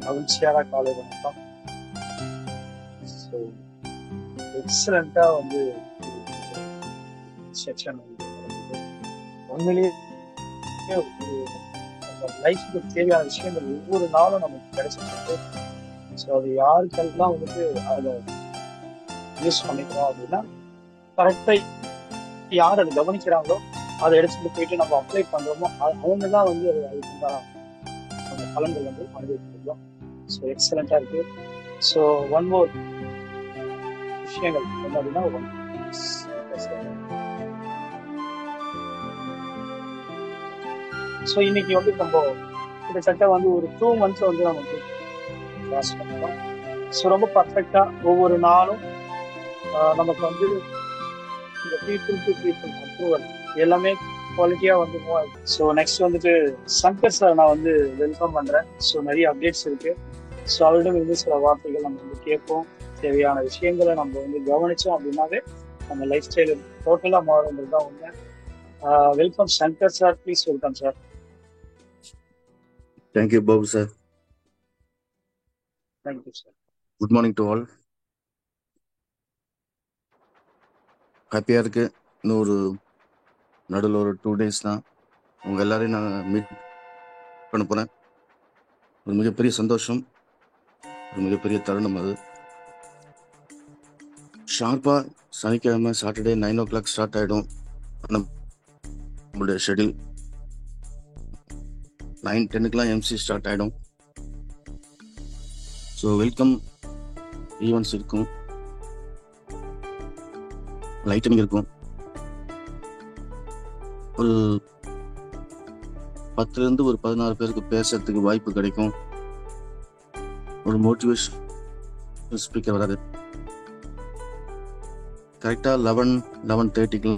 மகிழ்ச்சியான காலை வணக்கம். ஸோ எக்ஸலண்டா வந்து செக்ஷன் உண்மையிலேயே ஒரு நம்ம லைஃப்க்கு தேவையான விஷயங்கள் ஒவ்வொரு நாளும் நமக்கு கிடைச்சிருக்கு. ஸோ அது யாருக்கெல்லாம் வந்துட்டு அதை யூஸ் பண்ணிக்கிறோம் அப்படின்னா கரெக்டாக யார் அதை கவனிக்கிறாங்களோ அதை எடுத்துட்டு போயிட்டு நம்ம அப்ளை பண்றோமோ அவங்க தான் வந்து அதுக்கு அந்த பலன்கள் வந்து அனுபவிக்கிறோம். ஸோ எக்ஸலண்டா இருக்கு. ஸோ ஒன் மோர் விஷயங்கள் என்ன அப்படின்னா ஸோ இன்னைக்கு வந்து நம்ம கிட்டத்தட்ட வந்து ஒரு 2 months வந்து நம்ம வந்து கிளாஸ் பண்ணுறோம். ஸோ ரொம்ப பர்ஃபெக்டா ஒவ்வொரு நாளும் நமக்கு வந்து இந்த பீப்புள் டு பீப்புள் அப்ரூவல் எல்லாமே குவாலிட்டியா வந்து மூவ் ஆகுது. ஸோ நெக்ஸ்ட் வந்துட்டு சங்கர் சார் நான் வந்து வெல்கம் பண்றேன். ஸோ நிறைய அப்டேட்ஸ் இருக்கு. ஸோ அவரிடம் இருந்து சில வார்த்தைகள் நம்ம வந்து கேட்போம். தேவையான விஷயங்களை நம்ம வந்து கவனிச்சோம் அப்படின்னாவே நம்ம லைஃப் ஸ்டைல் டோட்டலா மாறுன்றது தான் உண்மை. Welcome Shankar sir, please welcome sir. Thank you Babu sir. Thank you sir. Good morning to all. ஹாப்பியாக இருக்கு. இன்னும் ஒரு நடுவில் ஒரு 2 days தான் உங்கள் எல்லாரையும் நான் மீட் பண்ண போகிறேன். ஒரு மிகப்பெரிய சந்தோஷம், ஒரு மிகப்பெரிய தருணம். அது ஷார்ப்பாக சனிக்கிழமை சாட்டர்டே 9 o'clock ஸ்டார்ட் ஆகிடும் நம்மளுடைய ஷெடியூல். 9-10 எம்சி ஸ்டார்ட் ஆகிடும். ஸோ வெல்கம் ஈவெண்ட்ஸ் இருக்கும், லைட்டனிங் இருக்கும். ஒரு 10 to 16 பேருக்கு பேசுறதுக்கு வாய்ப்பு கிடைக்கும். ஒரு மோட்டிவேஷன் ஸ்பீக்கர் வராது. கரெக்டாக 11-11:30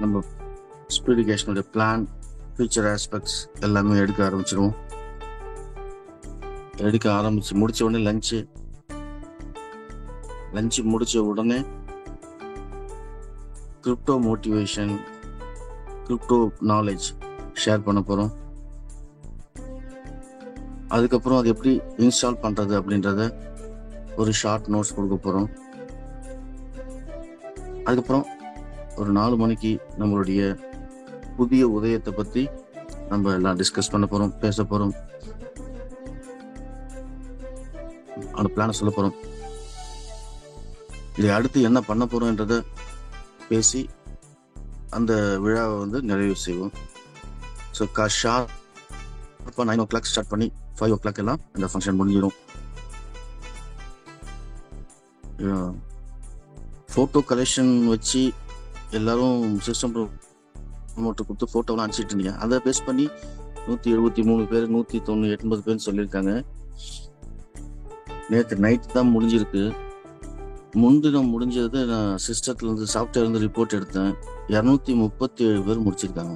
நம்ம ஸ்பீடிகேஷனுடைய பிளான், ஃபியூச்சர் ஆஸ்பெக்ட்ஸ் எல்லாமே எடுக்க ஆரம்பிச்சிடுவோம். முடிச்ச உடனே லஞ்சு முடிச்ச உடனே crypto motivation, crypto knowledge share பண்ண போகிறோம். அதுக்கப்புறம் அது எப்படி இன்ஸ்டால் பண்ணுறது அப்படின்றத ஒரு ஷார்ட் நோட்ஸ் கொடுக்க போகிறோம். அதுக்கப்புறம் ஒரு 4 மணிக்கு நம்மளுடைய புதிய உதயத்தை பற்றி நம்ம எல்லாம் டிஸ்கஸ் பண்ண போகிறோம், பேச போகிறோம், அந்த பிளானை சொல்ல போகிறோம். இதை அடுத்து என்ன பண்ண போகிறோன்றத பேசி அந்த விழாவை வந்து நிறைவு செய்வோம். ஸோ ஷார்ப்பாக 9 o'clock ஸ்டார்ட் பண்ணி 5 o'clock எல்லாம் இந்த ஃபங்க்ஷன் முடிஞ்சிடும். ஃபோட்டோ கலெக்ஷன் வச்சு எல்லாரும் சிஸ்டம் ப்ரொமோட்டர் கொடுத்து ஃபோட்டோலாம் அனுப்பிச்சிட்டு இருந்தீங்க. அதை பேஸ் பண்ணி 173 பேர் 190-80 பேர்னு சொல்லியிருக்காங்க. நேற்று நைட் தான் முடிஞ்சிருக்கு. முன்தினம் முடிஞ்சது நான் சிஸ்டத்துல இருந்து சாஃப்ட்வேர் இருந்து ரிப்போர்ட் எடுத்தேன். 237 பேர் முடிச்சிருக்காங்க.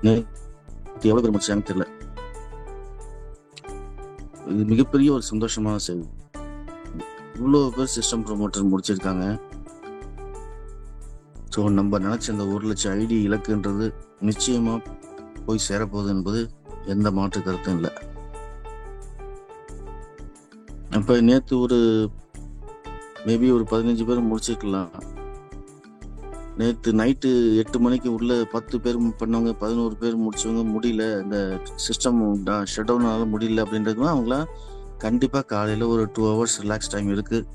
நேற்று எவ்வளோ பேர் முடிச்சாங்கன்னு தெரியல. இது மிகப்பெரிய ஒரு சந்தோஷமான செய்தி. இவ்வளோ பேர் சிஸ்டம் ப்ரொமோட்டர் முடிச்சிருக்காங்க. ஸோ நம்ம நினைச்ச அந்த 1 லட்சம் ஐடி இலக்குன்றது நிச்சயமா போய் சேரப்போகுது என்பது எந்த மாற்று கருத்தும் இல்லை. அப்போ நேற்று ஒரு மேபி ஒரு 15 பேர் முடிச்சிருக்கலாம். நேற்று நைட்டு 8 மணிக்கு உள்ள 10 பேர் பண்ணவங்க, 11 பேர் முடிச்சவங்க முடியல, இந்த சிஸ்டம் ஷட் டவுனால முடியல அப்படின்றதுலாம் அவங்களாம் கண்டிப்பாக காலையில் ஒரு 2 hours ரிலாக்ஸ் டைம் இருக்குது,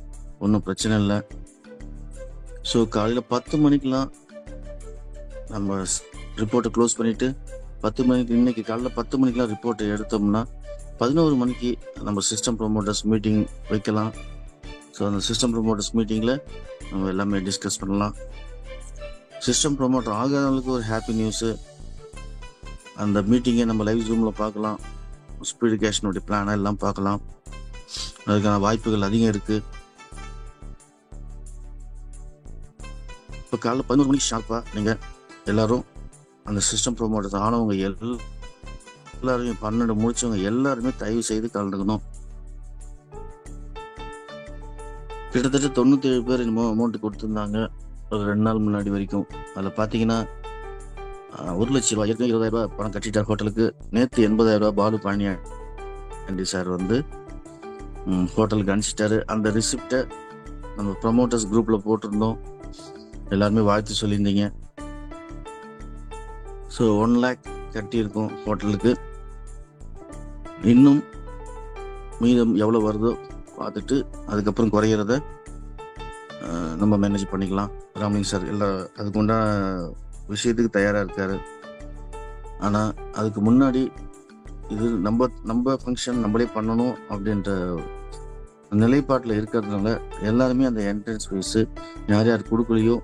ஒன்றும் பிரச்சனை இல்லை. ஸோ காலையில் 10 மணிக்கெலாம் நம்ம ரிப்போர்ட்டை க்ளோஸ் பண்ணிவிட்டு 10 மணிக்கு இன்னைக்கு காலையில் 10 மணிக்கெலாம் ரிப்போர்ட்டை எடுத்தோம்னா 11 மணிக்கு நம்ம சிஸ்டம் ப்ரொமோட்டர்ஸ் மீட்டிங் வைக்கலாம். ஸோ அந்த சிஸ்டம் ப்ரொமோட்டர்ஸ் மீட்டிங்கில் நம்ம எல்லாமே டிஸ்கஸ் பண்ணலாம். சிஸ்டம் ப்ரொமோட்டர் ஆகாதவங்களுக்கு ஒரு ஹாப்பி நியூஸு, அந்த மீட்டிங்கை நம்ம லைவ் ஜூமில் பார்க்கலாம். ஸ்பீடிகேஷனுடைய பிளானை எல்லாம் பார்க்கலாம். அதுக்கான வாய்ப்புகள் அதிகம் இருக்குது. இப்போ காலைல 11 மணிக்கு ஷார்ப்பாக நீங்கள் எல்லோரும் அந்த சிஸ்டம் ப்ரொமோட்டர்ஸ் ஆனவங்க எல்லாருமே 12 முடிச்சவங்க எல்லாருமே தயவு செய்து கலந்துக்கணும். கிட்டத்தட்ட 97 பேர் என்னமோ அமௌண்ட் கொடுத்துருந்தாங்க ஒரு 2 நாள் முன்னாடி வரைக்கும். அதில் பார்த்தீங்கன்னா ரூ. 1,00,000 ஏற்கனவே ரூ. 20,000 பணம் கட்டிட்டார் ஹோட்டலுக்கு. நேற்று ரூ. 80,000 பாலு பாண்டியாண்டி சார் வந்து ஹோட்டலுக்கு அனுப்பிச்சிட்டாரு. அந்த ரிசிப்டை நம்ம ப்ரமோட்டர்ஸ் குரூப்ல போட்டிருந்தோம். எல்லாருமே வாழ்த்து சொல்லியிருந்தீங்க. ஸோ 1 lakh கட்டியிருக்கோம் ஹோட்டலுக்கு. இன்னும் மீதம் எவ்வளோ வருதோ பார்த்துட்டு அதுக்கப்புறம் குறையிறத நம்ம மேனேஜ் பண்ணிக்கலாம். ராமலிங்க சார் எல்லா அதுக்கு உண்டான விஷயத்துக்கு தயாராக இருக்காரு. ஆனால் அதுக்கு முன்னாடி இது நம்ம ஃபங்க்ஷன் நம்மளே பண்ணணும் அப்படின்ற நிலைப்பாட்டில் இருக்கிறதுனால எல்லாருமே அந்த என்ட்ரன்ஸ் ஃபீஸு யார் யார் கொடுக்கலையோ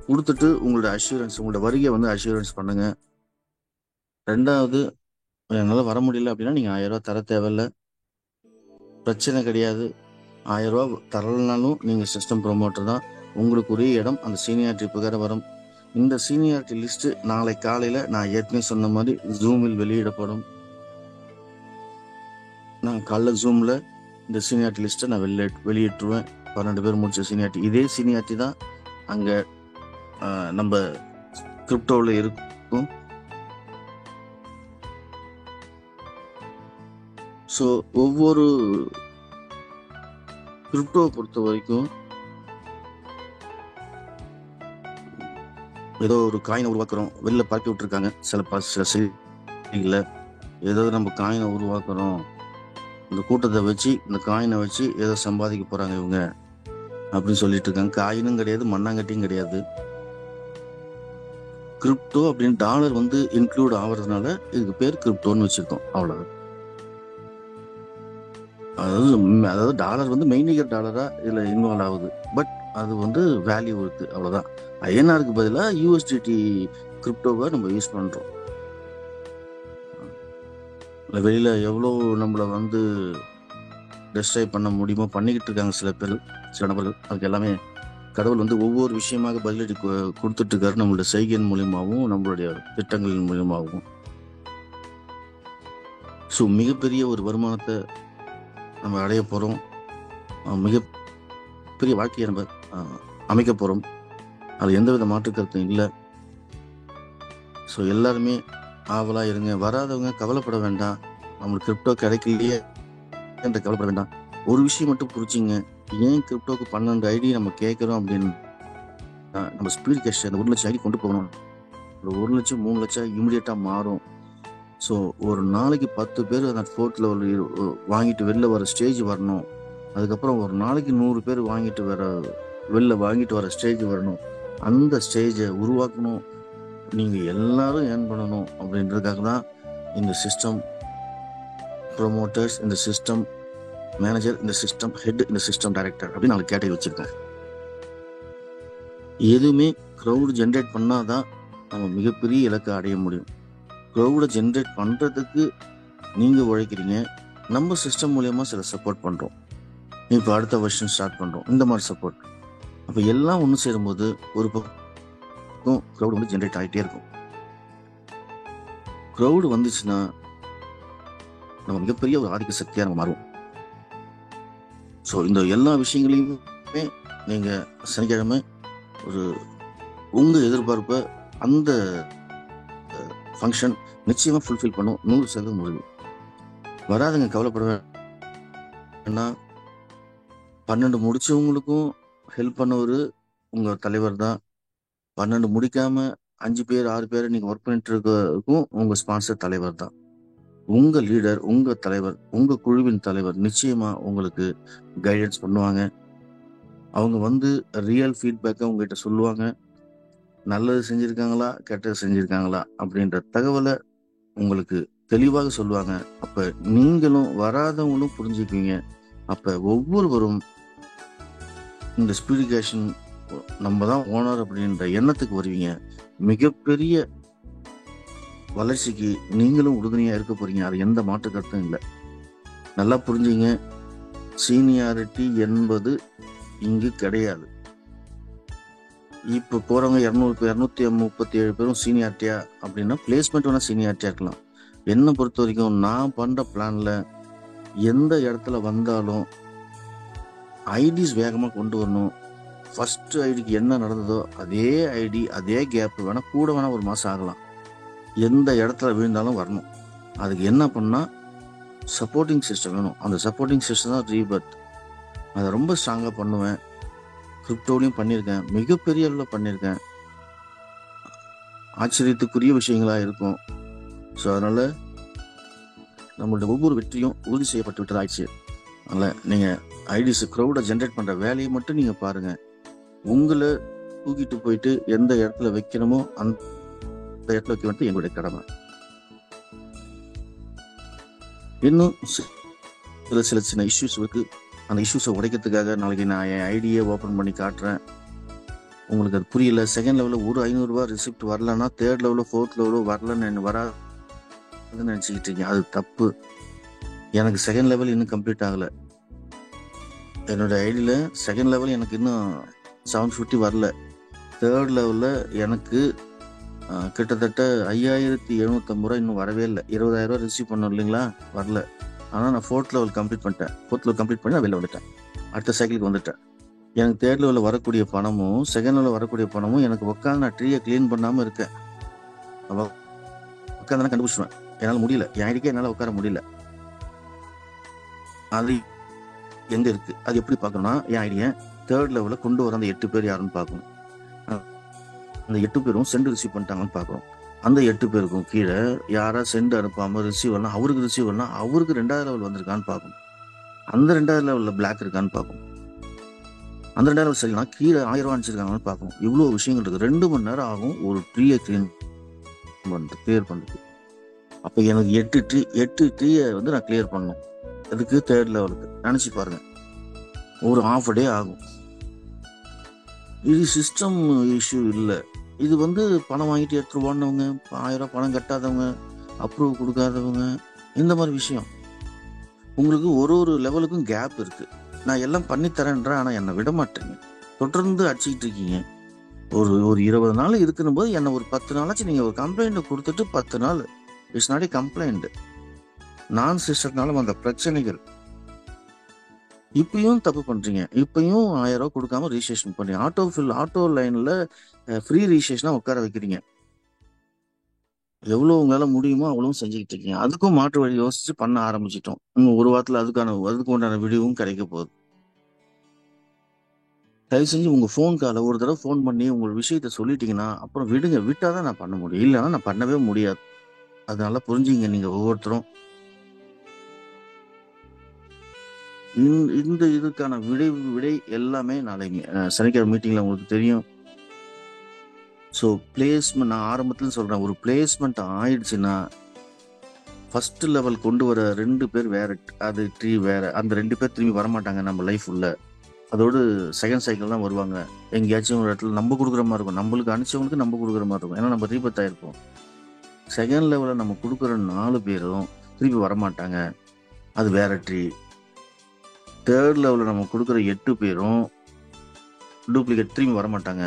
கொடுத்துட்டு உங்களோட அஷூரன்ஸ், உங்களோட வருகை வந்து அஷூரன்ஸ் பண்ணுங்க. 2வது, என்னால் வர முடியல அப்படின்னா நீங்கள் 1000 தர தேவையில்ல, பிரச்சனை கிடையாது. 1000 தரலனாலும் நீங்கள் சிஸ்டம் ப்ரொமோட்டர் தான். உங்களுக்கு உரிய இடம் அந்த சீனியாரிட்டி பிரகாரம் வரும். இந்த சீனியாரிட்டி லிஸ்ட்டு நாளை காலையில் நான் ஏற்கனவே சொன்ன மாதிரி ஜூமில் வெளியிடப்படும். நான் காலைல ஜூமில் இந்த சீனியாரிட்டி லிஸ்ட்டை நான் வெளியிட்டுருவேன். 12 பேர் முடிச்ச சீனியாரிட்டி. இதே சீனியாரிட்டி தான் அங்கே நம்ம கிரிப்டோவில் இருக்கும். ஸோ ஒவ்வொரு கிரிப்டோவை பொறுத்த வரைக்கும் ஏதோ ஒரு காயினை உருவாக்குறோம், வெளில பறக்கி விட்டுருக்காங்க சில செய்திகளில். ஏதோ நம்ம காயினை உருவாக்குறோம், இந்த கூட்டத்தை வச்சு இந்த காயினை வச்சு ஏதோ சம்பாதிக்க போகிறாங்க இவங்க அப்படின்னு சொல்லிட்டு இருக்காங்க. காயினும் கிடையாது, மண்ணாங்கட்டியும் கிடையாது. கிரிப்டோ அப்படின்னு டாலர் வந்து இன்க்ளூட் ஆகிறதுனால இதுக்கு பேர் கிரிப்டோன்னு வச்சுருக்கோம், அவ்வளோ. அதாவது டாலர் வந்து மெய்நிகர் டாலராக இதில் இன்வால்வ் ஆகுது. பட் அது வந்து வேல்யூ இருக்குது, அவ்வளோதான். ஐஎன்ஆருக்கு பதிலாக யூஎஸ்டிடி கிரிப்டோவை நம்ம யூஸ் பண்ணுறோம். வெளியில் எவ்வளோ நம்மளை வந்து டெஸ்ட்ராய் பண்ண முடியுமோ பண்ணிக்கிட்டு இருக்காங்க சில நபர்கள். அதுக்கு எல்லாமே கடவுள் வந்து ஒவ்வொரு விஷயமாக பதிலடி கொடுத்துட்டு இருக்காரு, நம்மளோட செய்கையின் மூலியமாகவும் நம்மளுடைய திட்டங்களின் மூலியமாகவும். ஸோ மிகப்பெரிய ஒரு வருமானத்தை நம்ம அடைய போகிறோம், மிகப்பெரிய வாழ்க்கையை நம்ம அமைக்க போகிறோம். அது எந்தவித மாற்று கருத்தும் இல்லை. ஸோ எல்லாருமே ஆவலாக இருங்க. வராதவங்க கவலைப்பட வேண்டாம், நம்மளுக்கு கிரிப்டோ கிடைக்கலையே என்ற கவலைப்பட வேண்டாம். ஒரு விஷயம் மட்டும் புரிச்சிங்க, ஏன் கிரிப்டோக்கு 12 ஐடி நம்ம கேட்குறோம் அப்படின்னு நம்ம ஸ்பீட் கேஷ் அந்த 1 லட்சம் ஐடி கொண்டு போகணும். 1 லட்சம் 3 லட்சம் இமிடியேட்டாக மாறும். ஸோ ஒரு நாளைக்கு 10 பேர் அந்த 4th level வாங்கிட்டு வெளில வர ஸ்டேஜ் வரணும். அதுக்கப்புறம் ஒரு நாளைக்கு 100 பேர் வெளில வாங்கிட்டு வர ஸ்டேஜ் வரணும். அந்த ஸ்டேஜை உருவாக்கணும், நீங்கள் எல்லாரும் ஏர்ன் பண்ணணும் அப்படின்றதுக்காக தான் இந்த சிஸ்டம் ப்ரொமோட்டர்ஸ், இந்த சிஸ்டம் மேனேஜர், இந்த சிஸ்டம் ஹெட், இந்த சிஸ்டம் டைரக்டர் அப்படின்னு 4 கேட்டகரி வச்சுருக்கேன். எதுவுமே க்ரௌடு ஜென்ரேட் பண்ணாதான் நம்ம மிகப்பெரிய இலக்கை அடைய முடியும். க்ரௌடை ஜென்ரேட் பண்ணுறதுக்கு நீங்கள் உழைக்கிறீங்க, நம்ம சிஸ்டம் மூலயமா சில சப்போர்ட் பண்ணுறோம். இப்போ அடுத்த வருஷன் ஸ்டார்ட் பண்ணுறோம், இந்த மாதிரி சப்போர்ட். அப்போ எல்லாம் ஒன்று சேரும்போது ஒரு பக்கம் க்ரௌடு வந்து ஜென்ரேட் ஆகிட்டே இருக்கும். க்ரௌடு வந்துச்சுன்னா நம்ம மிகப்பெரிய ஒரு ஆதிக்க சக்தியாக நம்ம மாறுவோம். ஸோ இந்த எல்லா விஷயங்களையுமே நீங்கள் சனிக்கிழமை ஒரு உங்கள் எதிர்பார்ப்பை அந்த ஃபங்க்ஷன் நிச்சயமாக ஃபுல்ஃபில் பண்ணும், 100% முடியும். வராதுங்க, கவலைப்பட வேண்டாம். 12 முடிச்சவங்களுக்கும் ஹெல்ப் பண்ணவர் உங்கள் தலைவர் தான். 12 முடிக்காமல் 5 பேர் 6 பேர் நீங்கள் ஒர்க் பண்ணிட்டு இருக்கக்கும் உங்கள் ஸ்பான்சர் தலைவர் தான். உங்கள் லீடர், உங்கள் தலைவர், உங்கள் குழுவின் தலைவர் நிச்சயமாக உங்களுக்கு கைடன்ஸ் பண்ணுவாங்க. அவங்க வந்து ரியல் ஃபீட்பேக்கை உங்ககிட்ட சொல்லுவாங்க. நல்லது செஞ்சுருக்காங்களா கெட்டது செஞ்சுருக்காங்களா அப்படின்ற தகவலை உங்களுக்கு தெளிவாக சொல்லுவாங்க. அப்போ நீங்களும் வராதவங்களும் புரிஞ்சுக்குவீங்க. அப்போ ஒவ்வொருவரும் இந்த ஸ்பிரிகேஷன் நம்ம தான் ஓனர் அப்படின்ற எண்ணத்துக்கு வருவீங்க. மிகப்பெரிய வளர்ச்சிக்கு நீங்களும் உறுதுணையாக இருக்க போறீங்க. அது எந்த மாற்று கருத்தும் இல்லை. நல்லா புரிஞ்சுங்க, சீனியாரிட்டி என்பது இங்கு கிடையாது. இப்போ போறவங்க 237 பேரும் சீனியாரிட்டியா அப்படின்னா பிளேஸ்மெண்ட் வேணா சீனியாரிட்டியா இருக்கலாம். என்னை பொறுத்த வரைக்கும் நான் பண்ற பிளான்ல எந்த இடத்துல வந்தாலும் ஐடிஸ் வேகமாக கொண்டு வரணும். ஃபர்ஸ்ட் ஐடிக்கு என்ன நடந்ததோ அதே ஐடி அதே கேப் வேணா கூட வேணா ஒரு மாதம் ஆகலாம். எந்த இடத்துல விழுந்தாலும் வரணும். அதுக்கு என்ன பண்ணா சப்போர்ட்டிங் சிஸ்டம் வேணும். அந்த சப்போர்ட்டிங் சிஸ்டம் தான் ரீபர்த். அதை ரொம்ப ஸ்ட்ராங்காக பண்ணுவேன். கிரிப்டோலையும் பண்ணியிருக்கேன், மிகப்பெரிய அளவில் பண்ணியிருக்கேன். ஆச்சரியத்துக்குரிய விஷயங்களா இருக்கும். ஸோ அதனால நம்மளோட ஒவ்வொரு வெற்றியும் உறுதி செய்யப்பட்டு விட்டது ஆயிடுச்சு. அதனால நீங்க ஐடிஸ் க்ரௌடை ஜென்ரேட் பண்ற வேலையை மட்டும் நீங்க பாருங்க. உங்களை தூக்கிட்டு போயிட்டு எந்த இடத்துல வைக்கணுமோ அந்த இடத்துல வைக்க வேண்டியது எங்களுடைய கடமை. இன்னும் சில சின்ன இஷ்யூஸ் இருக்கு. அந்த இஷ்யூஸை உடைக்கிறதுக்காக நாளைக்கு நான் என் ஐடியை ஓப்பன் பண்ணி காட்டுறேன். உங்களுக்கு அது புரியல, செகண்ட் லெவலில் ஒரு 500 ரூபா ரிசிப்ட் வரலன்னா தேர்ட் லெவலோ ஃபோர்த் லெவலோ வரலன்னு வராதுன்னு நினச்சிக்கிட்டு இருக்கீங்க. அது தப்பு. எனக்கு செகண்ட் லெவல் இன்னும் கம்ப்ளீட் ஆகலை. என்னோட ஐடியில் செகண்ட் லெவல் எனக்கு இன்னும் 750 வரல. தேர்ட் லெவலில் எனக்கு கிட்டத்தட்ட 5750 ரூபா இன்னும் வரவே இல்லை. 20,000 ரூபா ரிசீவ் பண்ணோம் இல்லைங்களா, வரல. ஆனால் நான் ஃபோர்த் லெவல் கம்ப்ளீட் பண்ணிட்டேன். ஃபோர்த் லெவல் கம்ப்ளீட் பண்ணி நான் வெளில வந்துட்டேன், அடுத்த சைக்கிளுக்கு வந்துட்டேன். எனக்கு தேர்ட் லெவலில் வரக்கூடிய பணமும் செகண்ட் லெவலில் வரக்கூடிய பணமும் எனக்கு உட்காந்து நான் ட்ரீயை க்ளீன் பண்ணாமல் இருக்கேன். உட்காந்து நான் கண்டுபிடிச்சுவேன். என்னால் முடியல, என் ஐடிக்கே என்னால் உட்கார முடியல. அது எங்க இருக்கு, அது எப்படி பார்க்கணும்னா என் ஐடியை தேர்ட் லெவலில் கொண்டு வர அந்த 8 பேர் யாருன்னு பார்க்கணும். அந்த 8 பேரும் சென்ட் ரிசீவ் பண்ணிட்டாங்கன்னு பார்க்கணும். அந்த 8 பேருக்கும் கீழே யாரா சென்ட் அனுப்பாமல் ரிசீவ் வரலாம், அவருக்கு ரிசீவ் வரலாம், அவருக்கு 2வது லெவல் வந்திருக்கான்னு பார்க்கணும். அந்த 2வது லெவலில் பிளாக் இருக்கான்னு பார்க்கணும். அந்த 2வது லெவல் சரினா கீழே 1000 ரூபா அனுப்பிச்சிருக்காங்கன்னு பார்க்கணும். இவ்வளோ விஷயங்கள் இருக்கு. 2 மணி நேரம் ஆகும் ஒரு ட்ரீயை கிளியர் பண்ணுறது. அப்போ எனக்கு 8 ட்ரீயை வந்து நான் கிளியர் பண்ணணும். அதுக்கு தேர்ட் லெவலுக்கு நினச்சி பாருங்க, ஒரு ½ டே ஆகும். இது சிஸ்டம் இஷ்யூ இல்லை. இது வந்து பணம் வாங்கிட்டு எடுத்துட்டு ஓடினவங்க, 1000 ரூபா பணம் கட்டாதவங்க, அப்ரூவ் கொடுக்காதவங்க, இந்த மாதிரி விஷயம். உங்களுக்கு ஒரு லெவலுக்கும் கேப் இருக்கு. நான் எல்லாம் பண்ணித்தரேன்றேன், ஆனால் என்னை விட மாட்டேங்க. தொடர்ந்து அடிச்சுக்கிட்டு இருக்கீங்க. ஒரு 20 நாள் இருக்குன்னு போது என்னை ஒரு 10 நாளாச்சு நீங்கள் ஒரு கம்ப்ளைண்ட் கொடுத்துட்டு 10 நாள் இட்ஸ் நாட் ஏ கம்ப்ளைண்ட். நான் சிஸ்டர்னாலும் அந்த பிரச்சனைகள். இப்பயும் தப்பு பண்றீங்க. இப்பயும் 1000 ரூபா கொடுக்காம ரிஜிஸ்ட்ரேஷன் பண்ணி ஆட்டோ லைன்ல ஃப்ரீ ரிஜிஸ்ட்ரேஷனா உட்கார வைக்கிறீங்க. எவ்வளவு உங்களால முடியுமோ அவ்வளவும் செஞ்சுக்கிட்டு இருக்கீங்க. அதுக்கும் மாற்று வழி யோசிச்சு பண்ண ஆரம்பிச்சிட்டோம். இன்னும் ஒரு வாரத்துல அதுக்கு உண்டான வீடியோவும் கிடைக்க போகுது. தயவு செஞ்சு உங்க ஃபோன் காலை ஒரு தடவை ஃபோன் பண்ணி உங்க விஷயத்த சொல்லிட்டீங்கன்னா அப்புறம் விடுங்க. விட்டாதான் நான் பண்ண முடியும், இல்லைன்னா நான் பண்ணவே முடியாது. அதனால புரிஞ்சுங்க நீங்க ஒவ்வொருத்தரும். இந்த இதுக்கான விடை எல்லாமே நாளை சனிக்கிழமை மீட்டிங்ல உங்களுக்கு தெரியும். ஸோ பிளேஸ்மெண்ட் நான் ஆரம்பத்துல சொல்றேன், ஒரு பிளேஸ்மெண்ட் ஆயிடுச்சுன்னா ஃபர்ஸ்ட் லெவல் கொண்டு வர 2 பேர் வேற, அது ட்ரீ வேற. அந்த 2 பேர் திரும்பி வரமாட்டாங்க நம்ம லைஃப் உள்ள. அதோடு செகண்ட் சைக்கிள் தான் வருவாங்க. எங்கேயாச்சும் ஒரு இடத்துல நம்ம கொடுக்குற மாதிரி இருக்கும், நம்மளுக்கு அனுப்பிச்சவங்களுக்கு நம்ம கொடுக்குற மாதிரி இருக்கும். ஏன்னா நம்ம ரீபத் ஆயிருப்போம். செகண்ட் லெவலில் நம்ம கொடுக்குற 4 பேரும் திருப்பி வரமாட்டாங்க, அது வேற ட்ரீ. தேர்ட் லெவலில் நம்ம கொடுக்குற 8 பேரும் டூப்ளிகேட், திரும்பி வரமாட்டாங்க.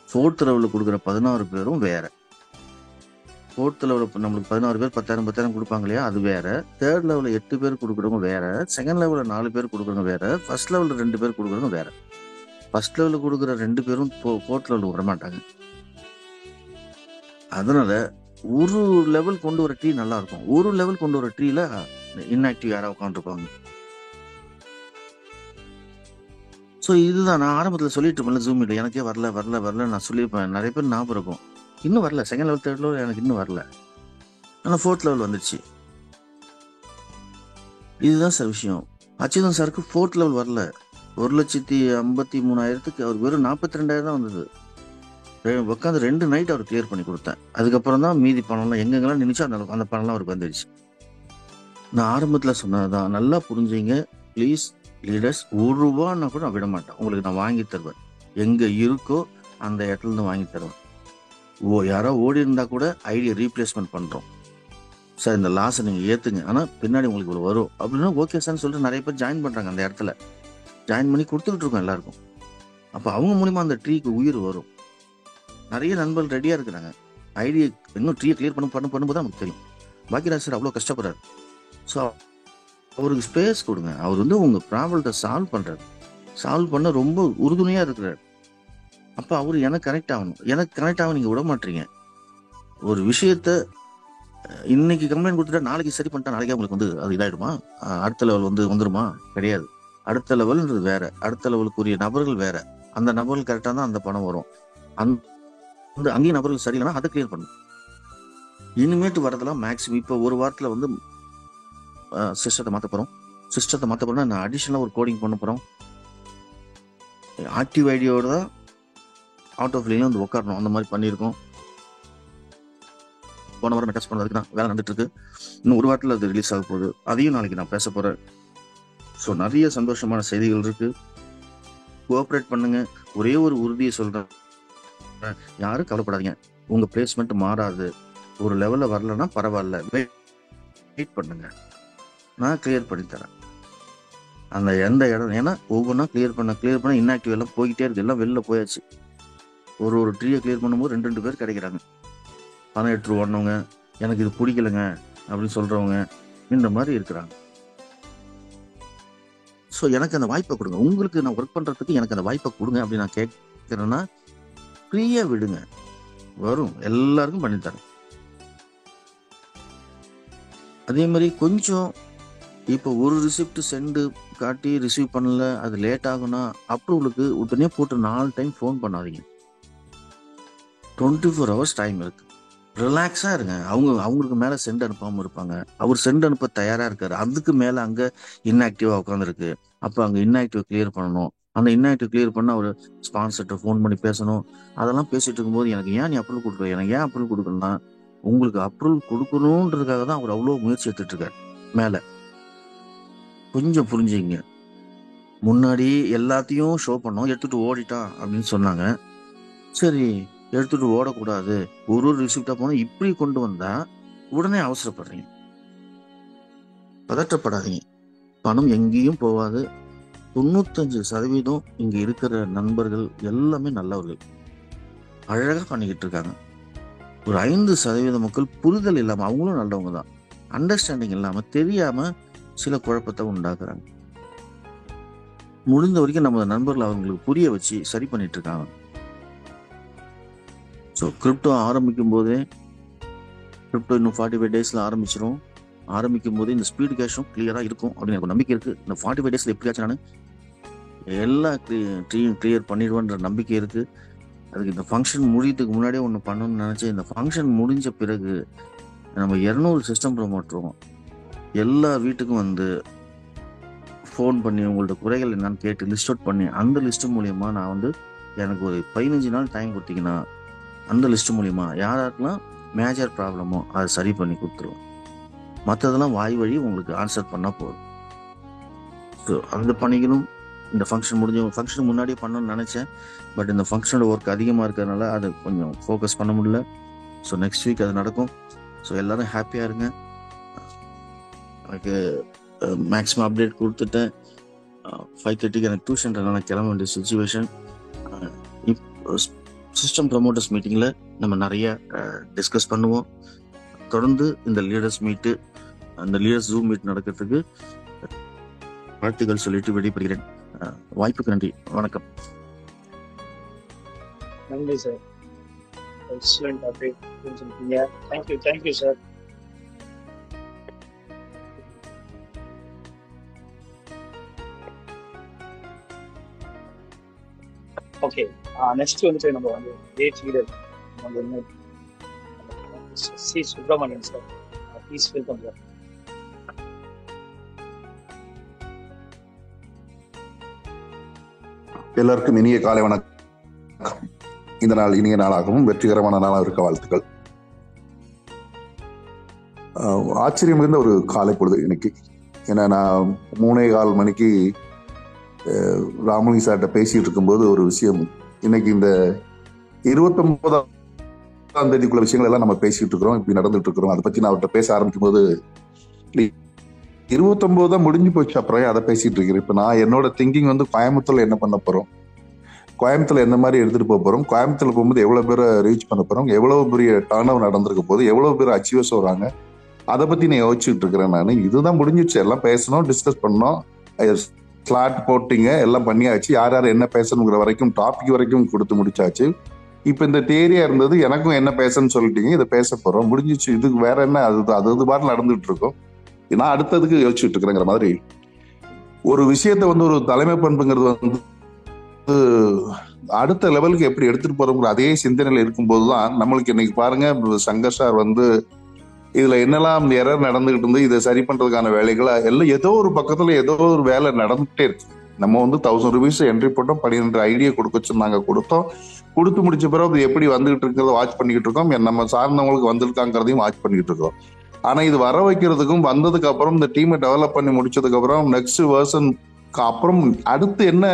ஃபோர்த் லெவலில் கொடுக்குற 16 பேரும் வேற. ஃபோர்த் லெவலில் நம்மளுக்கு 16 பேர் 10,000 கொடுப்பாங்க இல்லையா, அது வேற. தேர்ட் லெவலில் 8 பேர் கொடுக்குறவங்க வேற. செகண்ட் லெவலில் 4 பேர் கொடுக்குறவங்க வேற. ஃபர்ஸ்ட் லெவலில் 2 பேர் கொடுக்குறவங்க வேற. ஃபர்ஸ்ட் லெவலில் கொடுக்குற 2 பேரும் ஃபோர்த் லெவலில் வரமாட்டாங்க. அதனால ஒரு லெவல் கொண்டு வர ட்ரீ நல்லா இருக்கும். ஒரு லெவல் கொண்டு வர ட்ரீல இன்ஆக்டிவ் யாராவது உட்காந்துருப்பாங்க. ஸோ இதுதான் நான் ஆரம்பத்தில் சொல்லிட்டு இருப்பேன் ஜூம் மீட்டில், எனக்கே வரல நான் சொல்லியிருப்பேன். நிறைய பேர் ஞாபகம் இருக்கும், இன்னும் வரல. செகண்ட் லெவல் தேர்ட் லெவல் எனக்கு இன்னும் வரல, ஆனால் ஃபோர்த் லெவல் வந்துடுச்சு. இதுதான் சார் விஷயம். அச்சுதன் சாருக்கு ஃபோர்த் லெவல் வரல. 1,53,000க்கு அவர் வெறும் 42,000 தான் வந்தது. உட்காந்து 2 நைட் அவர் கிளியர் பண்ணி கொடுத்தேன். அதுக்கப்புறம் தான் மீதி பணம்லாம் எங்கெங்கெல்லாம் நினைச்சோ அந்த பணம்லாம் அவருக்கு வந்துடுச்சு. நான் ஆரம்பத்தில் சொன்னதுதான், நல்லா புரிஞ்சுங்க ப்ளீஸ் லீடர்ஸ். 1 ரூபான்னா கூட நான் விட மாட்டேன். உங்களுக்கு நான் வாங்கி தருவேன், எங்க இருக்கோ அந்த இடத்துல இருந்து வாங்கி தருவேன். யாரோ ஓடி இருந்தா கூட ஐடியா ரீப்ளேஸ்மெண்ட் பண்றோம் சார், இந்த லாஸை நீங்க ஏத்துங்க, ஆனா பின்னாடி உங்களுக்கு இவ்வளவு வரும் அப்படின்னா ஓகே சார்ன்னு சொல்லிட்டு நிறைய பேர் ஜாயின் பண்றாங்க. அந்த இடத்துல ஜாயின் பண்ணி கொடுத்துக்கிட்டு இருக்கோம் எல்லாருக்கும். அப்போ அவங்க மூலியமா அந்த ட்ரீக்கு உயிர் வரும். நிறைய நண்பர்கள் ரெடியா இருக்கிறாங்க. ஐடியா இன்னும் ட்ரீயை கிளியர் பண்ணும்போது நமக்கு தெரியும் பாக்கியராஜ் சார் அவ்வளோ கஷ்டப்படுறாரு. ஸோ அவருக்கு ஸ்பேஸ் கொடுங்க. அவர் வந்து உங்க ப்ராப்ளத்தை சால்வ் பண்ண ரொம்ப உறுதுணையா இருக்கிறார். அப்போ அவர் எனக்கு கனெக்ட் ஆகணும் நீங்க விட மாட்டீங்க. ஒரு விஷயத்த இன்னைக்கு கம்ப்ளைண்ட் கொடுத்துட்டா நாளைக்கு சரி பண்ணிட்டா நாளைக்கே உங்களுக்கு வந்து அது இதாயிடுமா? அடுத்த லெவல் வந்து வந்துருமா? கிடையாது. அடுத்த லெவல்ன்றது வேற. அடுத்த லெவலுக்குரிய நபர்கள் வேற. அந்த நபர்கள் கரெக்டா தான் அந்த பணம் வரும். அந்த அங்கேயும் நபர்கள் சரியில்லைன்னா அதை கிளியர் பண்ணும். இனிமேட்டு வரதெல்லாம் மேக்ஸிமம் இப்போ ஒரு வாரத்துல வந்து சிஸ்டத்தை மாற்ற போறோம். சிஸ்டத்தை மாற்ற போறோம்னா நான் அடிஷனலா ஒரு கோடிங் பண்ண போறோம். ஆக்டிவ் ஐடியோட தான் அவுட் ஆஃப் லைன்ல வந்து உட்காரணும். அந்த மாதிரி பண்ணியிருக்கோம். போன வாரம் டெஸ்ட் பண்ணதுக்கு தான் வேலை நடந்துட்டு இருக்கு. இன்னும் ஒரு வாரத்தில் அது ரிலீஸ் ஆக போகுது. அதையும் நாளைக்கு நான் பேச போறேன். ஸோ நிறைய சந்தோஷமான செய்திகள் இருக்கு. கோஆப்ரேட் பண்ணுங்க. ஒரே ஒரு உறுதியை சொல்றேன், யாரும் கவலைப்படாதீங்க. உங்க பிளேஸ்மெண்ட் மாறாது. ஒரு லெவல்ல வரலன்னா பரவாயில்ல, வெயிட் பண்ணுங்க, நான் கிளியர் பண்ணி தரேன். அந்த எந்த இடம், ஏன்னா ஒவ்வொன்றா கிளியர் பண்ண இன்ஆக்டிவ் எல்லாம் போய்கிட்டே இருக்கு. எல்லாம் வெளில போயாச்சு. ஒரு ட்ரீயை கிளியர் பண்ணும்போது 2 பேர் கிடைக்கிறாங்க. பணம் எடுத்துட்டு ஓடனவங்க, எனக்கு இது பிடிக்கலைங்க அப்படின்னு சொல்றவங்க இந்த மாதிரி இருக்கிறாங்க. ஸோ எனக்கு அந்த வாய்ப்பை கொடுங்க. உங்களுக்கு நான் ஒர்க் பண்றதுக்கு எனக்கு அந்த வாய்ப்பை கொடுங்க அப்படின்னு நான் கேட்கிறேன்னா ஃப்ரீயா விடுங்க, வரும், எல்லாருக்கும் பண்ணித்தரேன். அதே மாதிரி கொஞ்சம் இப்போ ஒரு ரிசிப்ட் சென்டு காட்டி ரிசீவ் பண்ணல, அது லேட் ஆகும்னா அப்ரூவலுக்கு உடனே போட்டு 4 டைம் ஃபோன் பண்ணாதீங்க. 24 hours டைம் இருக்கு. ரிலாக்ஸா இருங்க. அவங்களுக்கு மேல சென்ட் அனுப்பாம இருப்பாங்க. அவர் சென்ட் அனுப்ப தயாரா இருக்காரு. அதுக்கு மேல அங்க இன்ஆக்டிவா உட்காந்துருக்கு. அப்ப அங்க இன்ஆக்டிவ் கிளியர் பண்ணணும். அந்த இன்ஆக்டிவ் கிளியர் பண்ண அவர் ஸ்பான்சர்ட்ட ஃபோன் பண்ணி பேசணும். அதெல்லாம் பேசிட்டு இருக்கும்போது எனக்கு ஏன் நீ அப்ரூவல் கொடுக்குற, எனக்கு ஏன் அப்ரூவல் கொடுக்கணும்னா உங்களுக்கு அப்ரூவல் கொடுக்கணுன்றதுக்காக தான் அவர் அவ்வளவு முயற்சி எடுத்துட்டு இருக்காரு மேல. கொஞ்சம் புரிஞ்சுங்க. முன்னாடி எல்லாத்தையும் ஷோ பண்ணோம், எடுத்துட்டு ஓடிட்டான் அப்படின்னு சொன்னாங்க. சரி, எடுத்துட்டு ஓடக்கூடாது, ஒரு ரிசிப்டா போனா இப்படி கொண்டு வந்தா உடனே அவசரப்படுறீங்க. பதற்றப்படாதீங்க. பணம் எங்கேயும் போகாது. 95% இங்க இருக்கிற நண்பர்கள் எல்லாமே நல்லவர்கள், அழகா பண்ணிக்கிட்டு இருக்காங்க. ஒரு 5% மக்கள் புரிதல் இல்லாம, அவங்களும் நல்லவங்க தான், அண்டர்ஸ்டாண்டிங் இல்லாம தெரியாம சில குழப்பத்தை உண்டாக்குறாங்க. முடிந்த வரைக்கும் நம்ம நண்பர்கள் அவங்களுக்கு புரிய வச்சு சரி பண்ணிட்டு இருக்காங்க. ஸோ கிரிப்டோ ஆரம்பிக்கும் போதே, கிரிப்டோ இன்னும் 45 daysல ஆரம்பிச்சிடும். ஆரம்பிக்கும் போதே இந்த ஸ்பீடு கேஷும் கிளியரா இருக்கும் அப்படின்னு எனக்கு நம்பிக்கை இருக்கு. இந்த 45 daysல எப்படியாச்சும் நான் எல்லா கிளியர் பண்ணிடுவேன்ற நம்பிக்கை இருக்கு. அதுக்கு இந்த ஃபங்க்ஷன் முடியறதுக்கு முன்னாடியே ஒன்று பண்ணணும்னு நினைச்சேன். இந்த ஃபங்க்ஷன் முடிஞ்ச பிறகு நம்ம 200 சிஸ்டம் ப்ரமோட்டரும் எல்லா வீட்டுக்கும் வந்து ஃபோன் பண்ணி உங்களோட குறைகள் என்னன்னு கேட்டு லிஸ்ட் அவுட் பண்ணி, அந்த லிஸ்ட் மூலியமா நான் வந்து எனக்கு ஒரு 15 நாள் டைம் கொடுத்தீங்கன்னா அந்த லிஸ்ட் மூலியமா யாருக்கெல்லாம் மேஜர் ப்ராப்ளமோ அதை சரி பண்ணி கொடுத்துருவோம். மற்றதெல்லாம் வாய் வழி உங்களுக்கு ஆன்சர் பண்ணா போதும். ஸோ அது பண்ணிக்கணும். இந்த ஃபங்க்ஷன் ஃபங்க்ஷன் முன்னாடியே பண்ணணும்னு நினைச்சேன். பட் இந்த ஃபங்க்ஷனோட ஒர்க் அதிகமாக இருக்கிறதுனால அது கொஞ்சம் ஃபோக்கஸ் பண்ண முடியல. ஸோ நெக்ஸ்ட் வீக் அது நடக்கும். ஸோ எல்லாரும் ஹாப்பியாக இருங்க. எனக்கு மேக்ஸிமம் அப்டேட் கொடுத்துட்டேன். 5:30 எனக்கு டியூஷன் நான் கிளம்ப வேண்டிய சுச்சுவேஷன். சிஸ்டம் ப்ரமோட்டர்ஸ் மீட்டிங்கில் நம்ம நிறைய டிஸ்கஸ் பண்ணுவோம். தொடர்ந்து இந்த லீடர்ஸ் மீட்டு, அந்த லீடர்ஸ் ஜூம் மீட் நடக்கிறதுக்கு வாழ்த்துக்கள் சொல்லிட்டு வெளிப்படுகிறேன். வாய்ப்புக்கு நன்றி. வணக்கம். நன்றி சார். எக்ஸலண்ட் அப்டேட் செஞ்சுருக்கீங்க. Thank you sir. ஓகே, நெக்ஸ்ட் வந்துட்டு நம்ம வந்து டேட் லீடர் வந்து C Subramanian sir. Please welcome sir. எல்லாருக்கும் இனிய காலை வணக்கம். இந்த நாள் இனிய நாளாகவும் வெற்றிகரமான நாளாக இருக்க வாழ்த்துக்கள். ஆச்சரியம் இருந்த ஒரு காலை பொழுது இன்னைக்கு. ஏன்னா நான் 3:15 மணிக்கு ராமலிங்க சார்கிட்ட பேசிட்டு இருக்கும்போது ஒரு விஷயம், இன்னைக்கு இந்த 29ஆம் தேதிக்குள்ள விஷயங்கள் எல்லாம் நம்ம பேசிட்டு இருக்கிறோம், இப்படி நடந்துட்டு இருக்கிறோம். அதை பத்தி நான் அவர்கிட்ட பேச ஆரம்பிக்கும் போது 29 தான் முடிஞ்சு போச்சு, அப்புறம் அதை பேசிட்டு இருக்கிறேன். இப்ப நான் என்னோட திங்கிங் வந்து கோயம்புத்தூர்ல என்ன பண்ண போறோம், கோயம்புத்தூர்ல எந்த மாதிரி எடுத்துட்டு போக போறோம், கோயம்புத்தூர்ல போகும்போது எவ்வளவு பேரை ரீச் பண்ண போறோம், எவ்வளவு பெரிய டர்ன் ஓவர் நடந்திருக்க போது, எவ்வளவு பேர் அச்சீவர்ஸ் வராங்க, அதை பத்தி நான் யோசிச்சுட்டு இருக்கிறேன். நான் இதுதான் முடிஞ்சிச்சு. எல்லாம் பேசணும், டிஸ்கஸ் பண்ணோம், ஸ்லாட் போட்டிங்க, எல்லாம் பண்ணியாச்சு. யார் யார் என்ன பேசணுங்கிற வரைக்கும் டாபிக் வரைக்கும் கொடுத்து முடிச்சாச்சு. இப்ப இந்த தேரியா இருந்தது, எனக்கும் என்ன பேசன்னு சொல்லிட்டீங்க, இதை பேச போறோம், முடிஞ்சிச்சு, இதுக்கு வேற என்ன, அது பாட்டு நடந்துட்டு இருக்கோம், நான் அடுத்ததுக்கு யோசிச்சுட்டு இருக்கிறேங்கிற மாதிரி ஒரு விஷயத்த வந்து ஒரு தலைமை பண்புங்கிறது வந்து அடுத்த லெவலுக்கு எப்படி எடுத்துட்டு போறோங்கிற அதே சிந்தனையில இருக்கும்போதுதான் நம்மளுக்கு இன்னைக்கு பாருங்க சங்கர் சார் வந்து இதுல என்னெல்லாம் எரர் நடந்துகிட்டு இருந்து இதை சரி பண்றதுக்கான வேலைகளை எல்லாம் ஏதோ ஒரு பக்கத்துல ஏதோ ஒரு வேலை நடந்துகிட்டே இருக்கு. நம்ம வந்து 1000 rupees என்ட்ரி போட்டோம், 12 ஐடியா கொடுக்க சொன்னாங்க, கொடுத்து முடிச்ச பிறகு அது எப்படி வந்துகிட்டு இருக்கிறத வாட்ச் பண்ணிக்கிட்டு இருக்கோம், நம்ம சார்ந்தவங்களுக்கு வந்திருக்காங்கிறதையும் வாட்ச் பண்ணிக்கிட்டு இருக்கோம். ஆனா இது வர வைக்கிறதுக்கும் வந்ததுக்கு அப்புறம் இந்த டீமை டெவலப் பண்ணி முடிச்சதுக்கு அப்புறம் நெக்ஸ்ட் வெர்ஷனுக்கு அப்புறம் அடுத்து என்ன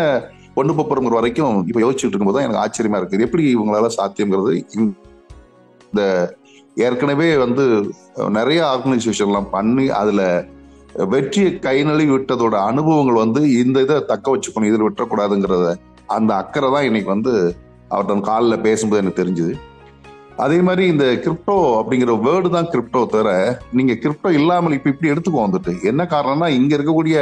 கொண்டு போறோங்கிற வரைக்கும் இப்ப யோசிச்சுட்டு இருக்கும்போது தான் எனக்கு ஆச்சரியமா இருக்குது, எப்படி இவங்களால சாத்தியம்ங்கிறது. இந்த ஏற்கனவே வந்து நிறைய ஆர்கனைசேஷன்லாம் பண்ணி அதுல வெற்றியை கை நழுவி விட்டதோட அனுபவங்கள் வந்து இந்த இதை தக்க வச்சுக்கணும், இதில் விட்டுறக்கூடாதுங்கிறத அந்த அக்கறை தான் இன்னைக்கு வந்து அவர்கிட்ட காலில் பேசும்போது எனக்கு தெரிஞ்சுது. அதே மாதிரி இந்த கிரிப்டோ அப்படிங்கிற வேர்டு தான் கிரிப்டோ தவிர நீங்க கிரிப்டோ இல்லாமல் இப்ப இப்படி எடுத்துக்கோ வந்துட்டு என்ன காரணம்னா, இங்க இருக்கக்கூடிய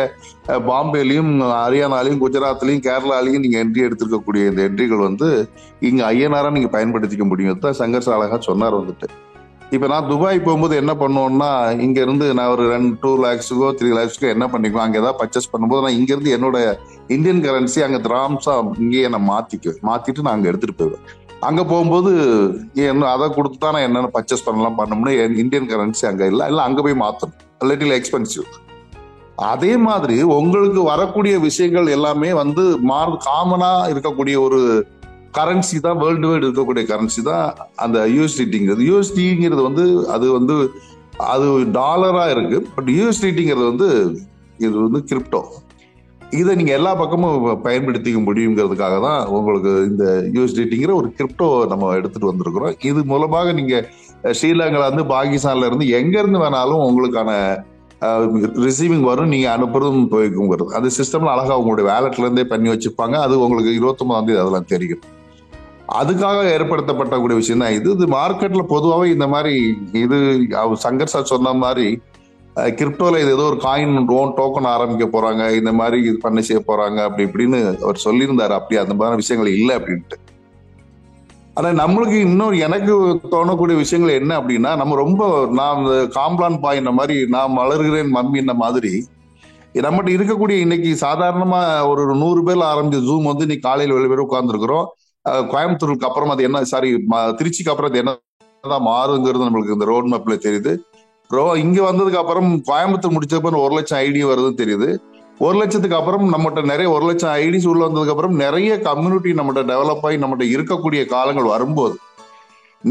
பாம்பேலையும் ஹரியானாலையும் குஜராத்லையும் கேரளாலையும் நீங்க என்ட்ரி எடுத்திருக்கக்கூடிய இந்த என்ட்ரிகள் வந்து இங்க ஐஎன்ஆரா நீங்க பயன்படுத்திக்க முடியும் தான் சங்கர் சார் அழகா சொன்னார் வந்துட்டு. இப்ப நான் துபாய் போகும்போது என்ன பண்ணுவோம்னா, இங்க இருந்து நான் ஒரு 2 lakhs-க்கோ 3 lakhs-க்கோ என்ன பண்ணிக்குவேன், அங்க ஏதாவது பர்ச்சேஸ் பண்ணும்போது நான் இங்க இருந்து என்னோட இந்தியன் கரன்சி அங்க திராம்ஸா இங்கேயே நான் மாத்திட்டு நான் அங்க எடுத்துட்டு போயிடுவேன். அங்க போகும்போது அதை கொடுத்துதான் நான் என்னென்ன பர்ச்சேஸ் பண்ணணும்னு இந்தியன் கரன்சி அங்க இல்ல அங்க போய் மாத்தணும், லிட்டில் எக்ஸ்பென்சிவ். அதே மாதிரி உங்களுக்கு வரக்கூடிய விஷயங்கள் எல்லாமே வந்து காமனா இருக்கக்கூடிய ஒரு கரன்சி தான், வேர்ல்டு வைடு இருக்கக்கூடிய கரன்சி தான் அந்த யூஎஸ்டிங்கிறது. யூஎஸ்டிங்கிறது வந்து அது டாலரா இருக்கு, பட் யூஎஸ்டிங்கிறது வந்து இது வந்து கிரிப்டோ. இதை நீங்க எல்லா பக்கமும் பயன்படுத்திக்க முடியுங்கிறதுக்காக தான் உங்களுக்கு இந்த யூஎஸ்டிங்கிற ஒரு கிரிப்டோ நம்ம எடுத்துட்டு வந்திருக்கிறோம். இது மூலமாக நீங்க ஸ்ரீலங்கால இருந்து பாகிஸ்தான்ல இருந்து எங்க இருந்து வேணாலும் உங்களுக்கான ரிசீவிங் வரும், நீங்க அனுப்புறதும் போய்க்குங்கிறது. அது சிஸ்டம்ல அழகா உங்களுடைய வேலட்ல இருந்தே பண்ணி வச்சுப்பாங்க. அது உங்களுக்கு 29ஆம் தேதி அதெல்லாம் தெரியும். அதுக்காக ஏற்படுத்தப்பட்டக்கூடிய விஷயம் தான் இது மார்க்கெட்ல பொதுவாகவே இந்த மாதிரி இது சங்கர் சார் சொன்ன மாதிரி கிரிப்டோல இது ஏதோ ஒரு காயின் டோக்கன் ஆரம்பிக்க போறாங்க, இந்த மாதிரி இது பண்ண செய்ய போறாங்க அப்படி இப்படின்னு அவர் சொல்லியிருந்தாரு. அப்படி அந்த மாதிரி விஷயங்கள் இல்லை அப்படின்ட்டு. ஆனா நம்மளுக்கு இன்னொரு எனக்கு தோணக்கூடிய விஷயங்கள் என்ன அப்படின்னா, நம்ம ரொம்ப நான் காம்ப்ளான் பாயின்ன மாதிரி நான் வளர்கிறேன் மம்மின்ன மாதிரி நம்மகிட்ட இருக்கக்கூடிய இன்னைக்கு சாதாரணமா ஒரு 100 பேர்ல ஆரம்பிச்ச ஜூம் வந்து இன்னைக்கு காலையில் 7 பேர் உட்கார்ந்துருக்கிறோம். கோயம்புத்தூருக்கு அப்புறம் அது என்ன திருச்சிக்கு அப்புறம் அது என்னதான் மாறுங்கிறது நம்மளுக்கு இந்த ரோட் மேப்ல தெரியுது. இங்க வந்ததுக்கு அப்புறம் கோயம்புத்தூர் முடிச்சப்ப 1 லட்சம் ஐடி வருதுன்னு தெரியுது. 1 லட்சத்துக்கு அப்புறம் நம்மகிட்ட நிறைய 1 லட்சம் ஐடிஸ் உள்ள வந்ததுக்கு அப்புறம் நிறைய கம்யூனிட்டி நம்மகிட்ட டெவலப் ஆகி நம்மகிட்ட இருக்கக்கூடிய காலங்கள் வரும்போது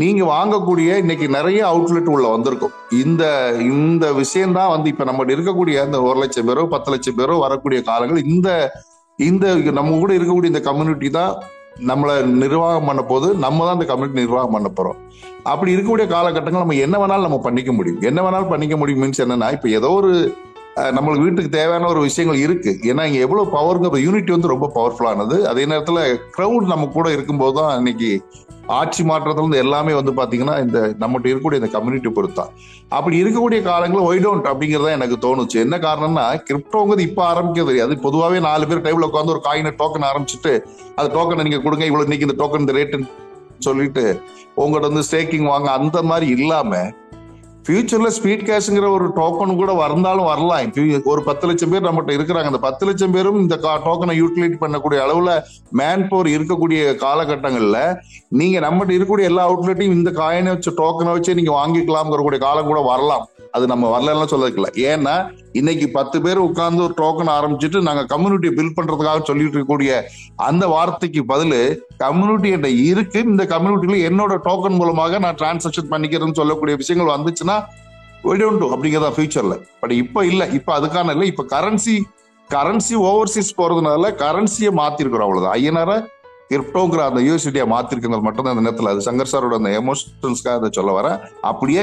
நீங்க வாங்கக்கூடிய இன்னைக்கு நிறைய அவுட்லெட் உள்ள வந்திருக்கும். இந்த விஷயம் தான் வந்து இப்ப நம்மகிட்ட இருக்கக்கூடிய அந்த 1 லட்சம் பேரோ 10 லட்சம் பேரோ வரக்கூடிய காலங்கள் இந்த நம்ம கூட இருக்கக்கூடிய இந்த கம்யூனிட்டி தான் நம்மளை நிர்வாகம் பண்ண போது, நம்ம தான் இந்த கம்யூனிட்டி நிர்வாகம் பண்ண போறோம். அப்படி இருக்கக்கூடிய காலகட்டங்கள் நம்ம என்ன வேணாலும் நம்ம பண்ணிக்க முடியும். என்ன வேணாலும் பண்ணிக்க முடியும் மீன்ஸ் என்னன்னா, இப்ப ஏதோ ஒரு நம்மளுக்கு வீட்டுக்கு தேவையான ஒரு விஷயங்கள் இருக்கு. ஏன்னா இங்க எவ்வளவு பவருங்க, யூனிட்டி வந்து ரொம்ப பவர்ஃபுல்லானது. அதே நேரத்துல கிரௌட் நம்ம கூட இருக்கும்போது தான் இன்னைக்கு ஆட்சி மாற்றத்துல இருந்து எல்லாமே வந்து பாத்தீங்கன்னா இந்த நம்மகிட்ட இருக்கக்கூடிய இந்த கம்யூனிட்டி பொறுத்தான். அப்படி இருக்கக்கூடிய காலங்களில் ஒய் டோன்ட் அப்படிங்கறத எனக்கு தோணுச்சு. என்ன காரணம்னா, கிரிப்டோங்கிறது இப்ப ஆரம்பிக்கிறது அது பொதுவாகவே 4 பேர் டைப்ல உட்காந்து ஒரு காயினை டோக்கன் ஆரம்பிச்சுட்டு அந்த டோக்கனை நீங்க கொடுங்க, இவ்வளவு இன்னைக்கு இந்த டோக்கன் இந்த ரேட்டுன்னு சொல்லிட்டு உங்கள்கிட்ட வந்து ஸ்டேக்கிங் வாங்க அந்த மாதிரி இல்லாம ஃபியூச்சர்ல ஸ்பீட் கேஷ்ங்கிற ஒரு டோக்கன் கூட வந்தாலும் வரலாம். ஒரு 10 லட்சம் பேர் நம்மகிட்ட இருக்கிறாங்க. அந்த 10 லட்சம் பேரும் இந்த டோக்கனை யூட்டிலைட் பண்ணக்கூடிய அளவுல மேன் பவர் இருக்கக்கூடிய காலகட்டங்கள்ல நீங்க நம்மகிட்ட இருக்கக்கூடிய எல்லா அவுட்லெட்டையும் இந்த காயினை வச்சு டோக்கனை வச்சு நீங்க வாங்கிக்கலாம்ங்கிற காலம் கூட வரலாம். அது நம்ம வரலாம் சொல்லல. ஏன்னா இன்னைக்கு 10 பேர் உட்கார்ந்து ஒரு டோக்கன் ஆரம்பிச்சுட்டு நாங்க கம்யூனிட்டியை பில்ட் பண்றதுக்காக சொல்லிட்டு இருக்கக்கூடிய அந்த வார்த்தைக்கு பதில் கம்யூனிட்டி இருக்கு, இந்த கம்யூனிட்டியில என்னோட டோக்கன் மூலமாக நான் டிரான்சாக்சன் பண்ணிக்கிறேன்னு சொல்லக்கூடிய விஷயங்கள் வந்துச்சுன்னா அப்படிங்கிறதா ஃபியூச்சர்ல. பட் இப்ப இல்ல, இப்ப அதுக்கான இல்ல. இப்ப கரன்சி ஓவர்சீஸ் போறதுனால கரன்சியை மாத்திருக்கிறோம், அவ்வளவுதான். ஐஎன்ஆர் கிரிப்டோங்கிற அந்த யூனிவர்சிட்டியா மாத்திருக்கிறது மட்டும்தான் அந்த நேரத்தில். அது சங்கர் சாரோட அந்த எமோஷன்ஸ்க்காக அதை சொல்ல வரேன். அப்படியே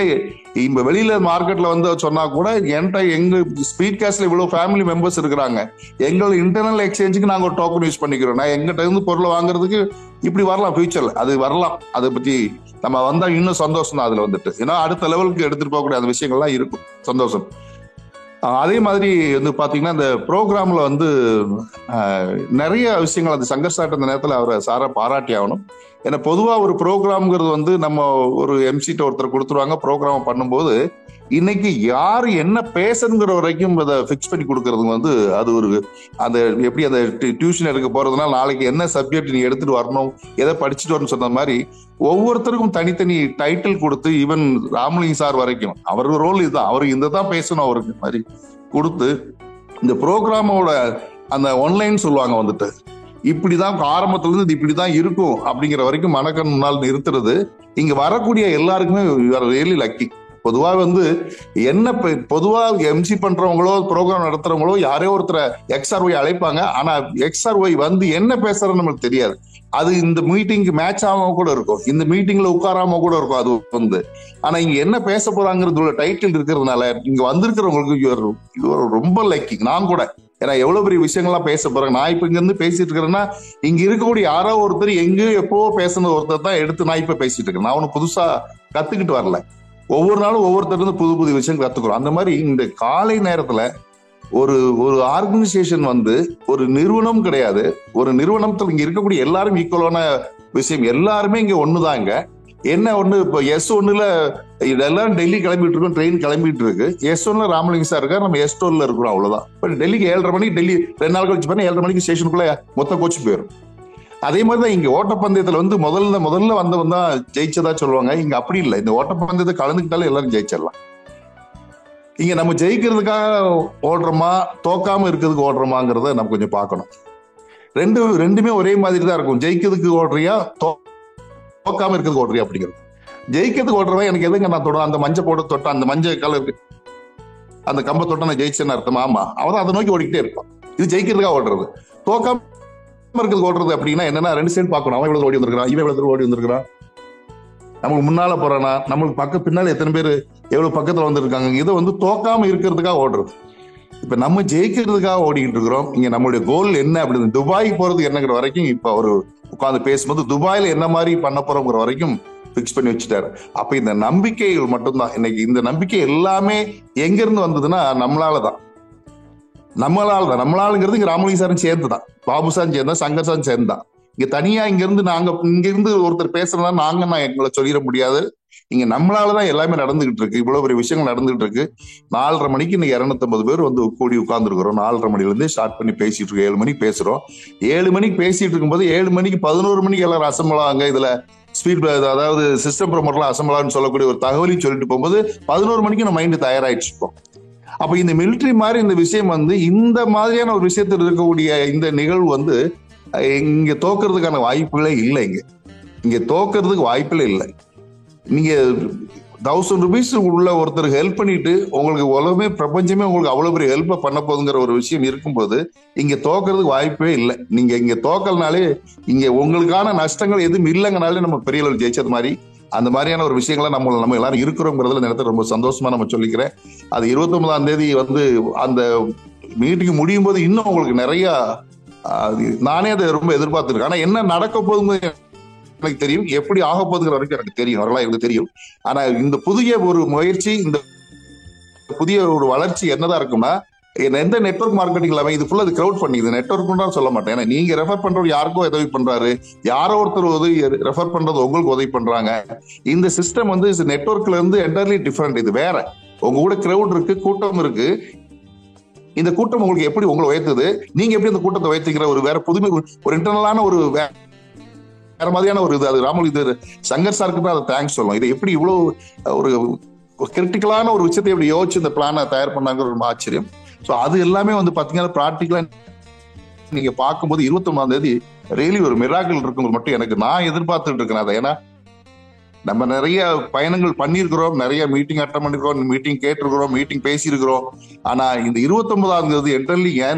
இப்ப வெளியில மார்க்கெட்ல வந்து சொன்னா கூட எங்க ஸ்பீட் கேஷ்ல இவ்வளவு ஃபேமிலி மெம்பர்ஸ் இருக்கிறாங்க, எங்களோட இன்டர்னல் எக்ஸ்சேஞ்சுக்கு நாங்க ஒரு டோக்கன் யூஸ் பண்ணிக்கிறோம், நான் எங்கிட்ட இருந்து பொருளை வாங்குறதுக்கு இப்படி வரலாம் ஃபியூச்சர்ல. அது வரலாம். அதை பத்தி நம்ம வந்தா இன்னும் சந்தோஷம் தான். அதுல வந்துட்டு ஏன்னா அடுத்த லெவலுக்கு எடுத்துட்டு போகக்கூடிய அந்த விஷயங்கள்லாம் இருக்கும், சந்தோஷம். அதே மாதிரி வந்து பாத்தீங்கன்னா இந்த ப்ரோக்ராம்ல வந்து நிறைய விஷயங்கள் அந்த சங்கர் சார் அந்த நேரத்தில் அவரை சாரா பாராட்டி ஆகணும். ஏன்னா பொதுவா ஒரு ப்ரோக்ராம்ங்கிறது வந்து நம்ம ஒரு எம்சிட்ட ஒருத்தர் கொடுத்துருவாங்க, ப்ரோக்ராம் பண்ணும்போது இன்னைக்கு யாரு என்ன பேசணுங்கிற வரைக்கும் அதை ஃபிக்ஸ் பண்ணி கொடுக்கறது வந்து அது ஒரு அந்த எப்படி அந்த டியூஷன் எடுக்க போறதுனால நாளைக்கு என்ன சப்ஜெக்ட் நீ எடுத்துட்டு வரணும், எதை படிச்சுட்டு வரணும்னு சொன்ன மாதிரி ஒவ்வொருத்தருக்கும் தனித்தனி டைட்டில் கொடுத்து, ஈவன் ராமலிங்க சார் வரைக்கும் அவருக்கு ரோல் இதுதான், அவருக்கு இந்த தான் பேசணும் அவருக்கு மாதிரி கொடுத்து இந்த ப்ரோக்ராமோட அந்த ஒன்லைன் சொல்லுவாங்க வந்துட்டு இப்படிதான் ஆரம்பத்துல இருந்து இது இப்படிதான் இருக்கும் அப்படிங்கிற வரைக்கும் மனக்கண் முன்னால் நிறுத்துறது இங்க வரக்கூடிய எல்லாருக்குமே ரியலி லக்கி. பொதுவா வந்து என்ன பொதுவா எம்சி பண்றவங்களோ ப்ரோக்ராம் நடத்துறவங்களோ யாரோ ஒருத்தரை XRY அழைப்பாங்க. ஆனா XRY வந்து என்ன பேசுறதுன்னு நம்மளுக்கு தெரியாது. அது இந்த மீட்டிங்க்கு மேட்ச் ஆகாம கூட இருக்கும், இந்த மீட்டிங்ல உட்காராம கூட இருக்கும் அது வந்து. ஆனா இங்க என்ன பேச போறாங்கிறது டைட்டில் இருக்கிறதுனால இங்க வந்திருக்கிறவங்களுக்கு ரொம்ப லக்கி. நான் கூட ஏன்னா எவ்வளவு பெரிய விஷயங்கள்லாம் பேச போறேன். நான் இப்ப இங்க இருந்து பேசிட்டு இருக்கிறேன்னா இங்க இருக்கக்கூடிய யாரோ ஒருத்தர் எங்கேயோ எப்போ பேசுன ஒருத்தர் தான் எடுத்து நான் இப்ப பேசிட்டு இருக்கேன். நான் ஒன்னும் புதுசா கத்துக்கிட்டு வரல. ஒவ்வொரு நாளும் ஒவ்வொருத்தர் இருந்து புது புது விஷயம் கத்துக்கிறோம். அந்த மாதிரி இந்த காலை நேரத்துல ஒரு ஒரு ஆர்கனைசேஷன் வந்து ஒரு நிறுவனம் கிடையாது. ஒரு நிறுவனத்துல இங்க இருக்கக்கூடிய எல்லாரும் ஈக்குவலான விஷயம், எல்லாருமே இங்க ஒண்ணுதாங்க. என்ன ஒண்ணு இப்ப S1ல இதெல்லாம் டெல்லி கிளம்பிட்டு இருக்கோம், ட்ரெயின் கிளம்பிட்டு இருக்கு. S1ல ராமலிங்க சார் இருக்காரு, நம்ம S2ல இருக்கிறோம், அவ்வளவுதான். இப்ப டெல்லிக்கு 7:30 மணிக்கு, டெல்லி 2 நாள் கழிச்சு பண்ணி 7:30 மணிக்கு ஸ்டேஷனுக்குள்ள மொத்த கோச்சு போயிடும். அதே மாதிரிதான் இங்க ஓட்டப்பந்தயத்துல வந்து முதல்ல வந்தவன் தான் ஜெயிச்சதா சொல்லுவாங்க. இங்க அப்படி இல்லை. இந்த ஓட்டப்பந்தயத்தை கலந்துக்கிட்டாலும் எல்லாரும் ஜெயிச்சிடலாம். இங்க நம்ம ஜெயிக்கிறதுக்காக ஓடுறோமா தோக்காம இருக்கிறதுக்கு ஓடுறோமாங்கிறத நம்ம கொஞ்சம் பார்க்கணும். ரெண்டுமே ஒரே மாதிரி தான் இருக்கும். ஜெயிக்கிறதுக்கு ஓடுறியா தோக்காம இருக்கிறதுக்கு ஓடுறியா அப்படிங்கிறது. ஜெயிக்கிறதுக்கு ஓடுறவன் எனக்கு எதுங்க நான் தொட அந்த மஞ்சள் போட தொட்ட அந்த மஞ்சள் கலருக்கு அந்த கம்ப தொட்ட நான் ஜெயிச்சேன்னு அர்த்தம். ஆமா, அவன் அதை நோக்கி ஓடிக்கிட்டே இருப்பான். இது ஜெயிக்கிறதுக்காக ஓடுறது. தோக்காம இருக்கிறது ஓடுறது அப்படின்னா என்னன்னா ரெண்டு சைடு பார்க்கணும். அவன் எவ்வளவு ஓடி வந்திருக்கான், இவன் எவ்வளவு ஓடி வந்திருக்கான், நமக்கு முன்னால போறானா, நம்மளுக்கு பின்னால எத்தனை பேர் எவ்வளவு பக்கத்துல வந்திருக்காங்க. இதை வந்து தோக்காம இருக்கிறதுக்காக ஓடுறது. இப்ப நம்ம ஜெயிக்கிறதுக்காக ஓடிக்கிட்டு இருக்கிறோம். இங்க நம்மளுடைய கோல் என்ன அப்படின்னு துபாய் போறது என்னங்கிற வரைக்கும் இப்ப அவரு உட்காந்து பேசும்போது துபாயில என்ன மாதிரி பண்ண போறோங்கிற வரைக்கும் பிக்ஸ் பண்ணி வச்சுட்டாரு. அப்ப இந்த நம்பிக்கைகள் மட்டும்தான் இன்னைக்கு. இந்த நம்பிக்கை எல்லாமே எங்க இருந்து வந்ததுன்னா நம்மளாலதான். நம்மளாலுங்கிறது இங்க ராமலிங்க சாரும் சேர்ந்துதான், பாபு சாரும் சேர்ந்தா, சங்கர் சாரும் சேர்ந்தான். இங்க தனியா இங்க இருந்து ஒருத்தர் பேசுறதா நான் எங்களை சொல்லிட முடியாது. இங்க நம்மளாலதான் எல்லாமே நடந்துகிட்டு இருக்கு. இவ்வளவு பெரிய விஷயங்கள் நடந்துகிட்டு இருக்கு. 4:30 மணிக்கு இன்னைக்கு 250 பேர் வந்து கூடி உட்கார்ந்துருக்கிறோம். 4:30 மணில இருந்து ஸ்டார்ட் பண்ணி பேசிட்டு இருக்கோம். 7 மணிக்கு பேசுறோம். 7 மணிக்கு பேசிட்டு இருக்கும்போது 7 மணிக்கு 11 மணிக்கு எல்லாரும் அசம்பிள் ஆங்க. இதுல ஸ்பீட் அதாவது சிஸ்டம் ப்ரோமோட்டர்லாம் அசம்பிள் ஆகுன்னு சொல்லக்கூடிய ஒரு தகவலையும் சொல்லிட்டு போகும்போது 11 மணிக்கு நம்ம மைண்ட் தயாராயிட்டு இருக்கோம். அப்ப இந்த மிலிட்டரி மாதிரி இந்த விஷயம் வந்து இந்த மாதிரியான ஒரு விஷயத்தில் இருக்கக்கூடிய இந்த நிகழ்வு வந்து இங்க தோக்குறதுக்கான வாய்ப்புகளே இல்லை. இங்க தோக்குறதுக்கு வாய்ப்புகளே இல்லை. நீங்க 1000 ரூபீஸ் உள்ள ஒருத்தருக்கு ஹெல்ப் பண்ணிட்டு உங்களுக்கு உலகமே பிரபஞ்சமே உங்களுக்கு அவ்வளவு பெரிய ஹெல்ப் பண்ண போகுதுங்கிற ஒரு விஷயம் இருக்கும்போது இங்க தோக்குறதுக்கு வாய்ப்பே இல்லை. நீங்க இங்க தோக்கல்னாலே இங்க உங்களுக்கான நஷ்டங்கள் எதுவும் இல்லைங்கனாலே நம்ம பெரிய அளவில் ஜெயிச்சது மாதிரி அந்த மாதிரியான ஒரு விஷயங்களை நம்ம எல்லாரும் இருக்கிறோங்கிறதுல நேரத்தில் ரொம்ப சந்தோஷமா நம்ம சொல்லிக்கிறேன். அது 29ஆம் தேதி வந்து அந்த மீட்டிங் முடியும் போது இன்னும் உங்களுக்கு நிறைய நானே அதை ரொம்ப எதிர்பார்த்துருக்கேன். ஆனா என்ன நடக்க போகுது எனக்கு தெரியும், எப்படி ஆக போகுதுங்கிற வரைக்கும் எனக்கு தெரியும், வரலாம் எனக்கு தெரியும். ஆனா இந்த புதிய ஒரு முயற்சி, இந்த புதிய ஒரு வளர்ச்சி என்னதான் இருக்கும்னா எந்த நெட்வொர்க் மார்க்கெட்டிங் இல்லாம இது ஃபுல்லா கிரௌட் பண்ணி இது நெட்வொர்க் சொல்ல மாட்டேன். ஏன்னா நீங்க ரெஃபர் பண்றவர் யாருக்கோ உதவி பண்றாரு, யாரோ ஒருத்தர் உதவி ரெஃபர் பண்றது உங்களுக்கு உதவி பண்றாங்க. இந்த சிஸ்டம் வந்து நெட்வொர்க்ல இருந்து என்டர்லி டிஃபரெண்ட். இது வேற. உங்க கூட கிரௌட் இருக்கு, கூட்டம் இருக்கு. இந்த கூட்டம் உங்களுக்கு எப்படி உங்களை உயர்த்துது, நீங்க எப்படி இந்த கூட்டத்தை உயர்த்திக்கிற ஒரு வேற புதுமை, ஒரு இன்டர்னலான ஒரு வேற மாதிரியான ஒரு இது. அது ராமலி இது சங்கர் சாருக்கு தான் அதை தேங்க்ஸ் சொல்லணும். இது எப்படி இவ்வளவு ஒரு கிரிட்டிக்கலான ஒரு விஷயத்தை எப்படி யோசிச்சு இந்த பிளானை தயார் பண்ணாங்கிற ஒரு ஆச்சரியம். ஸோ அது எல்லாமே வந்து பாத்தீங்கன்னா ப்ராக்டிக்கலா நீங்க பார்க்கும்போது 29ஆம் தேதி ரியலி ஒரு மிராக்கிள் இருக்கும்போது மட்டும் எனக்கு நான் எதிர்பார்த்துட்டு இருக்கேன் அதை. ஏன்னா நம்ம நிறைய பயணங்கள் பண்ணியிருக்கிறோம், நிறைய மீட்டிங் அட்டன் பண்ணிருக்கிறோம், மீட்டிங் கேட்டிருக்கிறோம், மீட்டிங் பேசியிருக்கிறோம். ஆனா இந்த 29ஆம் தேதி என்டர்லி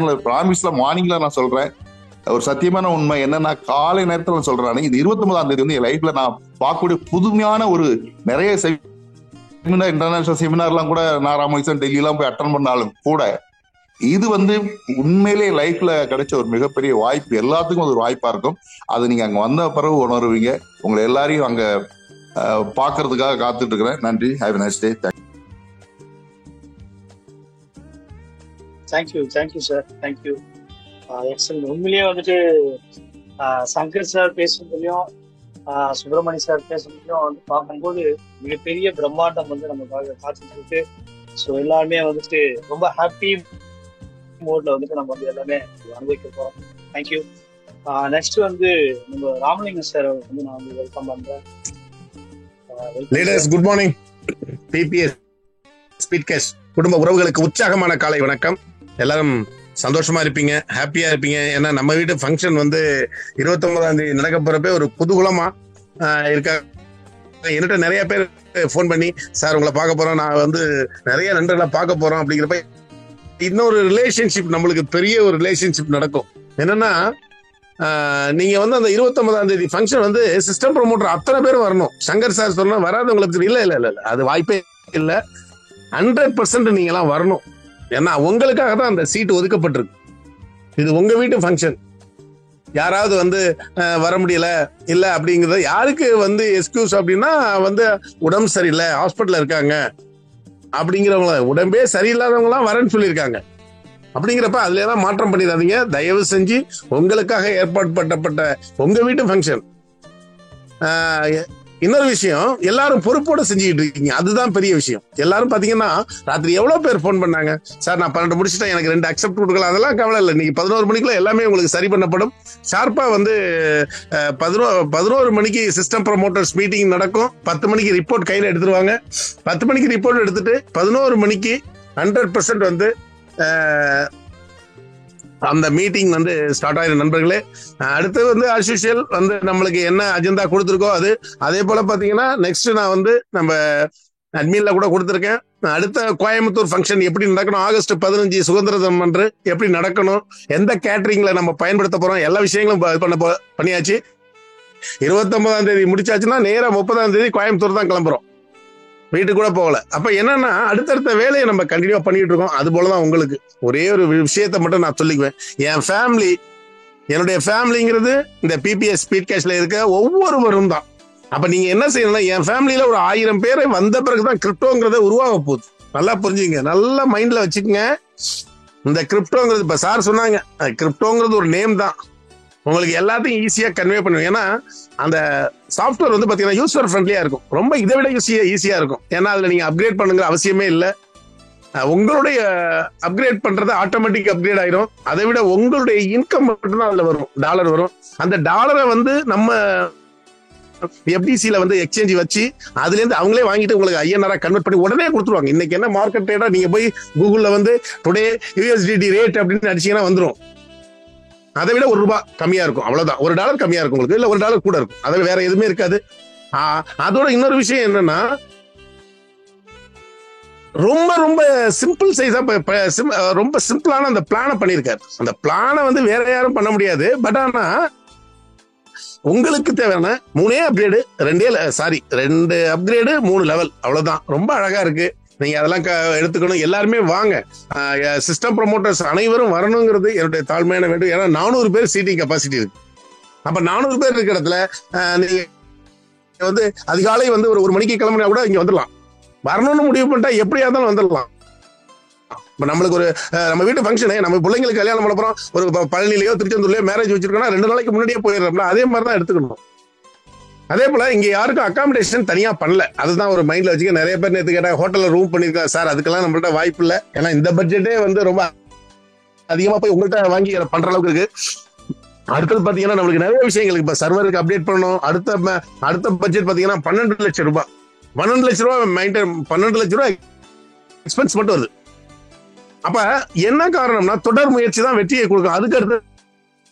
ப்ராமிஸ்ல மார்னிங்ல நான் சொல்றேன், ஒரு சத்தியமான உண்மை என்னன்னா காலை நேரத்தில் நான் சொல்றேன், இந்த 29ஆம் தேதி வந்து என் லைஃப்ல நான் பார்க்கக்கூடிய புதுமையான ஒரு நிறைய செமினார், இன்டர்நேஷனல் செமினார்லாம் கூட நான் ராமலிங்கம் டெல்லியெல்லாம் போய் அட்டன் பண்ணாலும் கூட இது வந்து உண்மையிலே லைஃப்ல கிடைச்ச ஒரு மிகப்பெரிய வாய்ப்பு. எல்லாத்துக்கும் அது ஒரு வாய்ப்பா இருக்கும். அது நீங்க அங்க வந்த பிறகு உணர்வீங்க. உங்களை எல்லாரையும் அங்க பாக்குறதுக்காக காத்துட்டு இருக்கிறேன். நன்றி. Have a nice day. Thank you sir. Thank you. Excellent. உண்மையிலேயே வந்துட்டு சங்கர் சார் பேசுறதுலயும் சுப்பிரமணிய சார் பேசுறதையும் வந்து பார்க்கும்போது மிகப்பெரிய பிரம்மாண்டம் வந்து நமக்காக காத்துட்டு இருக்கு. ஸோ எல்லாருமே வந்துட்டு ரொம்ப ஹாப்பி மோட்ல வந்துட்டு நம்ம வந்து எல்லாமே அனுபவிக்க போறோம். தேங்க்யூ. நெக்ஸ்ட் வந்து நம்ம ராமலிங்கம் சார் வந்து நான் வந்து வெல்கம் பண்றேன். Leaders good morning. பிபிஎஸ் ஸ்பீட்காஸ்ட் குடும்ப உறவுகளுக்கு உற்சாகமான காலை வணக்கம். எல்லாரும் சந்தோஷமா இருப்பீங்க, ஹாப்பியா இருப்பீங்க. ஏன்னா நம்ம வீட்டு ஃபங்க்ஷன் வந்து 29ஆம் தேதி நடக்க போறப்ப ஒரு குதூகலமா இருக்கா. என்கிட்ட நிறைய பேர் ஃபோன் பண்ணி சார் உங்களை பார்க்க போறோம், நான் வந்து நிறைய நண்பர்களை பார்க்க போறோம் அப்படிங்கிறப்ப இன்னொரு ரிலேஷன்ஷிப், நம்மளுக்கு பெரிய ஒரு ரிலேஷன்ஷிப் நடக்கும். என்னன்னா நீங்க வந்து அந்த 29ஆம் தேதி ஃபங்க்ஷன் வந்து சிஸ்டம் ப்ரொமோட்டர் அத்தனை பேர் வரணும். சங்கர் சார் சொன்னா வராதவங்களுக்கு இல்ல இல்ல இல்ல அது வாய்ப்பே இல்லை. 100% நீங்க எல்லாம் வரணும். ஏன்னா உங்களுக்காக தான் அந்த சீட்டு ஒதுக்கப்பட்டிருக்கு. இது உங்க வீட்டு ஃபங்க்ஷன். யாராவது வந்து வர முடியல இல்ல அப்படிங்கறத யாருக்கு வந்து எக்ஸ்கியூஸ் அப்படின்னா வந்து உடம்பு சரியில்லை, ஹாஸ்பிட்டல்ல இருக்காங்க அப்படிங்கிறவங்கள, உடம்பே சரியில்லாதவங்க எல்லாம் வரேன்னு சொல்லியிருக்காங்க. அப்படிங்கிறப்ப அதுல எல்லாம் மாற்றம் பண்ணிடாதீங்க தயவு செஞ்சு. உங்களுக்காக ஏற்பாடு பண்ணப்பட்ட உங்க வீட்டு ஃபங்க்ஷன். இன்னொரு விஷயம், எல்லாரும் பொறுப்போட செஞ்சுக்கிட்டு இருக்கீங்க, அதுதான் பெரிய விஷயம். எல்லாரும் பாத்தீங்கன்னா ராத்திரி எவ்வளவு பேர் போன் பண்ணாங்க, சார் நான் 12 முடிச்சுட்டேன், எனக்கு 2 அக்செப்ட் கொடுக்கலாம். அதெல்லாம் கவலை இல்லை, நீங்க 11 மணிக்குள்ள எல்லாமே உங்களுக்கு சரி பண்ணப்படும். ஷார்ப்பா வந்து 11 மணிக்கு சிஸ்டம் ப்ரொமோட்டர்ஸ் மீட்டிங் நடக்கும். 10 மணிக்கு ரிப்போர்ட் கையில எடுத்துருவாங்க. 10 மணிக்கு ரிப்போர்ட் எடுத்துட்டு 11 மணிக்கு 100% வந்து அந்த மீட்டிங் வந்து ஸ்டார்ட் ஆயிரும் நண்பர்களே. அடுத்து வந்து ஆஸ் யூஷுவல் வந்து நம்மளுக்கு என்ன அஜெண்டா கொடுத்துருக்கோ அது. அதே போல பாத்தீங்கன்னா நெக்ஸ்ட் நான் வந்து நம்ம அட்மின்ல கூட கொடுத்துருக்கேன். அடுத்த கோயம்புத்தூர் ஃபங்க்ஷன் எப்படி நடக்கணும், ஆகஸ்ட் 15 சுதந்திர தினம் அன்று எப்படி நடக்கணும், எந்த கேட்டரிங்ல நம்ம பயன்படுத்த போறோம், எல்லா விஷயங்களும் பண்ணியாச்சு. 29ஆம் தேதி முடிச்சாச்சுன்னா நேரம் 30ஆம் தேதி கோயம்புத்தூர் தான் கிளம்புறோம், வீட்டுக்கு கூட போகல. அப்ப என்னன்னா அடுத்தடுத்த வேலையை நம்ம கண்டினியூ பண்ணிட்டு இருக்கோம். அது போலதான் உங்களுக்கு ஒரே ஒரு விஷயத்த மட்டும் நான் சொல்லிக்குவேன். என் ஃபேமிலி, என்னுடைய ஃபேமிலிங்கிறது இந்த பிபிஎஸ் ஸ்பீட்காஸ்ட்ல இருக்க ஒவ்வொருவரும் தான். அப்ப நீங்க என்ன செய்யணும்னா என் ஃபேமிலியில ஒரு 1000 பேரை வந்த பிறகுதான் கிரிப்டோங்கிறத உருவாக போகுது. நல்லா புரிஞ்சுங்க, நல்லா மைண்ட்ல வச்சுக்கோங்க. இந்த கிரிப்டோங்கிறது இப்ப சார் சொன்னாங்க, கிரிப்டோங்கிறது ஒரு நேம் தான், உங்களுக்கு எல்லாத்தையும் ஈஸியா கன்வே பண்ணுவேன். ஏன்னா அந்த சாஃப்ட்வேர் வந்து பாத்தீங்கன்னா யூசர் ஃப்ரெண்ட்லியா இருக்கும், ரொம்ப இதை விட ஈஸியா இருக்கும். ஏன்னா அதுல நீங்க அப்கிரேட் பண்ணுங்கிற அவசியமே இல்லை. உங்களுடைய அப்கிரேட் பண்றது ஆட்டோமேட்டிக் அப்கிரேட் ஆயிரும். அதை விட உங்களுடைய இன்கம் மட்டும் தான் அதுல வரும், டாலர் வரும். அந்த டாலரை வந்து நம்ம எஃப்டிசில வந்து எக்ஸ்சேஞ்ச் வச்சு அதுல இருந்து அவங்களே வாங்கிட்டு உங்களுக்கு INR கன்வெர்ட் பண்ணி உடனே கொடுத்துருவாங்க. இன்னைக்கு என்ன மார்க்கெட் ரேட்டா நீங்க போய் கூகுள்ல வந்து டுடே USDT ரேட் அப்படின்னு அடிச்சீங்கன்னா வந்துடும். அதை விட $1 கம்மியா இருக்கும், அவ்வளவுதான். $1 கம்மியா இருக்கும் உங்களுக்கு, இல்ல $1 கூட இருக்கும், அதுல வேற எதுவுமே இருக்காது. அதோட இன்னொரு விஷயம் என்னன்னா ரொம்ப ரொம்ப சிம்பிள் சைஸா ரொம்ப சிம்பிளான அந்த பிளான பண்ணிருக்காரு. அந்த பிளான வந்து வேற யாரும் பண்ண முடியாது. பட் ஆனா உங்களுக்கு தேவையான 3 அப்கிரேடு 2 அப்கிரேடு 3 லெவல், அவ்வளவுதான். ரொம்ப அழகா இருக்கு. நீங்க அதெல்லாம் எடுத்துக்கணும். எல்லாருமே வாங்க. சிஸ்டம் ப்ரொமோட்டர்ஸ் அனைவரும் வரணுங்கிறது என்னுடைய தாழ்மையான வேண்டும். ஏன்னா 400 பேர் சீட்டிங் கெப்பாசிட்டி இருக்கு. அப்ப 400 பேர் இருக்கிற இடத்துல நீங்க வந்து அதிகாலை வந்து ஒரு மணிக்கு கிளம்பினா கூட இங்க வந்துடலாம். வரணும்னு முடிவு பண்ணிட்டா எப்படியா இருந்தாலும் வந்துடலாம். இப்ப நம்மளுக்கு ஒரு நம்ம வீட்டு ஃபங்க்ஷனு, நம்ம பிள்ளைங்களுக்கு கல்யாணம் பண்ண போறோம், ஒரு பழனிலையோ திருச்செந்தூர்லயோ மேரேஜ் வச்சிருக்கோம்னா 2 நாளைக்கு முன்னாடியே போயிடுறோம்ல, அதே மாதிரிதான் எடுத்துக்கணும். அதே போல இங்க யாருக்கும் அகாமடேஷன் தனியா பண்ணல, அதுதான் ஒரு மைண்ட்ல வச்சுக்க. நிறைய பேர் நேற்று கேட்டா ஹோட்டல்ல ரூம் பண்ணிருக்காங்க சார், அதுக்கெல்லாம் நம்மள்ட்ட வாய்ப்பு இல்லை. ஏன்னா இந்த பட்ஜெட்டே வந்து ரொம்ப அதிகமா போய் உங்கள்கிட்ட வாங்கி பண்ற அளவுக்கு இருக்கு. அடுத்தது பாத்தீங்கன்னா நம்மளுக்கு நிறைய விஷயங்களுக்கு இப்ப சர்வருக்கு அப்டேட் பண்ணணும். அடுத்த பட்ஜெட் பாத்தீங்கன்னா 12 லட்சம் ரூபாய் 12 லட்சம் ரூபாய் மெயின்டைன் 12 லட்சம் ரூபாய் எக்ஸ்பென்ஸ் மட்டும் வருது. அப்ப என்ன காரணம்னா தொடர் முயற்சி தான் வெற்றியை கொடுக்கும். அதுக்கு அடுத்து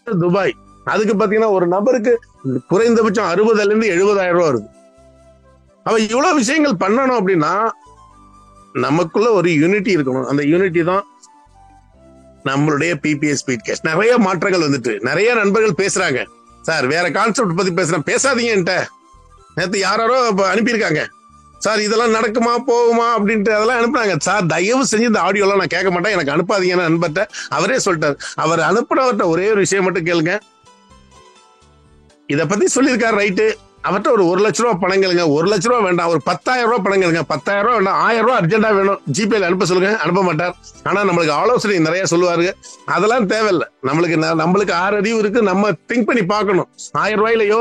துபாய், அதுக்கு பாத்தீங்கன்னா ஒரு நபருக்கு குறைந்தபட்சம் 60,000 இருந்து 70,000 ரூபாய் வருது. அவ இவ்வளவு விஷயங்கள் பண்ணணும் அப்படின்னா நமக்குள்ள ஒரு யூனிட்டி இருக்கணும். அந்த யூனிட்டி தான் நம்மளுடைய பிபிஎஸ் ஸ்பீட்காஸ்ட். நிறைய மாற்றங்கள் வந்துட்டு நிறைய நண்பர்கள் பேசுறாங்க, சார் வேற கான்செப்ட் பத்தி பேசுறேன், பேசாதீங்கன்ட்ட நேற்று யாரோ அனுப்பியிருக்காங்க, சார் இதெல்லாம் நடக்குமா போகுமா அப்படின்ட்டு அதெல்லாம் அனுப்புனாங்க. சார் தயவு செஞ்சு இந்த ஆடியோ எல்லாம் நான் கேட்க மாட்டேன், எனக்கு அனுப்பாதீங்கன்னு நண்பர்கிட்ட அவரே சொல்லிட்டாரு. அவர் அனுப்புனவர்கிட்ட ஒரே ஒரு விஷயம் மட்டும் கேளுங்க, இதை பத்தி சொல்லியிருக்காரு ரைட்டு, அவர்கிட்ட ஒரு 1 லட்ச ரூபா பணம் கேளுங்க. 1 லட்ச ரூபா வேண்டாம், ஒரு 10,000 ரூபாய் பணம் கேளுங்க. 10,000 ரூபாய் வேண்டாம், 1000 ரூபாய் அர்ஜென்டா வேணும், ஜிபேல அனுப்ப சொல்லுங்க. அனுப்ப மாட்டார். ஆனா நம்மளுக்கு ஆலோசனை நிறைய சொல்லுவாரு, அதெல்லாம் தேவையில்லை. நம்மளுக்கு 6 அறிவு இருக்கு, நம்ம திங்க் பண்ணி பார்க்கணும். 1000 ரூபாயிலையோ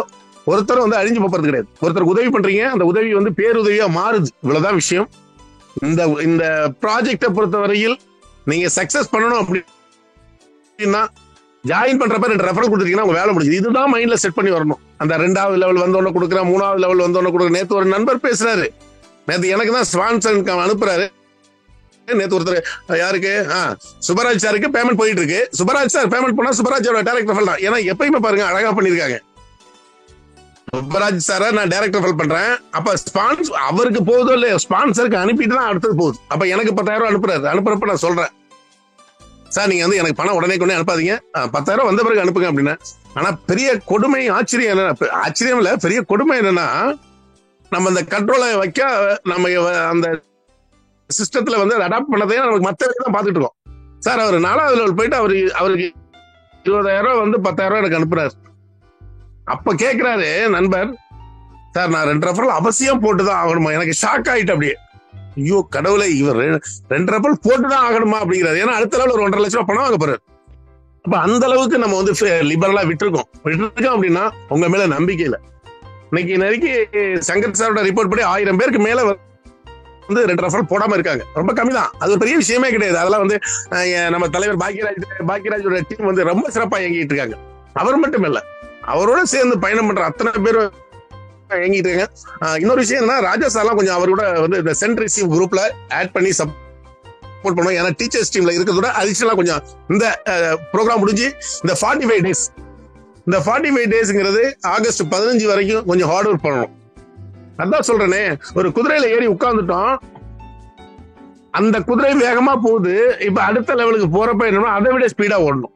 ஒருத்தர் வந்து அழிஞ்சு போறது கிடையாது. ஒருத்தருக்கு உதவி பண்றீங்க, அந்த உதவி வந்து பேருதவியா மாறுது. இவ்வளவுதான் விஷயம். இந்த இந்த ப்ராஜெக்டை பொறுத்தவரையில் நீங்க சக்சஸ் பண்ணணும் அப்படின்னா ஜாயின் பண்றப்ப 2 ரெஃபரல் கொடுத்துட்டீங்கன்னா உங்க வேலை முடியுது. இதுதான் மைண்ட்ல செட் பண்ணி வரணும். அந்த 2வது லெவல் வந்தோன்னு கொடுக்குறேன், 3வது லெவல் வந்தோன்னு கொடுக்குறேன். நேத்து ஒரு நண்பர் பேசுறாரு, நேத்து எனக்கு தான் ஸ்பான்சர் அனுப்புறாரு. நேத்து ஒருத்தர் யாருக்கு சுபராஜ் சாருக்கு பேமெண்ட் போயிட்டு இருக்கு. சுபராஜ் சார் பேமெண்ட் பண்ணா சுபராஜோட டைரக்ட் ரெஃபரல் தான். ஏன்னா எப்பயுமே பாருங்க அழகா பண்ணிருக்காங்க. சுபராஜ் சார நான் டைரக்ட் ரெஃபரல் பண்றேன். அப்ப ஸ்பான்சர் அவருக்கு போகுதோ இல்லையா, ஸ்பான்சருக்கு அனுப்பிட்டு தான் அடுத்தது போகுது. அப்ப எனக்கு 10,000 அனுப்புறாரு. அனுப்புறப்ப நான் சொல்றேன், சார் நீங்க வந்து எனக்கு பணம் உடனே கொண்டே அனுப்பாதீங்க, 10,000 வந்த பிறகு அனுப்புங்க அப்படின்னா. ஆனா பெரிய கொடுமை, ஆச்சரியம் என்ன, ஆச்சரியம் இல்ல, பெரிய கொடுமை என்னன்னா, நம்ம அந்த கண்ட்ரோலை வைக்க நம்ம அந்த சிஸ்டத்துல வந்து அடாப்ட் பண்ணதே நமக்கு மற்ற தான் பாத்துட்டு இருக்கோம். சார் அவர் 4வது லெவல் போயிட்டு அவருக்கு 20,000 வந்து 10,000 எனக்கு அனுப்புறாரு. அப்ப கேக்குறாரு நண்பர், சார் நான் 2 ரெஃபரல் அவசியம் போட்டுதான் ஆகணுமா? எனக்கு ஷாக் ஆயிட்டு அப்படியே, ஐயோ கடவுளை, இவர் 2 ரெஃபரல் போட்டுதான் ஆகணுமா அப்படிங்கிறாரு. ஏன்னா அடுத்த லெவல் ஒரு 1.5 லட்சம் ரூபாய் பணம் வாங்க போறாரு. அப்ப அந்த அளவுக்கு நம்ம வந்து லிபரலா விட்டுருக்கோம் அப்படின்னா உங்க மேல நம்பிக்கை இல்லை. இன்னைக்கு சங்கர் சாரோட ரிப்போர்ட் படி 1000 பேருக்கு மேல வந்து 2 ரெஃபரல் போடாம இருக்காங்க. ரொம்ப கம்மி தான், அது ஒரு பெரிய விஷயமே கிடையாது. அதெல்லாம் வந்து நம்ம தலைவர் பாக்கியராஜோட டீம் வந்து ரொம்ப சிறப்பா இயங்கிட்டு இருக்காங்க. அவர் மட்டும் இல்ல, அவரோட சேர்ந்து பயணம் பண்ற அத்தனை பேர் இயங்கிட்டு இருக்காங்க. இன்னொரு விஷயம் என்னன்னா, ராஜா சார்லாம் கொஞ்சம் அவரோட வந்து இந்த சென்ட் ரிசீவ் குரூப்ல ஆட் பண்ணி சப்போர்ட் பண்ணுவோம். ஏன்னா டீச்சர்ஸ் டீம்ல இருக்கிறதோட அடிஷனலா கொஞ்சம் இந்த ப்ரோக்ராம் முடிஞ்சு இந்த 45 டேஸ், இந்த 45 டேஸ்ங்கிறது ஆகஸ்ட் 15 வரைக்கும் கொஞ்சம் ஹார்ட் ஒர்க் பண்ணணும். அதான் சொல்றேனே, ஒரு குதிரையில ஏறி உட்கார்ந்துட்டோம், அந்த குதிரை வேகமா போகுது. இப்ப அடுத்த லெவலுக்கு போறப்ப என்னன்னா அதை விட ஸ்பீடா ஓடணும்.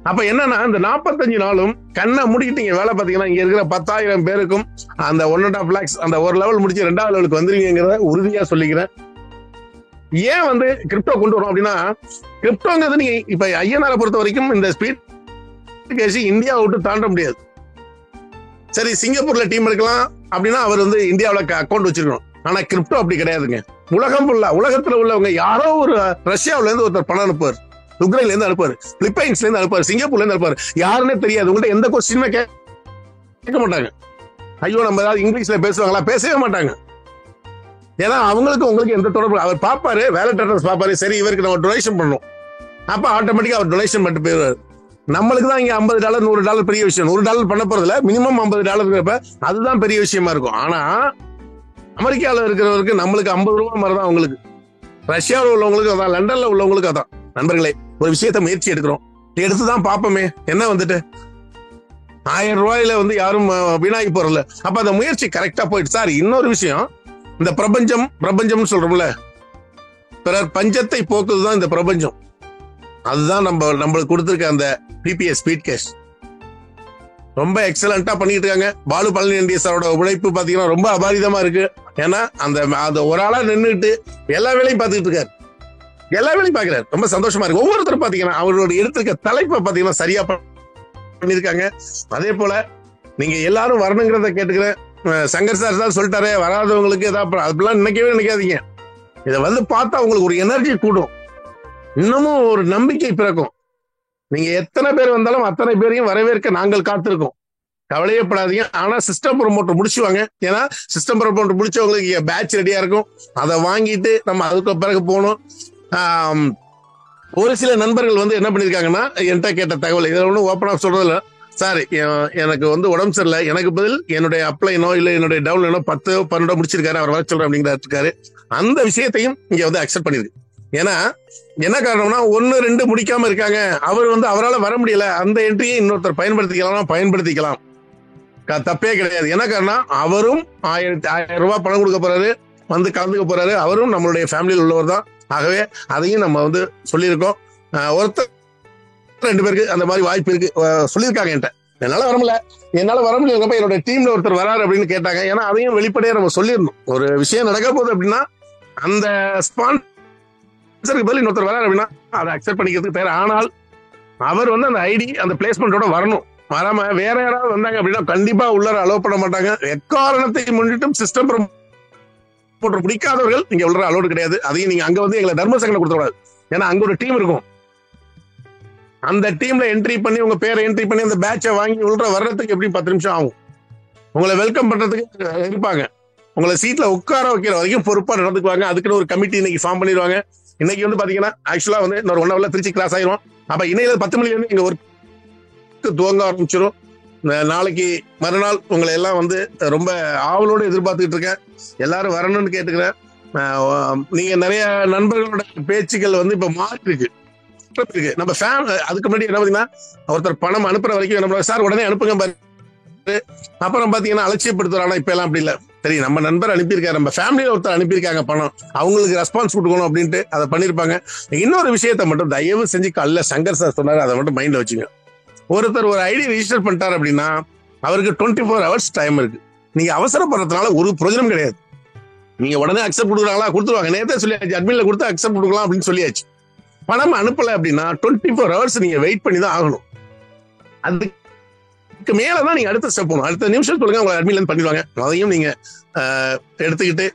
அப்ப என்னன்னா, இந்த 45 நாளும் கண்ணை முடிக்கிட்டீங்க வேலை பார்த்தீங்கன்னா, இங்க இருக்கிற 10,000 பேருக்கும் அந்த 1.5 lakhs அந்த ஒரு லெவல் முடிச்சு 2வது லெவலுக்கு வந்துருவீங்கிறத உறுதியா சொல்லிக்கிறேன். ஏன் வந்து கிரிப்டோ கொண்டு வரும் அப்படின்னா, கிரிப்டோங்கிறது நீங்க இப்ப ஐயனாரை பொறுத்த வரைக்கும் இந்த ஸ்பீட் கேஷ் இந்தியா விட்டு தாண்ட முடியாது. சரி, சிங்கப்பூர்ல டீம் எடுக்கலாம் அப்படின்னா அவர் வந்து இந்தியாவில் அக்கௌண்ட் வச்சிருக்கணும். ஆனா கிரிப்டோ அப்படி கிடையாதுங்க. உலகத்துல உள்ளவங்க யாரோ ஒரு ரஷ்யாவில இருந்து ஒருத்தர் பணம் அனுப்புவார், உக்ரைன்ல இருந்து அனுப்புவாரு, பிலிப்பைன்ஸ்ல இருந்து அனுப்புவாரு, சிங்கப்பூர்ல இருந்து அனுப்புவாரு. யாருன்னே தெரியாது. உங்கள்கிட்ட எந்த கொஸ்டினுமே கேட்க மாட்டாங்க. ஐயோ நம்ம ஏதாவது இங்கிலீஷ்ல பேசுவாங்களா? பேசவே மாட்டாங்க. ஏன்னா அவங்களுக்கு உங்களுக்கு எந்த தொடர்பு. அவர் பாப்பாரு, வேலட் அட்ரஸ் பாப்பாரு, சரி இவருக்கு நம்ம டொனேஷன் பண்ணணும், அப்ப ஆட்டோமேட்டிக்கா அவர் டொனேஷன் பண்ணிட்டு போயிடுவாரு. நம்மளுக்கு தான் இங்க $50 $100 பெரிய விஷயம். $100 பண்ண போறதுல மினிமம் $50 அதுதான் பெரிய விஷயமா இருக்கும். ஆனா அமெரிக்காவில் இருக்கிறவருக்கு நம்மளுக்கு 50 ரூபாய் மாதிரி தான் அவங்களுக்கு, ரஷ்யாவில் உள்ளவங்களுக்கு அதான், லண்டன்ல உள்ளவங்களுக்கு அதான். நண்பர்களே, ஒரு விஷயத்த முயற்சி எடுத்துதான் பார்ப்போமே. என்ன வந்துட்டு 1000 ரூபாயில வந்து யாரும் வீணாகி போறல. அப்ப அந்த முயற்சி கரெக்டா போயிட்டு. சார் இன்னொரு விஷயம், இந்த பிரபஞ்சம்னு சொல்றோம்ல, பிறர் பஞ்சத்தை போக்குதுதான் இந்த பிரபஞ்சம். அதுதான் நம்மளுக்கு கொடுத்திருக்க அந்த பிபிஎஸ் ஸ்பீட் கேஷ். ரொம்ப எக்ஸலண்டா பண்ணிட்டு இருக்காங்க. பாலு பழனி சாரோட உழைப்பு பாத்தீங்கன்னா ரொம்ப அபாரிதமா இருக்கு. ஏன்னா அந்த ஒரு ஆளா நின்றுட்டு எல்லா வேலையும் பார்த்துட்டு இருக்காரு, எல்லா வேலையும் பாக்குறாரு. ரொம்ப சந்தோஷமா இருக்கு. ஒவ்வொருத்தரும் பாத்தீங்கன்னா அவரோட எடுத்திருக்க தலைப்பை பாத்தீங்கன்னா சரியா பண்ணிருக்காங்க. அதே போல நீங்க எல்லாரும் வரணுங்கிறத கேட்டுக்கிறேன். சங்கர் சார் தான் சொல்லிட்டாரு, வராதவங்களுக்கு ஏதாவது அப்படிலாம் நினைக்காதீங்க. இதை வந்து பார்த்தா உங்களுக்கு ஒரு எனர்ஜி கூடும், இன்னமும் ஒரு நம்பிக்கை பிறக்கும். நீங்க எத்தனை பேர் வந்தாலும் அத்தனை பேரையும் வரவேற்க நாங்கள் காத்திருக்கோம். கவலையப்படாதீங்க. ஆனா சிஸ்டம் ப்ரமோட்டர் முடிச்சுவாங்க. ஏன்னா சிஸ்டம் ப்ரமோட்டர் முடிச்சவங்களுக்கு பேட்ச் ரெடியா இருக்கும். அதை வாங்கிட்டு நம்ம அதுக்கு பிறகு போகணும். ஒரு சில நண்பர்கள் வந்து என்ன பண்ணிருக்காங்கன்னா, என்கிட்ட கேட்ட தகவல் இதில் ஒன்றும் ஓப்பனா சொல்றதில்ல. சார் எனக்கு வந்து உடம்பு சரியில்லை, எனக்கு பதில் என்னுடைய அப்ளைனோ இல்லை என்னுடைய டவுன்லைனோ 10-12 முடிச்சிருக்காரு, அவர் வர சொல்றேன் அப்படிங்கிறாரு. அந்த விஷயத்தையும் இங்க வந்து அக்செப்ட் பண்ணிருக்கு. ஏன்னா என்ன காரணம்னா, 1-2 முடிக்காம இருக்காங்க, அவர் வந்து அவரால் வர முடியல, அந்த என்ட்ரியை இன்னொருத்தர் பயன்படுத்திக்கலாம், தப்பே கிடையாது. என்ன காரணம், அவரும் 1000 ரூபாய் பணம் கொடுக்க போறாரு, வந்து கலந்துக்க போறாரு. அவரும் நம்மளுடைய ஃபேமிலியில் உள்ளவர் தான். ஆகவே அதையும் நம்ம வந்து சொல்லியிருக்கோம். ஒருத்தர் 2 பேருக்கு அந்த மாதிரி வாய்ப்பு இருக்கு சொல்லியிருக்காங்க. என்னால வர முடியல, என்னோட டீம்ல ஒருத்தர் வராரு அப்படின்னு கேட்டாங்க. ஏன்னா அதையும் வெளிப்படையா நம்ம சொல்லிடணும். ஒரு விஷயம் நடக்க போகுது அப்படின்னா அந்த ஸ்பான்சருக்கு பதில் இன்னொருத்தர் வராரு அப்படின்னா அதை அக்செப்ட் பண்ணிக்கிறதுக்கு தயார். ஆனால் அவர் வந்து அந்த ஐடி அந்த பிளேஸ்மெண்டோட வரணும். வராம வேற யாராவது வந்தாங்க அப்படின்னா கண்டிப்பா உள்ளர அலோவ் பண்ண மாட்டாங்க. எக்காரணத்தை முன்னிட்டும் சிஸ்டம் ப்ரமோட்டர் பிடிக்காதவர்கள் இங்க உள்ள அலோடு கிடையாது. அதையும் நீங்க அங்க வந்து எங்களை தர்ம சங்கடம் கொடுக்க கூடாது. ஏன்னா அங்க ஒரு டீம் இருக்கும், அந்த டீம்ல என்ட்ரி பண்ணி உங்க பேரை என்ட்ரி பண்ணி அந்த பேட்சை வாங்கி உள்ள வர்றதுக்கு எப்படி 10 நிமிஷம் ஆகும். உங்களை வெல்கம் பண்றதுக்கு இருப்பாங்க. உங்களை சீட்ல உட்கார வைக்கிற வரைக்கும் பொறுப்பா நடந்துக்குவாங்க. அதுக்குன்னு ஒரு கமிட்டி இன்னைக்கு ஃபார்ம் பண்ணிடுவாங்க. இன்னைக்கு வந்து பாத்தீங்கன்னா ஆக்சுவலா வந்து இன்னொரு 1 hourல திருச்சி கிளாஸ் ஆயிரும். அப்ப இன்னையில 10 மணில இருந்து எங்க ஒர்க் துவங்க ஆரம்பிச்சிடும். நாளைக்கு மறுநாள் உங்களை எல்லாம் வந்து ரொம்ப ஆவலோடு எதிர்பார்த்துக்கிட்டு இருக்கேன். எல்லாரும் வரணும்னு கேட்டுக்கிறேன். நீங்க நிறைய நண்பர்களோட பேச்சுக்கள் வந்து இப்ப மாறி இருக்கு. நம்ம அதுக்கு முன்னாடி என்ன பாத்தீங்கன்னா, ஒருத்தர் பணம் அனுப்புற வரைக்கும் என்ன சார் உடனே அனுப்புங்க பாரு, அப்புறம் பாத்தீங்கன்னா அலட்சியப்படுத்துறாங்க. இப்ப எல்லாம் அப்படி இல்ல. சரி, நம்ம நண்பர் அனுப்பியிருக்காரு, நம்ம ஃபேமிலியில ஒருத்தர் அனுப்பியிருக்காங்க பணம், அவங்களுக்கு ரெஸ்பான்ஸ் கொடுக்கணும் அப்படின்ட்டு அதை பண்ணிருப்பாங்க. இன்னொரு விஷயத்த மட்டும் தயவு செஞ்சு கல்ல சங்கர் சார் சொன்னாரு, அதை மட்டும் மைண்ட்ல வச்சுங்க. ஒருத்தர் ஒரு ஐடி ரெஜிஸ்டர் பண்ணிட்டாரு அப்படின்னா அவருக்கு 24 hours டைம் இருக்கு. நீங்க அவசரப்படுறதுனால ஒரு பிரயோஜனம் கிடையாது. நீங்க உடனே அக்செப்ட் கொடுக்குறாங்களா, கொடுத்துருவாங்க. நேரத்தை சொல்லியாச்சு, அட்மின்ல கொடுத்து அக்செப்ட் கொடுக்கலாம் அப்படின்னு சொல்லியாச்சு. பணம் அனுப்பல அப்படின்னா 24 hours நீங்க வெயிட் பண்ணி தான் ஆகணும். அதுக்கு மேலதான் நீங்க அடுத்த ஸ்டெப் போகணும். அடுத்த நிமிஷம் சொல்லுங்க, உங்களை அட்மின்ல பண்ணிடுவாங்க. அதையும் நீங்க எடுத்துக்கிட்டு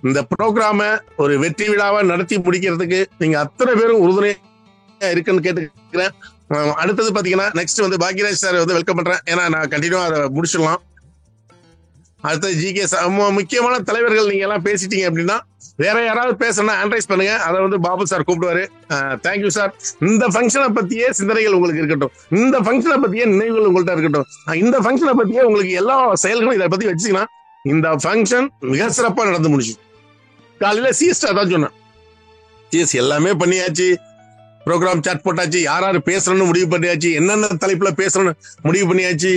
இந்த ப்ரோக்ராம ஒரு வெற்றி விழாவா நடத்தி முடிக்கிறதுக்கு நீங்க அத்தனை பேரும் உறுதுணையா இருக்குன்னு கேட்டுக்கிறேன். அடுத்தது பாத்தீங்கன்னா நெக்ஸ்ட் வந்து பாக்யராஜ் சார் வந்து வெல்கம் பண்றேன். ஏன்னா நான் கண்டினியூவா அதை முடிச்சிடலாம். அடுத்தது ஜிகே சார், முக்கியமான தலைவர்கள் நீங்க எல்லாம் பேசிட்டீங்க அப்படின்னா வேற யாராவது பேசணும்னா ஆண்ட்ரைஸ் பண்ணுங்க. அதை வந்து பாபு சார் கூப்பிடுவாரு. Thank you sir. இந்த ஃபங்க்ஷனை பத்தியே சிந்தனைகள் உங்களுக்கு இருக்கட்டும், இந்த ஃபங்க்ஷனை பத்தியே நினைவுகள் உங்கள்கிட்ட இருக்கட்டும், இந்த ஃபங்க்ஷனை பத்தியே உங்களுக்கு எல்லா செயல்களும் இதை பத்தி வச்சுங்கன்னா இந்த ஃபங்க்ஷன் மிக சிறப்பா நடந்து முடிச்சு. காலையில சிஎஸ்டா தான் சொன்னேன், சிஎஸ் எல்லாமே பண்ணியாச்சு, ப்ரோக்ராம் சாட் போட்டாச்சு, யார் யார் பேசணும்னு முடிவு பண்ணியாச்சு, என்னென்ன தலைப்புல பேசணும்னு முடிவு பண்ணியாச்சு.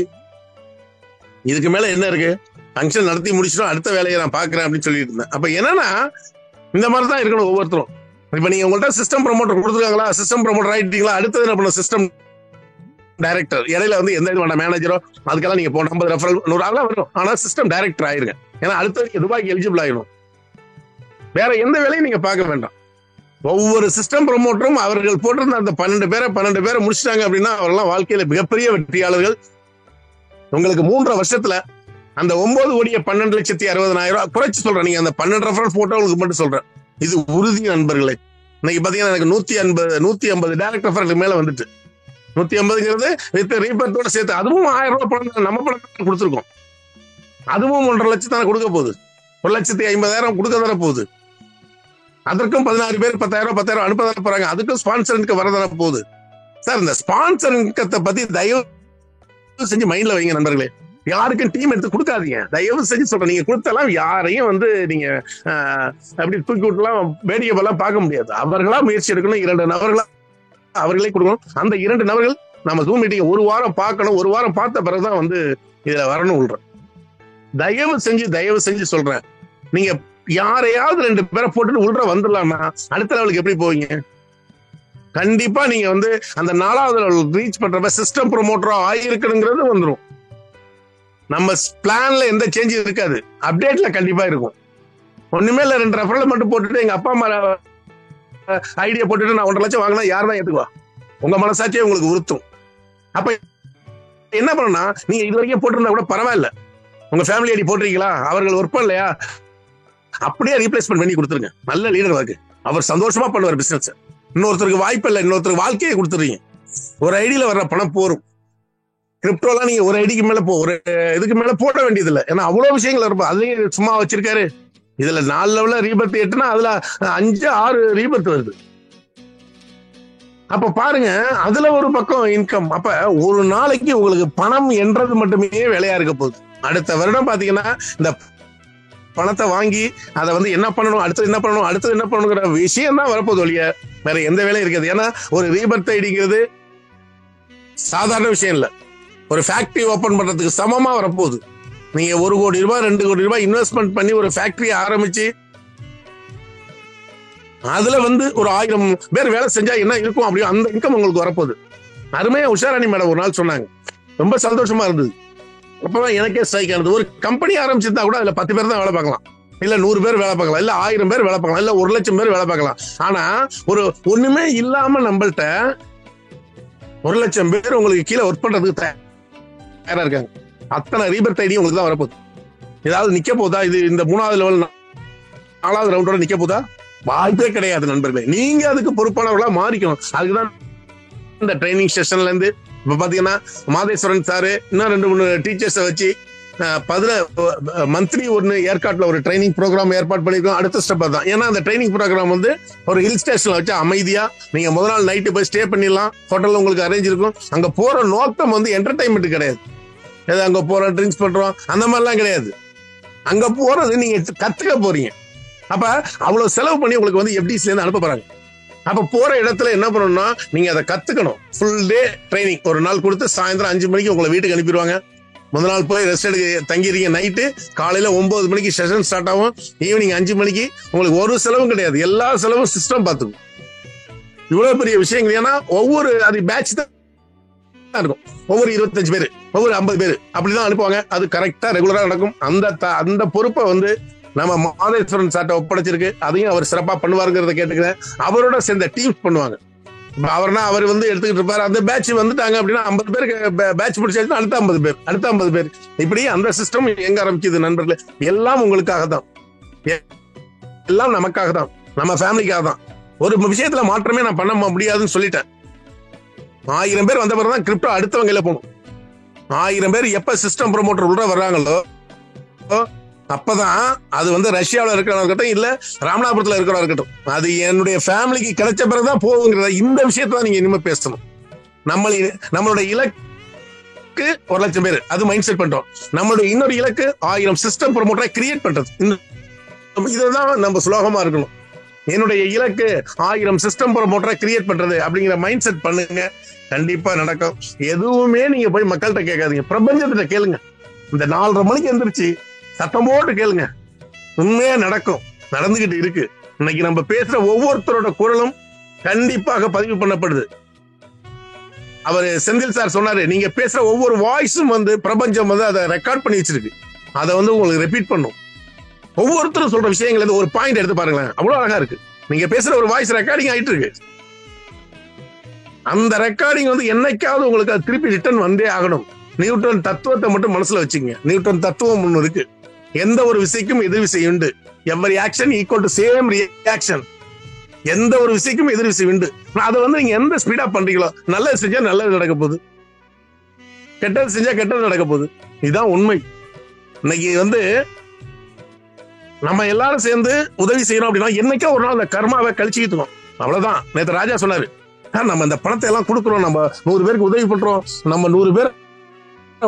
இதுக்கு மேல என்ன இருக்கு? ஃபங்க்ஷன் நடத்தி முடிச்சிடும், அடுத்த வேலையை நான் பாக்குறேன் அப்படின்னு சொல்லிட்டு இருந்தேன். அப்ப என்னன்னா இந்த மாதிரி தான் இருக்கணும் ஒவ்வொருத்தரும். இப்ப நீங்க உங்கள்கிட்ட சிஸ்டம் ப்ரமோட்டர் கொடுத்துருக்காங்களா, சிஸ்டம் ப்ரமோட்டர் ஆயிட்டீங்களா, அடுத்தது என்ன பண்ண சிஸ்டம் டைரக்டர். இடையில வந்து எந்த விதமான மேனேஜரோ அதுக்கெல்லாம் நீங்க போன 50 ரெஃபரல் 100 ஆளா வரும். ஆனா சிஸ்டம் டைரக்டர் ஆயிருங்க. ஏன்னா அடுத்தது துபாய்க்கு எலிஜிபிள் ஆயிடும். வேற எந்த வேலையும் நீங்க பார்க்க வேண்டாம். ஒவ்வொரு சிஸ்டம் ப்ரமோட்டரும் அவர்கள் போட்டிருந்த அந்த 12 பேரை முடிச்சிட்டாங்க அப்படின்னா அவரெல்லாம் வாழ்க்கையில மிகப்பெரிய வெற்றியாளர்கள். உங்களுக்கு 3.5 வருஷத்துல அந்த 9,12,60,000 குறைச்சு சொல்றேன். நீங்க அந்த 12 ரெஃபரன்ஸ் போட்டவங்களுக்கு மட்டும் சொல்றேன். இது உறுதி நண்பர்களே. இன்னைக்கு பாத்தீங்கன்னா எனக்கு 150 டைரக்ட் ரெஃபரன்ஸ் மேல வந்துட்டு 150ங்கிறது வித் ரீபர்த்தோட சேர்த்து அதுவும் 1000 ரூபாய் பணம் நம்ம பணம் கொடுத்துருக்கோம். அதுவும் 1.5 லட்சம் தானே கொடுக்க போகுது. 1,50,000 கொடுக்க தானே போகுது. அதற்கும் 16 பேர் 10,000 அனுப்ப தானே போறாங்க. அதுக்கும் ஸ்பான்சர் இன்கம் வரதானே போகுது. சார் இந்த ஸ்பான்சர் இன்கத்தை பத்தி தயவு செஞ்சு மைண்ட்ல வைங்க நண்பர்களே. யாருக்கும் டீம் எடுத்து கொடுக்காதீங்க, தயவு செஞ்சு சொல்றேன். நீங்க கொடுத்தலாம் யாரையும் வந்து நீங்க அப்படி தூக்கி விட்டுலாம் வேடிக்கை எல்லாம் பார்க்க முடியாது. அவர்களா முயற்சி எடுக்கணும். 2 நபர்களா அவர்களே கொடுக்கணும். அந்த 2 நபர்கள் நம்ம ஜூம் மீட்டிங் 1 வாரம் பார்க்கணும். 1 வாரம் பார்த்த பிறகுதான் வந்து இதுல வரணும். தயவு செஞ்சு சொல்றேன். நீங்க யாரையாவது 2 பேரை போட்டுட்டு உள்ள வந்துடலாம்னா அடுத்த லெவலுக்கு எப்படி போவீங்க? கண்டிப்பா நீங்க வந்து அந்த 4வது லெவல் ரீச் பண்றப்ப சிஸ்டம் ப்ரமோட்டரா ஆயிருக்கணுங்கிறது வந்துடும். நம்ம பிளான்ல எந்த சேஞ்சும் இருக்காது, அப்டேட்ல கண்டிப்பா இருக்கும். ஒண்ணுமே இல்ல, 2 ரெஃபரல் மட்டும் போட்டுட்டு எங்க அப்பா அம்மா ஐடியா போட்டுட்டு நான் 1.5 லட்சம் வாங்கினா யார் தான் ஏத்துக்குவா? உங்க மனசாட்சியே உங்களுக்கு உறுத்தும். அப்ப என்ன பண்ணா, நீங்க இது வரைக்கும் போட்டிருந்தா கூட பரவாயில்ல, உங்க ஃபேமிலி ஐடி போட்டிருக்கீங்களா, அவர்கள் ஒர்க் பண்ணலையா, அப்படியே ரீப்ளேஸ்மெண்ட் பண்ணி கொடுத்துருங்க. நல்ல லீடர் வாக்கு, அவர் சந்தோஷமா பண்ணுவார் பிசினஸ். இன்னொருத்தருக்கு வாய்ப்பு இல்லை, இன்னொருத்தருக்கு வாழ்க்கையை கொடுத்துருவீங்க. ஒரு ஐடியில வர்ற பணம் போரும். கிரிப்டோலாம் நீங்க ஒரு ஐடிக்கு மேல ஒரு இதுக்கு மேல போட வேண்டியது இல்லை. ஏன்னா அவ்வளவு விஷயங்கள் இருப்போம். அதுலயும் சும்மா வச்சிருக்காரு. இதுல 4 லெவல்ல ரீபர்த் 8னா அதுல 5 6 ரீபர்த் வருது. அப்ப பாருங்க, அதுல ஒரு பக்கம் இன்கம். அப்ப ஒரு நாளைக்கு உங்களுக்கு பணம் என்றது மட்டுமே வேலையா இருக்க போகுது. அடுத்த வருடம் பாத்தீங்கன்னா இந்த பணத்தை வாங்கி அதை வந்து என்ன பண்ணணும், அடுத்தது என்ன பண்ணணுங்கிற விஷயம் தான் வரப்போகுது ஒழிய வேற எந்த வேலையும் இருக்காது. ஏன்னா ஒரு ரீபர்த் ஐடிங்கிறது சாதாரண விஷயம் இல்லை. ஒரு ஃபேக்டரி ஓபன் பண்றதுக்கு சமமா வரப்போகுது. நீங்க 1 கோடி ரூபாய் 2 கோடி ரூபாய் இன்வெஸ்ட்மெண்ட் பண்ணி ஒரு ஃபேக்டரி ஆரம்பிச்சு அதுல வந்து ஒரு 1000 பேர் வேலை செஞ்சா என்ன இருக்கும் அப்படியும் அந்த இன்கம் உங்களுக்கு வரப்போகுது. அருமையா உஷாராணி மேடம் ஒரு நாள் சொன்னாங்க, ரொம்ப சந்தோஷமா இருந்தது. அப்பதான் எனக்கே ஸ்ட்ரைக் ஆனது. ஒரு கம்பெனி ஆரம்பிச்சிருந்தா கூட அதுல 10 பேர் தான் வேலை பார்க்கலாம், இல்ல 100 பேர் வேலை பார்க்கலாம், இல்ல 1000 பேர் வேலை பார்க்கலாம், இல்ல 1 லட்சம் பேர் வேலை பார்க்கலாம். ஆனா ஒரு ஒண்ணுமே இல்லாம நம்மள்ட்ட 1 லட்சம் பேர் உங்களுக்கு கீழே ஒர்க் பண்றதுக்கு தயாரா இருக்காங்க. அத்தனை ரீபர்த் ஐடி உங்களுக்கு தான் வரப்போகுது. ஏதாவது நிக்க போதா? இது இந்த 3வது லெவல் 4வது ரவுண்டோட நிக்க போதா? வாய்ப்பே கிடையாது நண்பர்களே. நீங்க அதுக்கு பொறுப்பானவர்களா மாறிக்கணும். அதுக்குதான் இந்த ட்ரைனிங் செஷன்ல இருந்து இப்ப பாத்தீங்கன்னா மாதேஸ்வரன் சாரு இன்னும் 2 3 டீச்சர்ஸை வச்சு மந்த்லி ஒன்னு ஏற்காட்டுல ஒரு ட்ரைனிங் ப்ரோக்ராம் ஏற்பாடு பண்ணிருக்கோம். அடுத்த ஸ்டெப் தான். ஏன்னா அந்த ட்ரைனிங் ப்ரோக்ராம் வந்து ஒரு ஹில் ஸ்டேஷன்ல வச்சு அமைதியா நீங்க முதல் நாள் நைட்டு போய் ஸ்டே பண்ணிடலாம். ஹோட்டல்ல உங்களுக்கு அரேஞ்ச் இருக்கும். அங்க போற நோக்கம் வந்து என்டர்டைன்மெண்ட் கிடையாது. ஏதோ அங்க போறோம் ட்ரிங்க்ஸ் பண்றோம் அந்த மாதிரிலாம் கிடையாது. அங்க போறது நீங்க கத்துக்க போறீங்க. அப்ப அவ்வளவு செலவு பண்ணி உங்களுக்கு வந்து எஃப்டிஸ்ல இருந்து அனுப்ப போறாங்க. அப்ப போற இடத்துல என்ன பண்ணணும்னா நீங்க அதை கத்துக்கணும். ஃபுல் டே ட்ரைனிங் ஒரு நாள் கொடுத்து சாயந்தரம் 5 மணிக்கு உங்களை வீட்டுக்கு அனுப்பிடுவாங்க. முதல் நாள் போய் ரெஸ்ட் எடுக்க தங்கிடுறீங்க. நைட்டு காலையில 9 மணிக்கு செஷன் ஸ்டார்ட் ஆகும். ஈவினிங் 5 மணிக்கு உங்களுக்கு ஒரு செலவும் கிடையாது. எல்லா செலவும் சிஸ்டம் பார்த்துக்கும். இவ்வளவு பெரிய விஷயங்கள். ஏன்னா ஒவ்வொரு அது பேட்ச் தான் இருக்கும். ஒவ்வொரு 25 பேர், ஒவ்வொரு 50 பேர் அப்படிதான் அனுப்புவாங்க. அது கரெக்டா ரெகுலரா நடக்கும். அந்த பொறுப்பை வந்து நம்ம மாதேஸ்வரன் சார்ட்ட ஒப்படைச்சிருக்கு. அதையும் அவர் சிறப்பா பண்ணுவாருங்கிறத கேட்டுக்கிறேன். அவரோட சேர்ந்த டீம்ஸ் பண்ணுவாங்க. அவர் வந்து எடுத்துக்கிட்டு இருப்பாரு. அந்த பேட்ச் வந்துட்டாங்க அப்படின்னா 50 பேருக்கு பேட்ச் முடிச்சாச்சுன்னா அடுத்த 50 பேர் இப்படி அந்த சிஸ்டம் எங்க ஆரம்பிக்குது நண்பர்களே? எல்லாம் உங்களுக்காக தான், எல்லாம் நமக்காக தான், நம்ம ஃபேமிலிக்காக தான். ஒரு விஷயத்துல மாற்றமே நான் பண்ண முடியாதுன்னு சொல்லிட்டேன். 1000 பேர் வந்த பிறகுதான் கிரிப்டோ அடுத்தவங்க கையில போகணும். 1000 பேர் எப்ப சிஸ்டம் ப்ரமோட்டர் உள்ள வர்றாங்களோ அப்பதான் அது வந்து ரஷ்யாவில் இருக்கிறவங்க இருக்கட்டும், இல்ல ராமநாதபுரத்துல இருக்கிறவங்க இருக்கட்டும், அது என்னுடைய ஃபேமிலிக்கு கிடைச்ச பிறகுதான் போகுங்கிறத இந்த விஷயத்த நீங்க இனிமே பேசணும். நம்மளுடைய இலக்கு 1,00,000 பேர், அது மைண்ட் செட் பண்றோம். நம்மளுடைய இன்னொரு இலக்கு 1000 சிஸ்டம் ப்ரமோட்டரை கிரியேட் பண்றது. இதுதான் நம்ம சுலோகமா இருக்கணும். என்னுடைய இலக்கு 1000 சிஸ்டம் ப்ரமோட்டரை கிரியேட் பண்றது அப்படிங்கிற மைண்ட் செட் பண்ணுங்க. கண்டிப்பா நடக்கும். எதுவுமே நீங்க போய் மக்கள்கிட்ட கேட்காதீங்க, பிரபஞ்சத்திட்ட கேளுங்க. இந்த 4:30 மணிக்கு எந்திரிச்சு சத்தம் போட்டு கேளுங்க. உண்மையா நடக்கும், நடந்துகிட்டு இருக்கு. இன்னைக்கு நம்ம பேசுற ஒவ்வொருத்தரோட குரலும் கண்டிப்பாக பதிவு பண்ணப்படுது. அவர் செந்தில் சார் சொன்னாரு, நீங்க பேசுற ஒவ்வொரு வாய்ஸும் வந்து பிரபஞ்சம் வந்து அதை ரெக்கார்ட் பண்ணி வச்சிருக்கு. அதை வந்து உங்களுக்கு ரிப்பீட் பண்ணும். ஒவ்வொருத்தரும் சொல்ற விஷயங்கள் ஒரு பாயிண்ட் எடுத்து பாருங்களேன், அவ்வளவு அழகா இருக்கு. நீங்க பேசுற ஒரு வாய்ஸ் ரெக்கார்டிங் ஆயிட்டு இருக்கு. அந்த ரெக்கார்டிங் வந்து என்னைக்காவது உங்களுக்கு அது திருப்பி ரிட்டர்ன் வந்தே ஆகணும். நியூட்டன் தத்துவத்தை மட்டும் மனசுல வச்சுங்க. நியூட்டன் தத்துவம் ஒண்ணு இருக்கு. எந்த ஒரு விசைக்கும் எதிர் விசை உண்டு. Every action equal to same reaction. எந்த ஒரு விசைக்கும் எதிர் விசை உண்டு. அதை வந்து நீங்க எந்த ஸ்பீடா பண்றீங்களோ, நல்லது செஞ்சா நல்லது நடக்க போகுது, கெட்டது செஞ்சா கெட்டது நடக்க போகுது. இதுதான் உண்மை. இன்னைக்கு வந்து நம்ம எல்லாரும் சேர்ந்து உதவி செய்யணும் அப்படின்னா என்னைக்கோ ஒரு நாள் அந்த கர்மாவை கழிச்சுக்கிட்டு இருக்கோம். அவ்வளவுதான். நேற்று ராஜா சொன்னாரு, நம்ம இந்த பணத்தை எல்லாம் கொடுக்குறோம், நம்ம 100 பேருக்கு உதவி பண்றோம், நம்ம 100 பேர்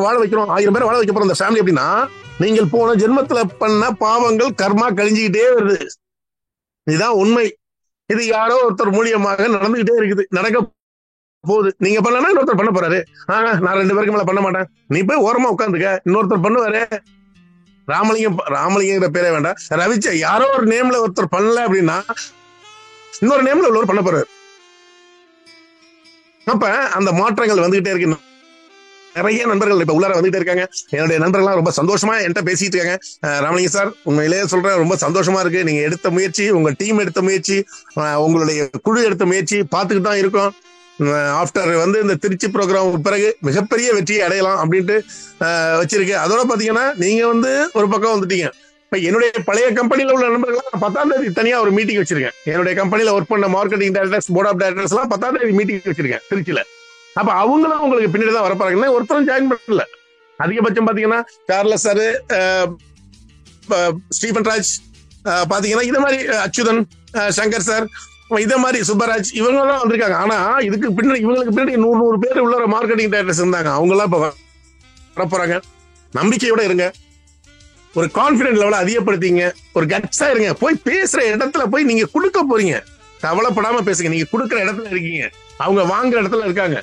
வாழ வைக்கிறோம், 1000 பேர் வாழ வைக்க போறோம் இந்த ஃபேமிலி அப்படின்னா, நீங்கள் போன ஜென்மத்துல பண்ண பாவங்கள் கர்மா கழிஞ்சுக்கிட்டே வருது. இதுதான் உண்மை. இது யாரோ ஒருத்தர் மூலியமாக நடந்துகிட்டே இருக்குது, நடக்க போகுது. நீங்க பண்ணனா இன்னொருத்தர் பண்ண போறாரு. நான் 2 பேருக்கு மேல பண்ண மாட்டேன், நீ போய் ஓரமா உட்காந்துக்க, இன்னொருத்தர் பண்ணுவாரு. ராமலிங்கங்கிற பேரே வேண்டாம், ரவிச்சா யாரோ ஒரு நேம்ல ஒருத்தர் பண்ணல அப்படின்னா இன்னொரு நேம்ல உள்ளவர் பண்ண போறாரு. அப்ப அந்த மாற்றங்கள் வந்துகிட்டே இருக்கு. நிறைய நண்பர்கள் இப்ப உள்ளார வந்துட்டே இருக்காங்க. என்னுடைய நண்பர்கள்லாம் ரொம்ப சந்தோஷமா என்கிட்ட பேசிட்டு இருக்காங்க. ராமலிங்க சார், உண்மையிலேயே சொல்றேன், ரொம்ப சந்தோஷமா இருக்கு. நீங்க எடுத்த முயற்சி, உங்க டீம் எடுத்த முயற்சி, உங்களுடைய குழு எடுத்த முயற்சி பார்த்துக்கிட்டு தான் இருக்கோம். ஆஃப்டர் வந்து இந்த திருச்சி ப்ரோக்ராம் பிறகு மிகப்பெரிய வெற்றியை அடையலாம் அப்படின்ட்டு வச்சிருக்கு. அதோட பாத்தீங்கன்னா நீங்க வந்து ஒரு பக்கம் வந்துட்டீங்க. இப்ப என்னுடைய பழைய கம்பெனில உள்ள நண்பர்கள் 10ஆம் தேதி தனியா ஒரு மீட்டிங் வச்சிருக்கேன். என்னுடைய கம்பெனில ஒர்க் பண்ண marketing directors, board of directors எல்லாம் 10ஆம் தேதி மீட்டிங் வச்சிருக்கேன் திருச்சியில. அப்ப அவங்களும் உங்களுக்கு பின்னாடி தான் வரப்பாருங்கன்னா ஒருத்தரும் ஜாயின் பண்ணல. அதிகபட்சம் பாத்தீங்கன்னா சார்லஸ் சார், ஸ்டீபன் ராஜ், பாத்தீங்கன்னா இத மாதிரி அச்சுதன், சங்கர் சார், இதே மாதிரி சுப்பராஜ், இவங்க தான் வந்திருக்காங்க. ஆனா இதுக்கு பின்னாடி இவங்களுக்கு பின்னாடி 100 பேர் உள்ள மார்க்கெட்டிங் டைரக்டர்ஸ் இருந்தாங்க. அவங்க எல்லாம் இப்ப வரப்போறாங்க. நம்பிக்கையோட இருங்க, ஒரு கான்பிடன்ட் லெவலை அதிகப்படுத்திங்க, ஒரு கட்ஸா இருங்க. போய் பேசுற இடத்துல போய் நீங்க கொடுக்க போறீங்க, கவலைப்படாம பேசுங்க. நீங்க கொடுக்குற இடத்துல இருக்கீங்க, அவங்க வாங்குற இடத்துல இருக்காங்க.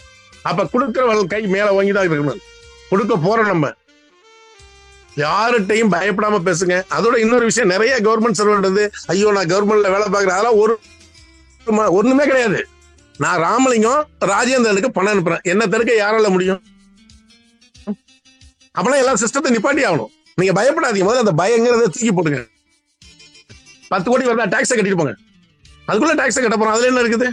அப்ப கொடுக்கிறவர்கள் கை மேல வாங்கிதான் இருக்கணும். கொடுக்க போறோம் நம்ம, யார்கிட்டையும் பயப்படாம பேசுங்க. அதோட இன்னொரு விஷயம், நிறைய கவர்மெண்ட் சர்வெண்ட் வந்து ஐயோ நான் கவர்மெண்ட்ல வேலை பார்க்கிறேன், அதெல்லாம் ஒண்ணுமே கிடையாது. நான் ராமலிங்கம் ராஜேந்திரனுக்கு பணம் அனுப்புறேன், என்ன தடுக்க யாரால முடியும்? அப்பெல்லாம் எல்லா சிஸ்டத்தை நிப்பாட்டி ஆகணும். நீங்க பயப்படாதீங்க. முதல்ல அந்த பயங்கிறத தூக்கி போட்டுங்க. 10 கோடி வருதா, டாக்ஸை கட்டிட்டு போங்க. அதுக்குள்ள டாக்ஸை கட்ட போறோம், அதுல என்ன இருக்குது?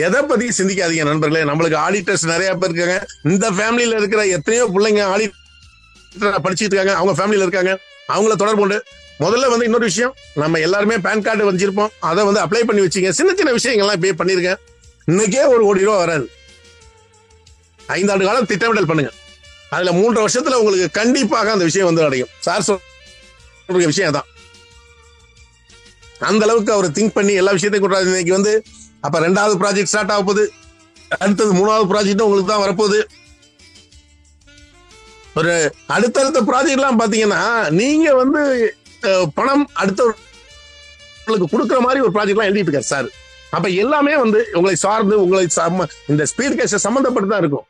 எதை பத்தி சிந்திக்காதீங்க நண்பர்களே. நம்மளுக்கு ஆடிட்டர்ஸ் நிறைய பேர் இருக்காங்க. இந்த ஃபேமிலியில இருக்கிற எத்தனையோ பிள்ளைங்க ஆடிட்டர் படிச்சுட்டு இருக்காங்க, அவங்க ஃபேமிலியில இருக்காங்க. அவங்கள தொடர்பு கொண்டு முதல்ல வந்து இன்னொரு விஷயம், நம்ம எல்லாருமே பேன் கார்டு வச்சிருப்போம், அதை வந்து அப்ளை பண்ணி வச்சுங்க. சின்ன சின்ன விஷயங்கள்லாம் பே பண்ணிருக்கேன். இன்னைக்கே 1 கோடி ரூபா வராது. 5 ஆண்டு காலம் திட்டமிடல் பண்ணுங்க. அதுல 3.5 வருஷத்துல உங்களுக்கு கண்டிப்பாக அந்த விஷயம் வந்து அடையும். சார் சொல்ற விஷயம் தான். அந்த அளவுக்கு அவர் திங்க் பண்ணி எல்லா விஷயத்தையும் கொடுறாரு. இன்னைக்கு வந்து அப்ப 2வது ப்ராஜெக்ட் ஸ்டார்ட் ஆக போகுது, அடுத்தது 3வது ப்ராஜெக்ட் உங்களுக்கு தான் வரப்போகுது. ஒரு அடுத்தடுத்த ப்ராஜெக்ட் எல்லாம் பாத்தீங்கன்னா நீங்க வந்து பணம் அடுத்தவர்களுக்கு கொடுக்குற மாதிரி ஒரு ப்ராஜெக்ட் எல்லாம் எழுதிட்டு இருக்காரு சார். அப்ப எல்லாமே வந்து உங்களை சார்ந்து உங்களை இந்த ஸ்பீட் கேஷ சம்பந்தப்பட்டு தான் இருக்கும்.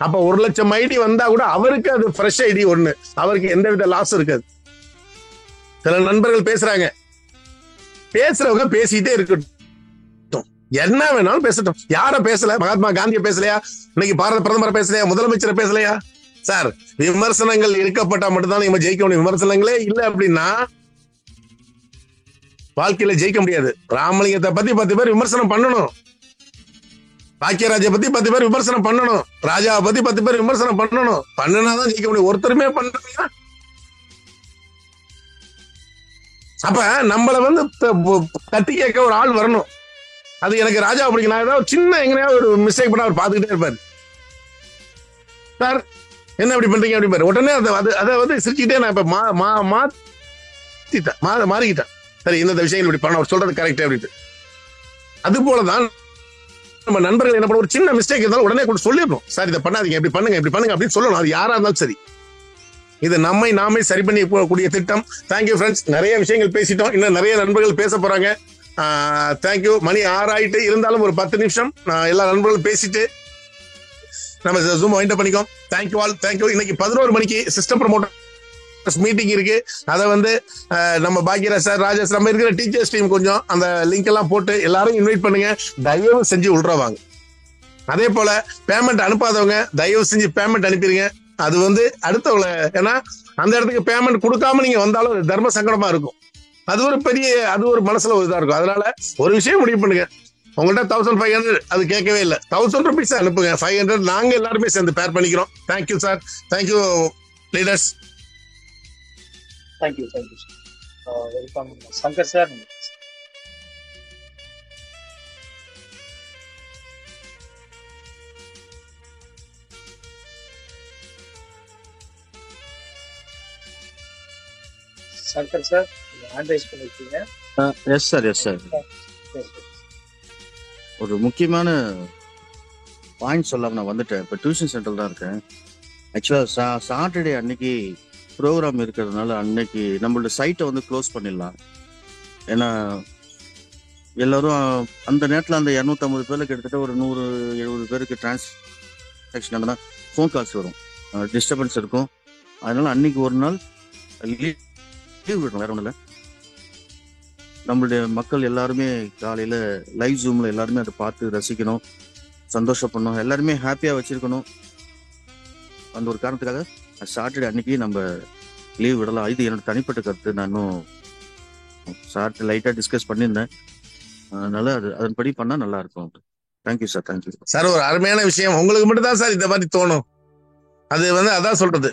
அப்ப 1 லட்சம் ஐடி வந்தா கூட அவருக்கு அது ஃப்ரெஷ் ஐடி ஒண்ணு, அவருக்கு எந்த வித லாஸ் இருக்காது. சில நண்பர்கள் பேசுறாங்க, பேசுறவங்க பேசிட்டே இருக்கட்டும், என்ன வேணாலும் பேசட்டும். யார பேசல? மகாத்மா காந்திய பேசலையா? இன்னைக்கு பாரத பிரதமரை பேசலையா? முதலமைச்சரை பேசலையா? சார் விமர்சனங்கள் இருக்கப்பட்டா மட்டும்தான் நம்ம ஜெயிக்க முடியும். விமர்சனங்களே இல்லை அப்படின்னா வாழ்க்கையில ஜெயிக்க முடியாது. ராமலிங்கத்தை பத்தி 10 பேர் விமர்சனம் பண்ணணும், பாக்கியராஜை பத்தி 10 பேர் விமர்சனம் பண்ணணும், ராஜாவை பத்தி 10 பேர் விமர்சனம் பண்ணணும். பண்ணுனாதான் ஜெயிக்க முடியும். ஒருத்தருமே பண்ணா அப்ப நம்மள வந்து தட்டி கேட்க ஒரு ஆள் வரணும். அது எனக்கு ராஜாவை பிடிக்கும். நான் ஏதாவது சின்ன எங்கேயாவது ஒரு மிஸ்டேக் பண்ண அவர் பார்த்துக்கிட்டே இருப்பாரு. சார் என்ன இப்படி பண்றீங்க அப்படி பாரு, உடனே அதை வந்து சிரிச்சுக்கிட்டே நான் இப்ப மாறிக்கிட்டேன். சரி இந்த விஷயங்கள் இப்படி பண்ண அவர் சொல்றது கரெக்ட் அப்படின்ட்டு. அது போலதான் நம்ம நண்பர்கள் என்ன பண்ண, ஒரு சின்ன மிஸ்டேக் இருந்தாலும் உடனே கூட சொல்லிடணும், சார் இதை பண்ணாதீங்க, இப்படி பண்ணுங்க அப்படின்னு சொல்லணும். அது யாரா இருந்தாலும் சரி. இது நாமே சரி பண்ணி போகக்கூடிய திட்டம். தேங்க்யூ ஃப்ரெண்ட்ஸ், நிறைய விஷயங்கள் பேசிட்டோம், இன்னும் நிறைய நண்பர்கள் பேச போறாங்க. தேங்க்யூ. மணி 6 ஆயிட்டு இருந்தாலும் ஒரு 10 நிமிஷம் எல்லா நண்பர்களும் பேசிட்டு நம்ம ஜூம் வைண்ட் அப் பண்ணிக்கோம். Thank you all, thank you. இன்னைக்கு 11 மணிக்கு சிஸ்டம் ப்ரமோட்டர்ஸ் மீட்டிங் இருக்கு. அதை வந்து நம்ம பாக்கியராஜ் சார், ராஜேஷ், நம்ம இருக்கிற டீச்சர்ஸ் டீம் கொஞ்சம் அந்த லிங்க் எல்லாம் போட்டு எல்லாரும் இன்வைட் பண்ணுங்க. தயவு செஞ்சு உள்றவாங்க. அதே போல பேமெண்ட் அனுப்பாதவங்க தயவு செஞ்சு பேமெண்ட் அனுப்பிடுங்க. அது வந்து அடுத்தவங்களை, ஏன்னா அந்த இடத்துக்கு பேமெண்ட் கொடுக்காம நீங்க வந்தாலும் தர்ம சங்கடமா இருக்கும். அது ஒரு மனசுல ஒரு இதா இருக்கும். அதனால ஒரு விஷயம் முடிவு பண்ணுங்க, உங்கள்கிட்ட 1500 அது கேட்கவே இல்லை, 1000 rupees அனுப்புங்க. 500 நாங்க எல்லாருமே சேர்ந்து பேர் பண்ணிக்கிறோம். Thank you sir, thank you leaders. Thank you welcome Shankar sir. Shankar sir hand raise பண்ணிருக்கீங்க. Yes sir. ஒரு முக்கியமான பாயிண்ட் சொல்லாம நான் வந்துட்டேன். இப்போ டியூஷன் சென்டர் தான் இருக்கேன். ஆக்சுவலாக சாட்டர்டே அன்னைக்கு ப்ரோக்ராம் இருக்கிறதுனால அன்னைக்கு நம்மளோட சைட்டை வந்து க்ளோஸ் பண்ணிடலாம். ஏன்னா எல்லாரும் அந்த நேரத்தில் அந்த 250 பேர்ல கிட்டத்தட்ட ஒரு 170 பேருக்கு டிரான்சாக்ஷன் நடந்தால் ஃபோன் கால்ஸ் வரும், டிஸ்டர்பன்ஸ் இருக்கும். அதனால அன்னைக்கு ஒரு நாள் லீவ் விடணும், வேற ஒன்றும் இல்லை. நம்மளுடைய மக்கள் எல்லாருமே காலையில லைவ் ஜூம்ல எல்லாருமே அதை பார்த்து ரசிக்கணும், சந்தோஷப்படணும், எல்லாருமே ஹாப்பியா வச்சிருக்கணும். அந்த ஒரு காரணத்துக்காக சாட்டர்டே அன்னைக்கு நம்ம லீவ் விடலாம். இது என்னோட தனிப்பட்ட கருத்து. நான் இன்னும் சாட்டர்டே லைட்டா டிஸ்கஸ் பண்ணியிருந்தேன். அதனால அதன்படி பண்ணா நல்லா இருக்கும். Thank you sir. Thank you sir. ஒரு அருமையான விஷயம். உங்களுக்கு மட்டும் தான் சார் இந்த மாதிரி தோணும். அது வந்து அதான் சொல்றது,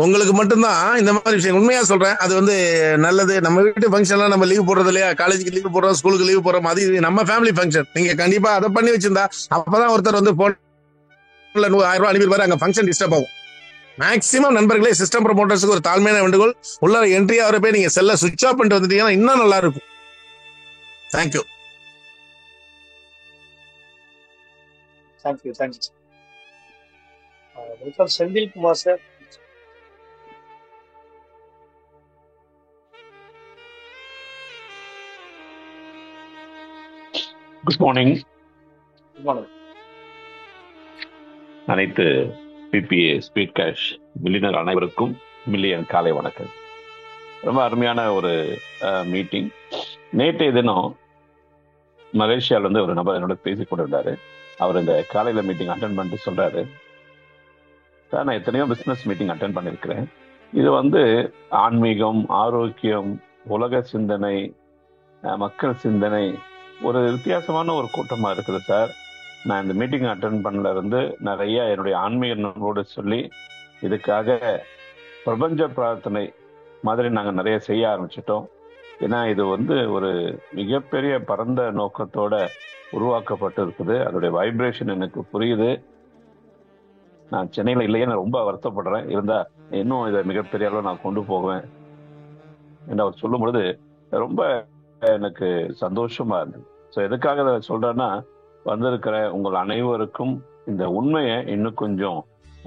உங்களுக்கு மட்டும்தான் இந்த மாதிரி விஷயம். உண்மையா சொல்றேன், அது வந்து நல்லது. நம்ம வீட்டு ஃபங்க்ஷன்லாம் நம்ம லீவ் போடுறது இல்லையா? காலேஜுக்கு லீவ் போடுறோம், ஸ்கூலுக்கு லீவ் போடுறோம். அது நம்ம ஃபேமிலி ஃபங்க்ஷன். நீங்க கண்டிப்பா அதை பண்ணி வச்சிருந்தா அப்பதான் ஒருத்தர் வந்து போன்ல 1000 ரூபாய் அனுப்பிடுவாரு, அங்க ஃபங்க்ஷன் டிஸ்டர்ப் ஆகும். மேக்சிமம் நண்பர்களே, சிஸ்டம் ப்ரமோட்டர்ஸுக்கு ஒரு தாழ்மையான வேண்டுகோள், உள்ள என்ட்ரி ஆகிற போய் நீங்க செல்ல சுவிட்ச் ஆஃப் பண்ணிட்டு வந்துட்டீங்கன்னா இன்னும் நல்லா இருக்கும். Thank you. Welcome Senthil Kumar sir. Good morning. அனைத்து பிபிஏ ஸ்பீட் கேஷ் மில்லியனர் அனைவருக்கும் மில்லியன் காலை வணக்கம். ரொம்ப அருமையான ஒரு மீட்டிங். நேற்றைய தினம் மலேசியாவில் வந்து ஒரு நபர் என்னோட பேசி கொண்டிருந்தாரு. அவர் இந்த காலையில மீட்டிங் அட்டென்ட் பண்ணிட்டு சொல்றாரு, சார் நான் எத்தனையோ பிஸ்னஸ் மீட்டிங் அட்டென்ட் பண்ணியிருக்கிறேன். இது வந்து ஆன்மீகம், ஆரோக்கியம், உலக சிந்தனை, மக்கள் சிந்தனை, ஒரு வித்தியாசமான ஒரு கூட்டமா இருக்குது சார். நான் இந்த மீட்டிங் அட்டென்ட் பண்ணல இருந்து நிறைய என்னுடைய ஆன்மீக நண்பரோடு சொல்லி இதுக்காக பிரபஞ்ச பிரார்த்தனை மாதிரி நாங்கள் நிறைய செய்ய ஆரம்பிச்சிட்டோம். ஏன்னா இது வந்து ஒரு மிகப்பெரிய பரந்த நோக்கத்தோட உருவாக்கப்பட்டு இருக்குது. அதோடைய வைப்ரேஷன் எனக்கு புரியுது. நான் சென்னையில் இல்லையே, நான் ரொம்ப வருத்தப்படுறேன். இருந்தா இன்னும் இதை மிகப்பெரிய அளவில் நான் கொண்டு போவேன் என்று அவர் சொல்லும் பொழுது ரொம்ப எனக்கு சந்தோஷமா இருந்தது. ஸோ எதுக்காக இதை சொல்றேன்னா, வந்திருக்கிற உங்கள் அனைவருக்கும் இந்த உண்மையை இன்னும் கொஞ்சம்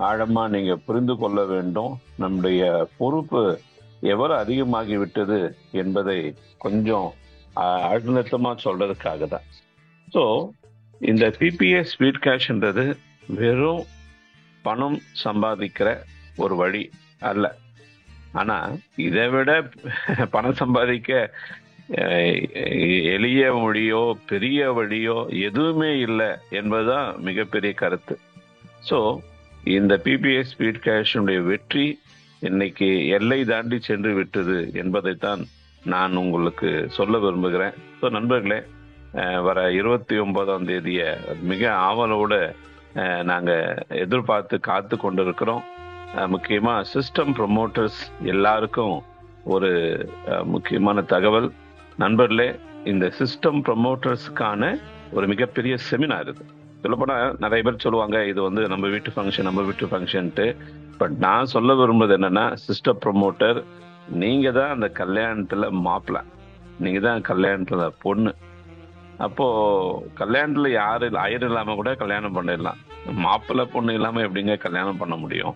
ஆழமா நீங்க புரிந்து கொள்ள வேண்டும். நம்முடைய பொறுப்பு எவ்வளவு அதிகமாகி விட்டது என்பதை கொஞ்சம் அழுத்தமா சொல்றதுக்காக தான். ஸோ இந்த பிபிஎஸ் ஸ்பீட் கேஷ்ன்றது வெறும் பணம் சம்பாதிக்கிற ஒரு வழி அல்ல. ஆனா இதை விட பணம் சம்பாதிக்க எளிய வழியோ பெரிய வழியோ எதுவுமே இல்லை என்பதுதான் மிகப்பெரிய கருத்து. ஸோ இந்த பிபிஎஸ் ஸ்பீட் கேஷனுடைய வெற்றி இன்னைக்கு எல்லை தாண்டி சென்று விட்டது என்பதைத்தான் நான் உங்களுக்கு சொல்ல விரும்புகிறேன். ஸோ நண்பர்களே, வர 29ஆம் தேதியை மிக ஆவலோடு நாங்கள் எதிர்பார்த்து காத்து கொண்டிருக்கிறோம். முக்கியமாக சிஸ்டம் ப்ரொமோட்டர்ஸ் எல்லாருக்கும் ஒரு முக்கியமான தகவல். நண்பர்களே, இந்த சிஸ்டம் ப்ரொமோட்டர்ஸ்க்கான ஒரு மிகப்பெரிய செமினார் இது. சொல்லப்போனால் நிறைய பேர் சொல்லுவாங்க இது வந்து நம்ம வீட்டு ஃபங்க்ஷன்ட்டு. பட் நான் சொல்ல விரும்புறது என்னன்னா, சிஸ்டம் ப்ரொமோட்டர் நீங்க தான் அந்த கல்யாணத்துல மாப்பிள்ளை, நீங்க தான் கல்யாணத்துல பொண்ணு. அப்போ கல்யாணத்துல ஆயிரம் இல்லாம கூட கல்யாணம் பண்ணிடலாம். மாப்பிள்ளை பொண்ணு இல்லாம எப்படிங்க கல்யாணம் பண்ண முடியும்?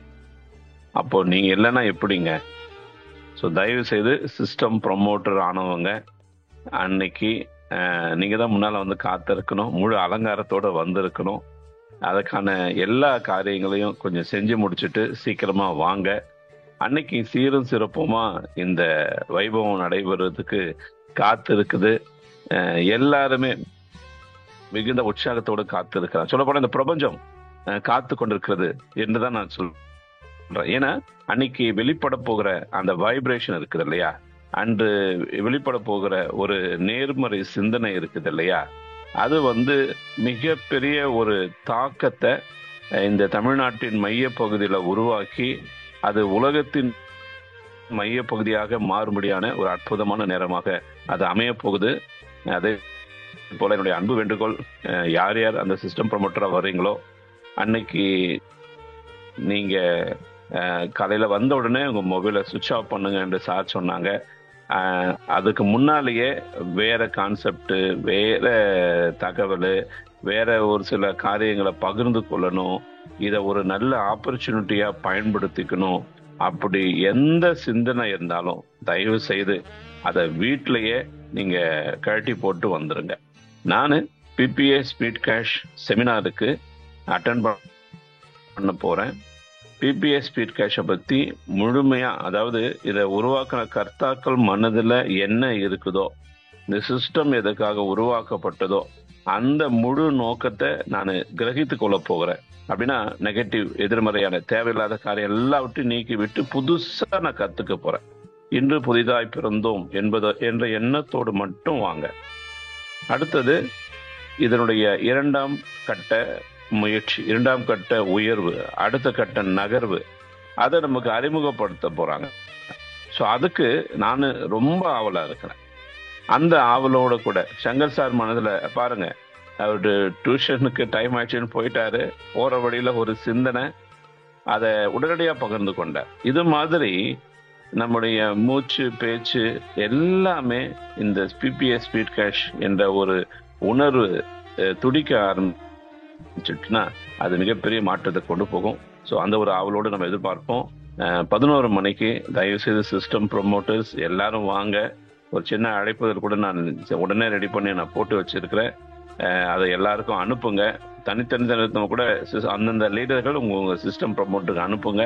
அப்போ நீங்க இல்லைன்னா எப்படிங்க? ஸோ தயவு செய்து சிஸ்டம் ப்ரொமோட்டர் ஆனவங்க அன்னைக்கு நீங்க தான் முன்னால வந்து காத்திருக்கணும், முழு அலங்காரத்தோட வந்திருக்கணும். அதுக்கான எல்லா காரியங்களையும் கொஞ்சம் செஞ்சு முடிச்சுட்டு சீக்கிரமா வாங்க. அன்னைக்கு சீரும் சிறப்புமா இந்த வைபவம் நடைபெறதுக்கு காத்து இருக்குது. எல்லாருமே மிகுந்த உற்சாகத்தோடு காத்து இருக்கிறாங்க. சொல்லப்போனா இந்த பிரபஞ்சம் காத்து கொண்டிருக்கிறது என்றுதான் நான் சொல்றேன். ஏன்னா அன்னைக்கு வெளிப்பட போகிற அந்த வைப்ரேஷன் இருக்குது இல்லையா, அன்று வெளிப்பட போகிற ஒரு நேர்மறை சிந்தனை இருக்குது இல்லையா, அது வந்து மிகப்பெரிய ஒரு தாக்கத்தை இந்த தமிழ்நாட்டின் மைய பகுதியில உருவாக்கி அது உலகத்தின் மைய பகுதியாக மாறும்படியான ஒரு அற்புதமான நேரமாக அது அமைய போகுது. அதே போல என்னுடைய அன்பு வேண்டுகோள், யார் யார் அந்த சிஸ்டம் ப்ரொமோட்டரா வர்றீங்களோ அன்னைக்கு நீங்க காலையில வந்த உடனே உங்க மொபைலை சுவிட்ச் ஆஃப் பண்ணுங்க என்று சார் சொன்னாங்க. அதுக்கு முன்னாலேயே வேற கான்செப்ட், வேற தகவல், வேற ஒரு சில காரியங்களை பகிர்ந்து கொள்ளணும், இதை ஒரு நல்ல ஆப்பர்ச்சுனிட்டியா பயன்படுத்திக்கணும், அப்படி எந்த சிந்தனை இருந்தாலும் தயவு செய்து அதை வீட்டிலேயே நீங்க கழட்டி போட்டு வந்துருங்க. நான் பிபிஎஸ் ஸ்பீட் கேஷ் செமினாருக்கு அட்டன் பண்ண போறேன். பிபிஎஸ் ஸ்பீட் கேஷை பத்தி முழுமையா, அதாவது இதை உருவாக்கின கர்த்தாக்கள் மனதில் என்ன இருக்குதோ, இந்த சிஸ்டம் எதுக்காக உருவாக்கப்பட்டதோ அந்த முழு நோக்கத்தை நான் கிரகித்து கொள்ள போகிறேன். அப்படின்னா நெகட்டிவ், எதிர்மறையான தேவையில்லாத காரியம் எல்லாவற்றையும் நீக்கி விட்டு புதுசா நான் கத்துக்க போறேன். இன்று புதிதாய் பிறந்தோம் என்ற எண்ணத்தோடு மட்டும் வாங்க. அடுத்தது இதனுடைய 2ஆம் கட்ட முயற்சி, 2ஆம் கட்ட உயர்வு, அடுத்த கட்ட நகர்வு, அதை நமக்கு அறிமுகப்படுத்த போறாங்க. ஸோ அதுக்கு நான் ரொம்ப ஆவலா இருக்கிறேன். அந்த ஆவலோட கூட சங்கர் சார் மனதில் பாருங்க, அவரு டியூஷனுக்கு டைம் ஆயிடுச்சுன்னு போயிட்டாரு, போற வழியில ஒரு சிந்தனை, அதை உடனடியாக பகிர்ந்து கொண்டார். இது மாதிரி நம்முடைய மூச்சு பேச்சு எல்லாமே இந்த பிபிஎஸ் ஸ்பீட் கேஷ் என்ற ஒரு உணர்வு துடிக்க ஆரம்பிச்சுட்டுனா அது மிகப்பெரிய மாற்றத்தை கொண்டு போகும். ஸோ அந்த ஒரு ஆவலோடு நம்ம எதிர்பார்ப்போம். 11 மணிக்கு தயவு செய்து சிஸ்டம் ப்ரொமோட்டர்ஸ் எல்லாரும் வாங்க. ஒரு சின்ன அழைப்புதல் கூட நான் உடனே ரெடி பண்ணி நான் போட்டு வச்சிருக்கிறேன். அதை எல்லாருக்கும் அனுப்புங்க. தனித்தனி கூட அந்தந்த லீடர்கள் உங்க சிஸ்டம் ப்ரொமோட்டருக்கு அனுப்புங்க.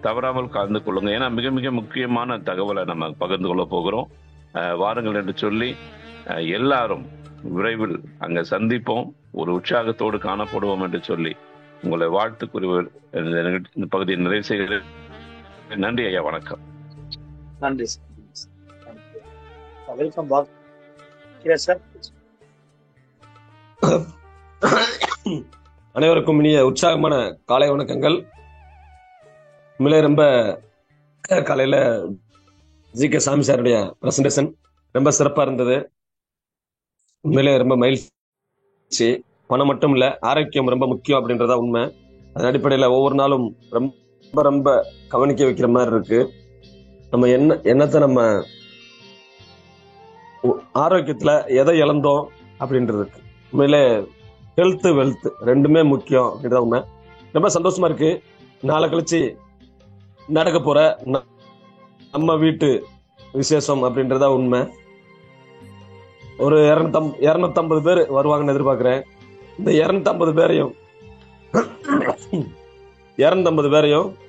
தவறாமல் கலந்து கொள்ளுங்க. ஏன்னா மிக மிக முக்கியமான தகவலை நம்ம பகிர்ந்து கொள்ள போகிறோம். வாருங்கள் என்று சொல்லி எல்லாரும் விரைவில் அங்க சந்திப்போம், ஒரு உற்சாகத்தோடு காணப்படுவோம் என்று சொல்லி உங்களை வாழ்த்து கூறி இந்த பகுதியை நிறைவு செய்கிறேன். நன்றி ஐயா, வணக்கம். நன்றி சார். வெல்கம் பாக் சார். அனைவருக்கும் இனிய உற்சாகமான காலை வணக்கங்கள். உண்மையிலே ரொம்ப காலையில ஜி.கே. சாமி சாருடைய பிரசன்டேஷன் ரொம்ப சிறப்பா இருந்தது. உண்மையிலே ரொம்ப மகிழ்ச்சி. பணம் மட்டும் இல்ல, ஆரோக்கியம் ரொம்ப முக்கியம் அப்படின்றதா உண்மை. அதன் அடிப்படையில் ஒவ்வொரு நாளும் ரொம்ப ரொம்ப கவனிக்க வைக்கிற மாதிரி இருக்கு. நம்ம என்னத்தை நம்ம ஆரோக்கியத்துல எதை இழந்தோம் அப்படின்றது இருக்கு. உண்மையிலே ஹெல்த் வெல்த் ரெண்டுமே முக்கியம் அப்படின்றத உண்மை. ரொம்ப சந்தோஷமா இருக்கு. நாளை கழிச்சு நடக்க போற நம்ம வீட்டு விசேஷம் அப்படின்றதா உண்மை. ஒரு 250 பேர் வருவாங்கன்னு எதிர்பார்க்கிறேன். இந்த 250 பேரையும்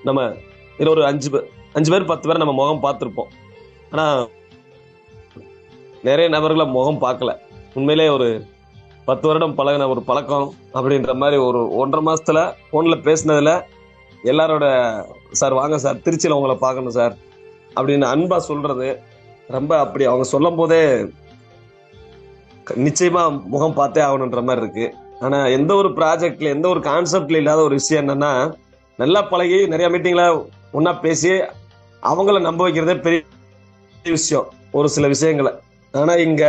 நம்ம ஒரு 5 பேர் 10 பேர் நம்ம முகம் பார்த்துருப்போம். ஆனா நிறைய நபர்களை முகம் பார்க்கல. உண்மையிலே ஒரு 10 வருடம் பழகின ஒரு பழக்கம் அப்படின்ற மாதிரி ஒரு 1.5 மாசத்துல போன்ல பேசினதுல எல்லாரோட சார் வாங்க சார் திருச்சியில உங்களை பார்க்கணும் சார் அப்படின்னு அன்பா சொல்றது ரொம்ப அப்படி அவங்க சொல்லும் போதே நிச்சயமா முகம் பார்த்தே ஆகணுன்ற மாதிரி இருக்கு. ஆனா எந்த ஒரு ப்ராஜெக்ட்ல எந்த ஒரு கான்செப்ட்ல இல்லாத ஒரு விஷயம் என்னன்னா, நல்லா பழகி நிறைய மீட்டிங்ல ஒன்னா பேசி அவங்கள நம்ப வைக்கிறதே பெரிய விஷயம் ஒரு சில விஷயங்களை. ஆனா இங்க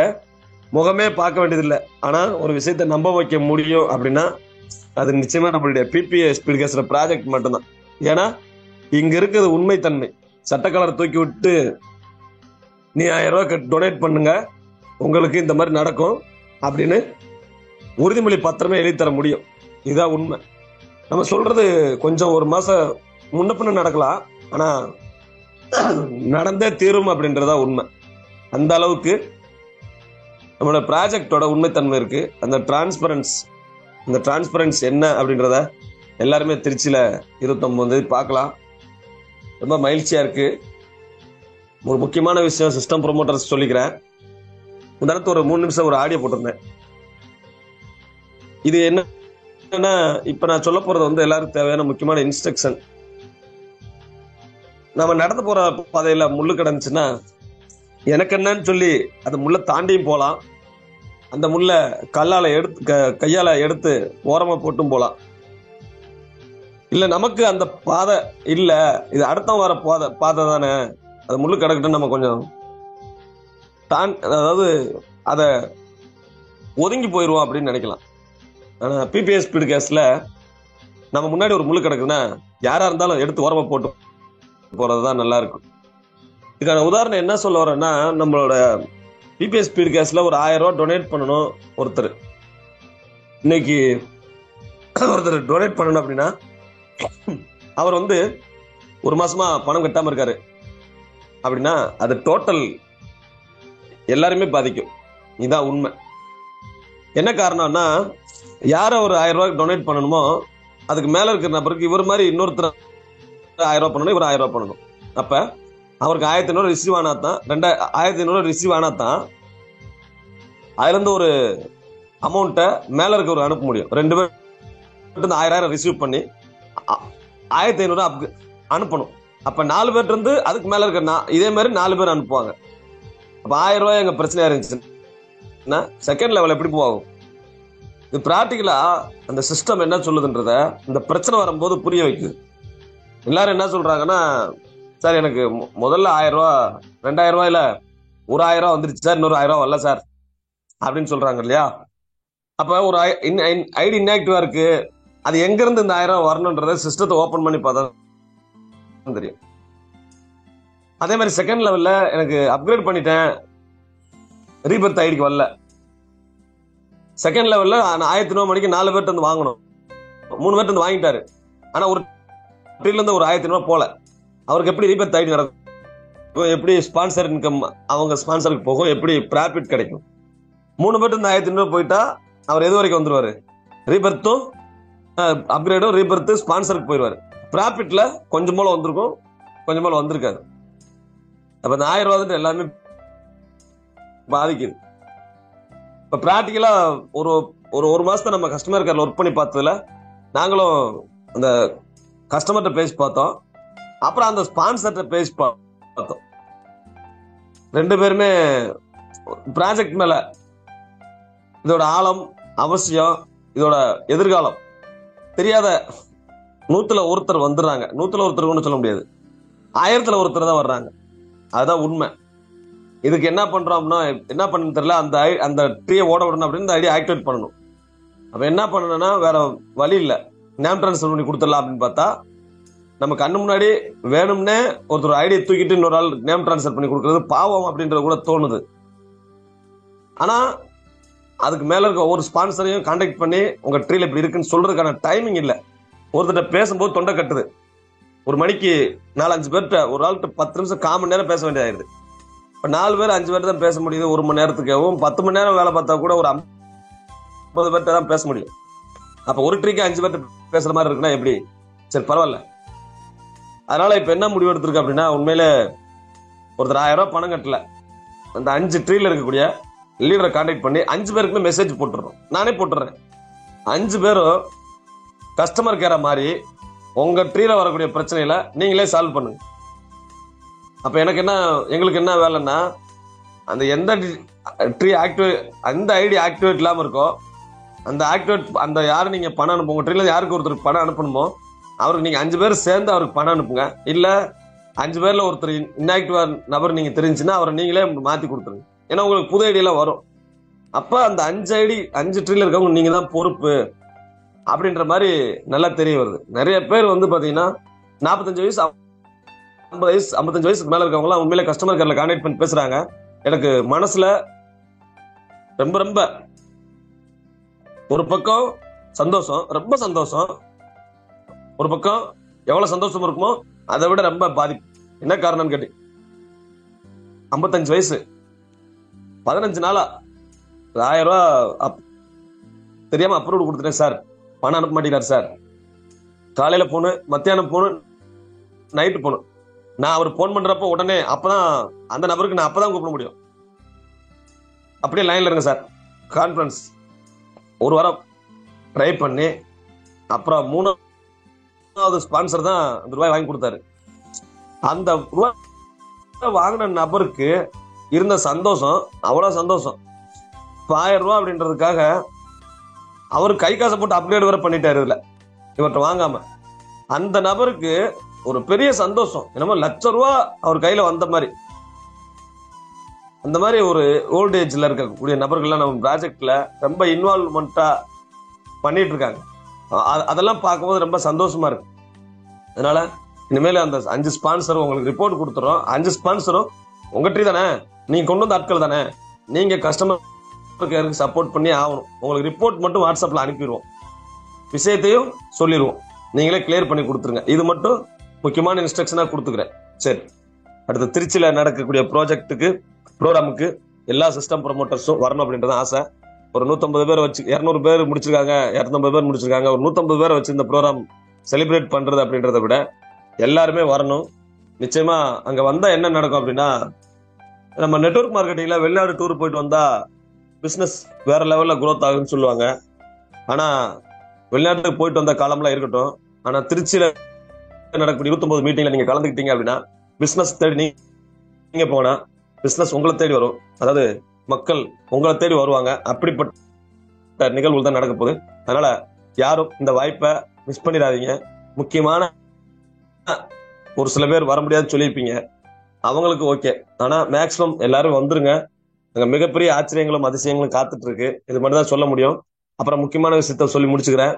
முகமே பார்க்க வேண்டியது இல்லை, ஆனா ஒரு விஷயத்த நம்ப வைக்க முடியும் அப்படின்னா அது நிச்சயமா நம்மளுடைய பிபிஏ ஸ்பீட் கேஸ்ல ப்ராஜெக்ட் மட்டும்தான். ஏன்னா இங்க இருக்கிறது உண்மைத்தன்மை. சட்டக்கலரை தூக்கி விட்டு நீ 1000 ரூபாய் டொனேட் பண்ணுங்க உங்களுக்கு இந்த மாதிரி நடக்கும் அப்படின்னு உறுதிமொழி பத்திரமே எழுதி தர முடியும். இதுதான் உண்மை. நம்ம சொல்றது கொஞ்சம் ஒரு மாசம் முன்ன பின்ன நடக்கலாம், ஆனா நடந்தே தீரும் அப்படின்றதா உண்மை. அந்த அளவுக்கு நம்மளோட ப்ராஜெக்டோட உண்மைத்தன்மை இருக்கு. அந்த டிரான்ஸ்பரன்ஸ் என்ன அப்படின்றத எல்லாருமே திருச்சியில 29 பார்க்கலாம். ரொம்ப மகிழ்ச்சியா இருக்கு. ஒரு முக்கியமான விஷயம் சிஸ்டம் ப்ரொமோட்டர்ஸ் சொல்லிக்கிறேன். உதாரணத்துக்கு ஒரு 3 நிமிஷம் ஒரு ஆடியோ போட்டிருந்தேன். இது என்னன்னா இப்ப நான் சொல்ல போறது எல்லாருக்கும் தேவையான முக்கியமான இன்ஸ்ட்ரக்ஷன். நம்ம நடந்து போற பாதையில முள்ளு கிடந்துச்சுன்னா எனக்கு என்னன்னு சொல்லி அந்த முள்ள தாண்டியும் போலாம், அந்த முள்ள கையால எடுத்து ஓரமா போட்டும் போலாம். இல்ல நமக்கு அந்த பாதை இல்ல, இது அடுத்த வர பாதை தானே, அது முள்ளு கிடக்கட்டும் நம்ம கொஞ்சம் அதாவது அத ஒதுங்கி போயிடுவோம் அப்படின்னு நினைக்கலாம். ஆனா பிபிஎஸ் ஸ்பீட் கேஸ்ல நம்ம முன்னாடி ஒரு முள்ளு கிடக்குதுன்னா யாரா இருந்தாலும் எடுத்து ஓரமா போட்டு போறதுதான் நல்லா இருக்கும். இதுக்கான உதாரணம் என்ன சொல்ல வரேன்னா, நம்மளோட பிபிஎஸ் ஸ்பீட் கேஸ்ல ஒரு 1000 ரூபாய் டொனேட் பண்ணணும். ஒருத்தர் இன்னைக்கு ஒருத்தர் டொனேட் பண்ணணும் அப்படின்னா அவர் ஒரு மாசமா பணம் கட்டாம இருக்காரு அப்படின்னா அது டோட்டல் எல்லாருமே பாதிக்கும். இதுதான் உண்மை. என்ன காரணம்னா, யார ஒரு 1000 ரூபாய்க்கு டொனேட் பண்ணணுமோ அதுக்கு மேல இருக்கிற நபருக்கு இவர் மாதிரி இன்னொருத்தர் 1000 ரூபாய் பண்ணணும், இவர் 1000 ரூபாய் பண்ணணும். அப்ப அவருக்கு 1500 ரிசீவ் ஆனாதான் 1500 ரிசீவ் ஆனாதான் அதுல இருந்து ஒரு அமௌண்ட்டை மேல இருக்க ஒரு அனுப்ப முடியும். 2 பேர் 1000 ரிசீவ் பண்ணி 1500 அனுப்பணும். அப்ப 4 பேர் இருந்து அதுக்கு மேல இருக்க இதே மாதிரி 4 பேர் அனுப்புவாங்க. அப்ப 1000 ரூபாய் எங்க பிரச்சனையா இருந்துச்சுன்னா செகண்ட் லெவல் எப்படி போகும்? இது பிராக்டிகலா அந்த சிஸ்டம் என்ன சொல்லுதுன்றத இந்த பிரச்சனை வரும்போது புரிய வைக்குது. எல்லாரும் என்ன சொல்றாங்கன்னா, சார் எனக்கு முதல்ல 1000 ரூபாய் 2000 ரூபாயில ஒரு 1000 ரூபாய் வந்துருச்சு சார், இன்னொரு 1000 ரூபாய் வரல சார் அப்படின்னு சொல்றாங்க இல்லையா? அப்ப ஒரு ஐடி இன்ஆக்டிவா இருக்கு. அது எங்க இருந்து இந்த 1000 ரூபாய் வரணும்ன்றத சிஸ்டத்தை ஓபன் பண்ணி பார்த்தா தெரியும். அதே மாதிரி செகண்ட் லெவல்ல எனக்கு அப்கிரேட் பண்ணிட்டேன், ரீபர்த் ஐடிக்கு வரல. செகண்ட் லெவல்ல 1500 மணிக்கு 4 பேர்ட்டு வாங்கணும், 3 பேர்ட்டு வாங்கிட்டாரு. ஆனா ஒரு இருந்து ஒரு 1500 போல. அவருக்கு எப்படி ரீபர்த் ஐடி நடக்கும், எப்படி ஸ்பான்சர் இன்கம் அவங்க ஸ்பான்சருக்கு போகும், எப்படி ப்ராஃபிட் கிடைக்கும்? 3 பேர்ட்டு 1500 போயிட்டா அவர் எது வரைக்கும் வந்துருவாரு? ரீபர்த்தும் அப்கிரேடும் ரீபர்த்து ஸ்பான்சருக்கு போயிடுவாரு. ப்ராஃபிட்ல கொஞ்சம் போல வந்திருக்கும், கொஞ்சம் போல வந்திருக்காது. அப்ப இந்த 1000 ரூபாய் எல்லாமே பாதிக்குது. இப்ப பிராக்டிகலா ஒரு மாசத்தை நம்ம கஸ்டமர் கேர்ல ஒர்க் பண்ணி பார்த்ததுல நாங்களும் அந்த கஸ்டமர்கிட்ட பேசி பார்த்தோம், அப்புறம் அந்த ஸ்பான்சர்கிட்ட பேசி பார்த்தோம். 2 பேருமே ப்ராஜெக்ட் மேல இதோட ஆழம் அவசியம், இதோட எதிர்காலம் தெரியாத 100ல் ஒருத்தர் வந்துடுறாங்க. 100ல் ஒருத்தர் சொல்ல முடியாது, 1000ல் ஒருத்தர் தான் வர்றாங்க. அதுதான் உண்மை. இதுக்கு என்ன பண்றோம் அப்படின்னா, என்ன பண்ணு தெரியல, அந்த ட்ரீயை ஓட விடணும் அப்படின்னு இந்த ஐடியா ஆக்டிவேட் பண்ணணும். அப்ப என்ன பண்ணணும்னா வேற வழி இல்லை, நேம் டிரான்ஸ்ஃபர் பண்ணி கொடுத்துடலாம் அப்படின்னு பார்த்தா நம்ம கண்ணு முன்னாடி வேணும்னே ஒருத்தர் ஐடியை தூக்கிட்டு இன்னொரு ஆள் நேம் டிரான்ஸ்ஃபர் பண்ணி கொடுக்கறது பாவம் அப்படின்றது கூட தோணுது. ஆனா அதுக்கு மேல இருக்க ஒவ்வொரு ஸ்பான்சரையும் கான்டாக்ட் பண்ணி உங்க ட்ரீல இப்படி இருக்குன்னு சொல்றதுக்கான டைமிங் இல்லை. ஒருத்தர் பேசும்போது தொண்டை கட்டுது. ஒரு மணிக்கு 4-5 பேர்கிட்ட ஒரு ஆள்கிட்ட 10 நிமிஷம் 1/4 மணி நேரம் பேச வேண்டியதாயிருது. இப்ப 4 பேர் 5 பேர் தான் பேச முடியுது 1 மணி நேரத்துக்காகவும். 10 மணி நேரம் வேலை பார்த்தா கூட ஒரு 50 பேர்கிட்ட தான் பேச முடியும். அப்ப ஒரு ட்ரீக்கு 5 பேர்கிட்ட பேசுற மாதிரி இருக்குன்னா எப்படி? சரி பரவாயில்ல. அதனால இப்ப என்ன முடிவு எடுத்திருக்கு அப்படின்னா, உண்மையிலே ஒருத்தர் 1000 ரூபாய் பணம் கட்டல, அந்த 5 ட்ரீல இருக்கக்கூடிய லீடரை கான்டாக்ட் பண்ணி 5 பேருக்குமே மெசேஜ் போட்டுறோம். நானே போட்டுறேன். 5 பேரும் கஸ்டமர் கேர மாதிரி உங்க ட்ரீல வரக்கூடிய பிரச்சனையில நீங்களே சால்வ் பண்ணுங்க. அப்ப எங்களுக்கு என்ன வேலைன்னா, அந்த எந்த ட்ரீ ஆக்டிவேட், அந்த ஐடி ஆக்டிவேட் இல்லாம இருக்கோ அந்த ஆக்டிவேட், அந்த யாரு நீங்க பணம் அனுப்புங்க, உங்க ட்ரீல யாருக்கு ஒருத்தருக்கு பணம் அனுப்பணுமோ அவருக்கு நீங்க 5 பேர் சேர்ந்து அவருக்கு பணம் அனுப்புங்க. இல்ல 5 பேர்ல ஒருத்தர் இன்ஆக்டிவா நபர் நீங்க தெரிஞ்சுன்னா அவரை நீங்களே மாத்தி கொடுத்துருங்க. ஏன்னா உங்களுக்கு புது ஐடியெல்லாம் வரும். அப்ப அந்த 5 ட்ரீல இருக்கவங்க நீங்க தான் பொறுப்பு அப்படின்ற மாதிரி நல்லா தெரிய வருது. நிறைய பேர் பாத்தீங்கன்னா 45 வயசு 50 வயசு 55 வயசுக்கு மேல இருக்கவங்க எல்லாம் உண்மையிலே கஸ்டமர் கேர்ல கான்டாக்ட் பண்ணி பேசுறாங்க. எனக்கு மனசுல ரொம்ப ரொம்ப ஒரு பக்கம் சந்தோஷம், ரொம்ப சந்தோஷம். ஒரு பக்கம் எவ்வளவு சந்தோஷம் இருக்குமோ அதை விட ரொம்ப பாதிப்பு. என்ன காரணம் கேட்டு, 55 வயசு 15 நாளா 1000 ரூபாய் தெரியாம அப்ரூவ் கொடுத்துட்டேன் சார், பணம் அனுப்ப மாட்டேங்கிறார் சார். காலையில போனு, மத்தியானம் போனு, நைட்டு போனு. நான் அவர் போன் பண்றப்ப உடனே அப்பதான் அந்த நபருக்கு நான் அப்பதான் கூப்பிட முடியும். அப்படியே லைன்ல இருங்க சார், கான்ஃபரன்ஸ். ஒரு வாரம் ட்ரை பண்ணி அப்புறம் 3வது ஸ்பான்சர் தான் அந்த ரூபாய் வாங்கி கொடுத்தாரு. அந்த ரூபாய் வாங்கின நபருக்கு இருந்த சந்தோஷம் அவ்வளவு சந்தோஷம். 1000 ரூபாய் அப்படின்றதுக்காக அவர் கை காசை போட்டு அப்கிரேட் வேற பண்ணிட்டாரு இதுல இவர்கிட்ட வாங்காம. அந்த நபருக்கு ஒரு பெரிய சந்தோஷம், என்னமோ ₹1,00,000 அவர் கையில வந்த மாதிரி. அந்த மாதிரி ஒரு ஓல்ட் ஏஜ்ல இருக்கக்கூடிய நபர்கள்லாம் நம்ம ப்ராஜெக்ட்ல ரொம்ப இன்வால்வ்மெண்டா பண்ணிட்டு இருக்காங்க. அதெல்லாம் பார்க்கும்போது ரொம்ப சந்தோஷமா இருக்கு. அதனால இனிமேல் அந்த 5 ஸ்பான்சரும் உங்களுக்கு ரிப்போர்ட் கொடுத்துறோம். 5 ஸ்பான்சரும் உங்க ட்ரீ தானே, நீங்க கொண்டு வந்த ஆட்கள் தானே, நீங்க கஸ்டமர் கேருக்கு சப்போர்ட் பண்ணி ஆகணும். உங்களுக்கு ரிப்போர்ட் மட்டும் வாட்ஸ்அப்ல அனுப்பிடுவோம், விஷயத்தையும் சொல்லிடுவோம், நீங்களே கிளியர் பண்ணி கொடுத்துருங்க. இது மட்டும் முக்கியமான இன்ஸ்ட்ரக்ஷனா கொடுத்துக்கிறேன். சரி, அடுத்து திருச்சியில நடக்கக்கூடிய ப்ரோக்ராமுக்கு எல்லா சிஸ்டம் ப்ரமோட்டர்ஸும் வரணும் அப்படின்றது ஆசை. ஒரு 150 பேர் வச்சு 200 பேர் முடிச்சிருக்காங்க, 250 பேர் முடிச்சிருக்காங்க. ஒரு 150 பேரை வச்சு இந்த ப்ரோக்ராம் செலிப்ரேட் பண்றது அப்படின்றத விட எல்லாருமே வரணும். நிச்சயமா அங்க வந்தா என்ன நடக்கும் அப்படின்னா, நம்ம நெட்வொர்க் மார்க்கெட்டிங்ல வெளிநாடு டூர் போயிட்டு வந்தா பிசினஸ் வேற லெவல்ல குரோத் ஆகுன்னு சொல்லுவாங்க. ஆனா வெளிநாட்டுக்கு போயிட்டு வந்த காலம்லாம் இருக்கட்டும், ஆனா திருச்சியில நடக்கக்கூடிய 29 மீட்டிங்ல நீங்க கலந்துக்கிட்டீங்க அப்படின்னா பிசினஸ் தேடி நீங்க போனா பிசினஸ் உங்களை தேடி வரும். அதாவது மக்கள் உங்களை தேடி வருவாங்க. அப்படிப்பட்ட நிகழ்வுகள் தான் நடக்க போகுது. அதனால யாரும் இந்த வாய்ப்பை மிஸ் பண்ணிடாதீங்க. முக்கியமான ஒரு சில பேர் வர முடியாதுன்னு சொல்லியிருப்பீங்க, அவங்களுக்கு ஓகே. ஆனா மேக்சிமம் எல்லாரும் வந்துருங்க. அங்க மிகப்பெரிய ஆச்சரியங்களும் அதிசயங்களும் காத்துட்டு இருக்கு. இது மட்டும் தான் சொல்ல முடியும். அப்புறம் முக்கியமான விஷயத்த சொல்லி முடிச்சுக்கிறேன்.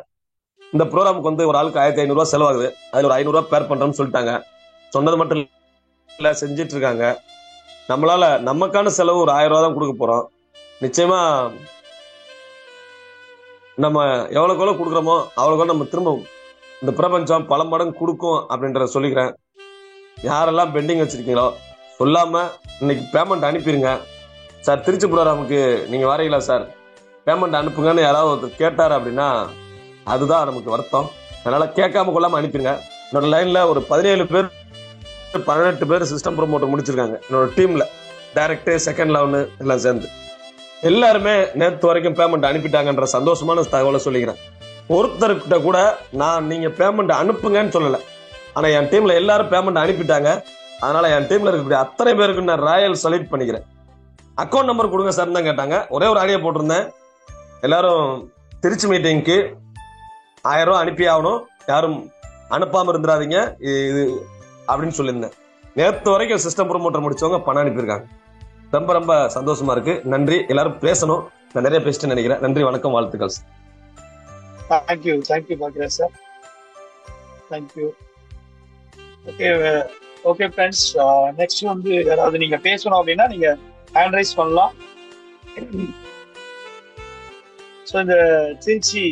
இந்த ப்ரோக்ராமுக்கு ஒரு ஆளுக்கு 1500 ரூபாய் செலவாகுது. அதுல ஒரு 500 ரூபாய் பேர் பண்றோம்னு சொல்லிட்டாங்க. சொன்னது மட்டும் இல்ல, செஞ்சிட்டு இருக்காங்க. நம்மளால நமக்கான செலவு ஒரு 1000 ரூபாய் தான் கொடுக்க போறோம். நிச்சயமா நம்ம எவ்வளவு கொடுக்குறோமோ அவ்வளவு நம்ம திரும்ப இந்த பிரபஞ்சம் பல மடங்கு கொடுக்கும் அப்படின்றத சொல்லிக்கிறேன். யாரெல்லாம் பெண்டிங் வச்சிருக்கீங்களோ சொல்லாம இன்னைக்கு பேமெண்ட் அனுப்பிடுங்க. சார் திருச்சி ப்ரோக்ராமுக்கு நீங்க வரீங்களா சார், பேமெண்ட் அனுப்புங்கன்னு யாராவது கேட்டாரு அப்படின்னா அதுதான் நமக்கு வருத்தம். அதனால கேட்காம கொள்ளாம அனுப்பிடுங்க. என்னோட லைன்ல ஒரு 17 பேர் 18 பேர் சிஸ்டம் ப்ரமோட்டர் முடிச்சிருக்காங்க. என்னோட டீம்ல டைரக்ட் செகண்ட் லெவல் எல்லாம் சேர்ந்து எல்லாருமே நேற்று வரைக்கும் பேமெண்ட் அனுப்பிட்டாங்கன்ற சந்தோஷமான தகவலை சொல்லிக்கிறேன். ஒருத்தர்கிட்ட கூட நான் நீங்க பேமெண்ட் அனுப்புங்கன்னு சொல்லல, ஆனா என் டீம்ல எல்லாரும் பேமெண்ட் அனுப்பிட்டாங்க. அதனால என் டீம்ல இருக்கக்கூடிய அத்தனை பேருக்கு நான் ராயல் சல்யூட் பண்ணிக்கிறேன். அக்கௌண்ட் நம்பர் கொடுங்க சார் தான் கேட்டாங்க. ஒரே ஒரு ஆடியோ போட்டிருந்தேன். எல்லாரும் திருச்சி மீட்டிங்க்கு 1000 ரூபாய் அனுப்பி ஆகணும், யாரும் அனுப்பாம இருந்துடாதீங்க இது அப்படின்னு சொல்லியிருந்தேன். நேற்று வரைக்கும் சிஸ்டம் ப்ரமோட்டர் முடிச்சவங்க பணம் அனுப்பியிருக்காங்க. ரொம்ப ரொம்ப சந்தோஷமா இருக்கு. நன்றி. எல்லாரும் பேசணும். நான் நிறைய பேசிட்டு நினைக்கிறேன். நன்றி, வணக்கம், வாழ்த்துக்கள். Thank you Bhagyaraj sir. Thank you. Okay okay friends, next வந்து யாராவது நீங்க பேசணும் அப்படின்னா நீங்க ஹேண்ட் ரைஸ் பண்ணலாம். ஸோ இந்த திருச்சி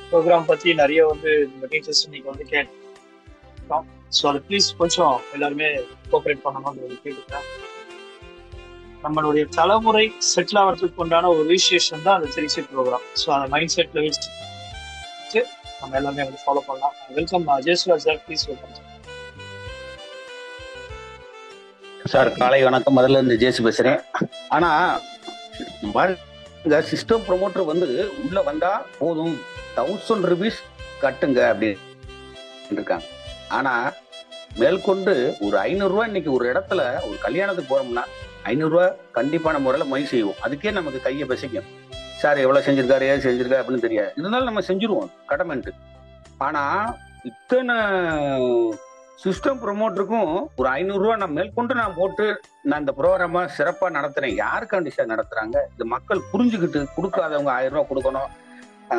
ப்ரோக்ராம் பத்தி நிறைய வந்து இந்த டீச்சர்ஸ் இன்னைக்கு வந்து கேட்டோம். ஸோ அது ப்ளீஸ் கொஞ்சம் எல்லாருமே கோஆப்ரேட் பண்ணணும்னு கேட்டுக்கிறேன். நம்மளுடைய தலைமுறை செட்டில் ஆகிறதுக்கு உண்டான ஒரு ரிஜிஸ்ட்ரேஷன் தான் அந்த திருச்சி ப்ரோக்ராம். ஸோ அந்த மைண்ட் செட்ல வச்சு நம்ம எல்லாமே வந்து ஃபாலோ பண்ணலாம். Welcome Jayasuraj sir, please welcome sir. காலை வணக்கம். முதல்ல இருந்து ஜேசு பேசுறேன். ஆனா சிஸ்டம் ப்ரொமோட்டர் வந்து உள்ள வந்தா போதும் 1000 rupees கட்டுங்க அப்படின்னு இருக்காங்க. ஆனா மேற்கொண்டு ஒரு 500 ரூபாய் இன்னைக்கு ஒரு இடத்துல ஒரு கல்யாணத்துக்கு போறோம்னா 500 ரூபாய் கண்டிப்பான முறையில மை செய்வோம். அதுக்கே நமக்கு கையை பசிக்கும். சார் எவ்வளவு செஞ்சிருக்காரு, ஏன் செஞ்சிருக்காரு அப்படின்னு தெரியாது. இருந்தாலும் நம்ம செஞ்சிருவோம் கடமைன்ட்டு. ஆனா இத்தனை சிஸ்டம் ப்ரொமோட்டருக்கும் ஒரு 500 ரூபாய் நான் மேற்கொண்டு நான் போட்டு நான் இந்த ப்ரோக்ராமா சிறப்பா நடத்துறேன். யாருக்காண்டி சார் நடத்துறாங்க? இந்த மக்கள் புரிஞ்சுக்கிட்டு கொடுக்காதவங்க 1000 ரூபாய் கொடுக்கணும்.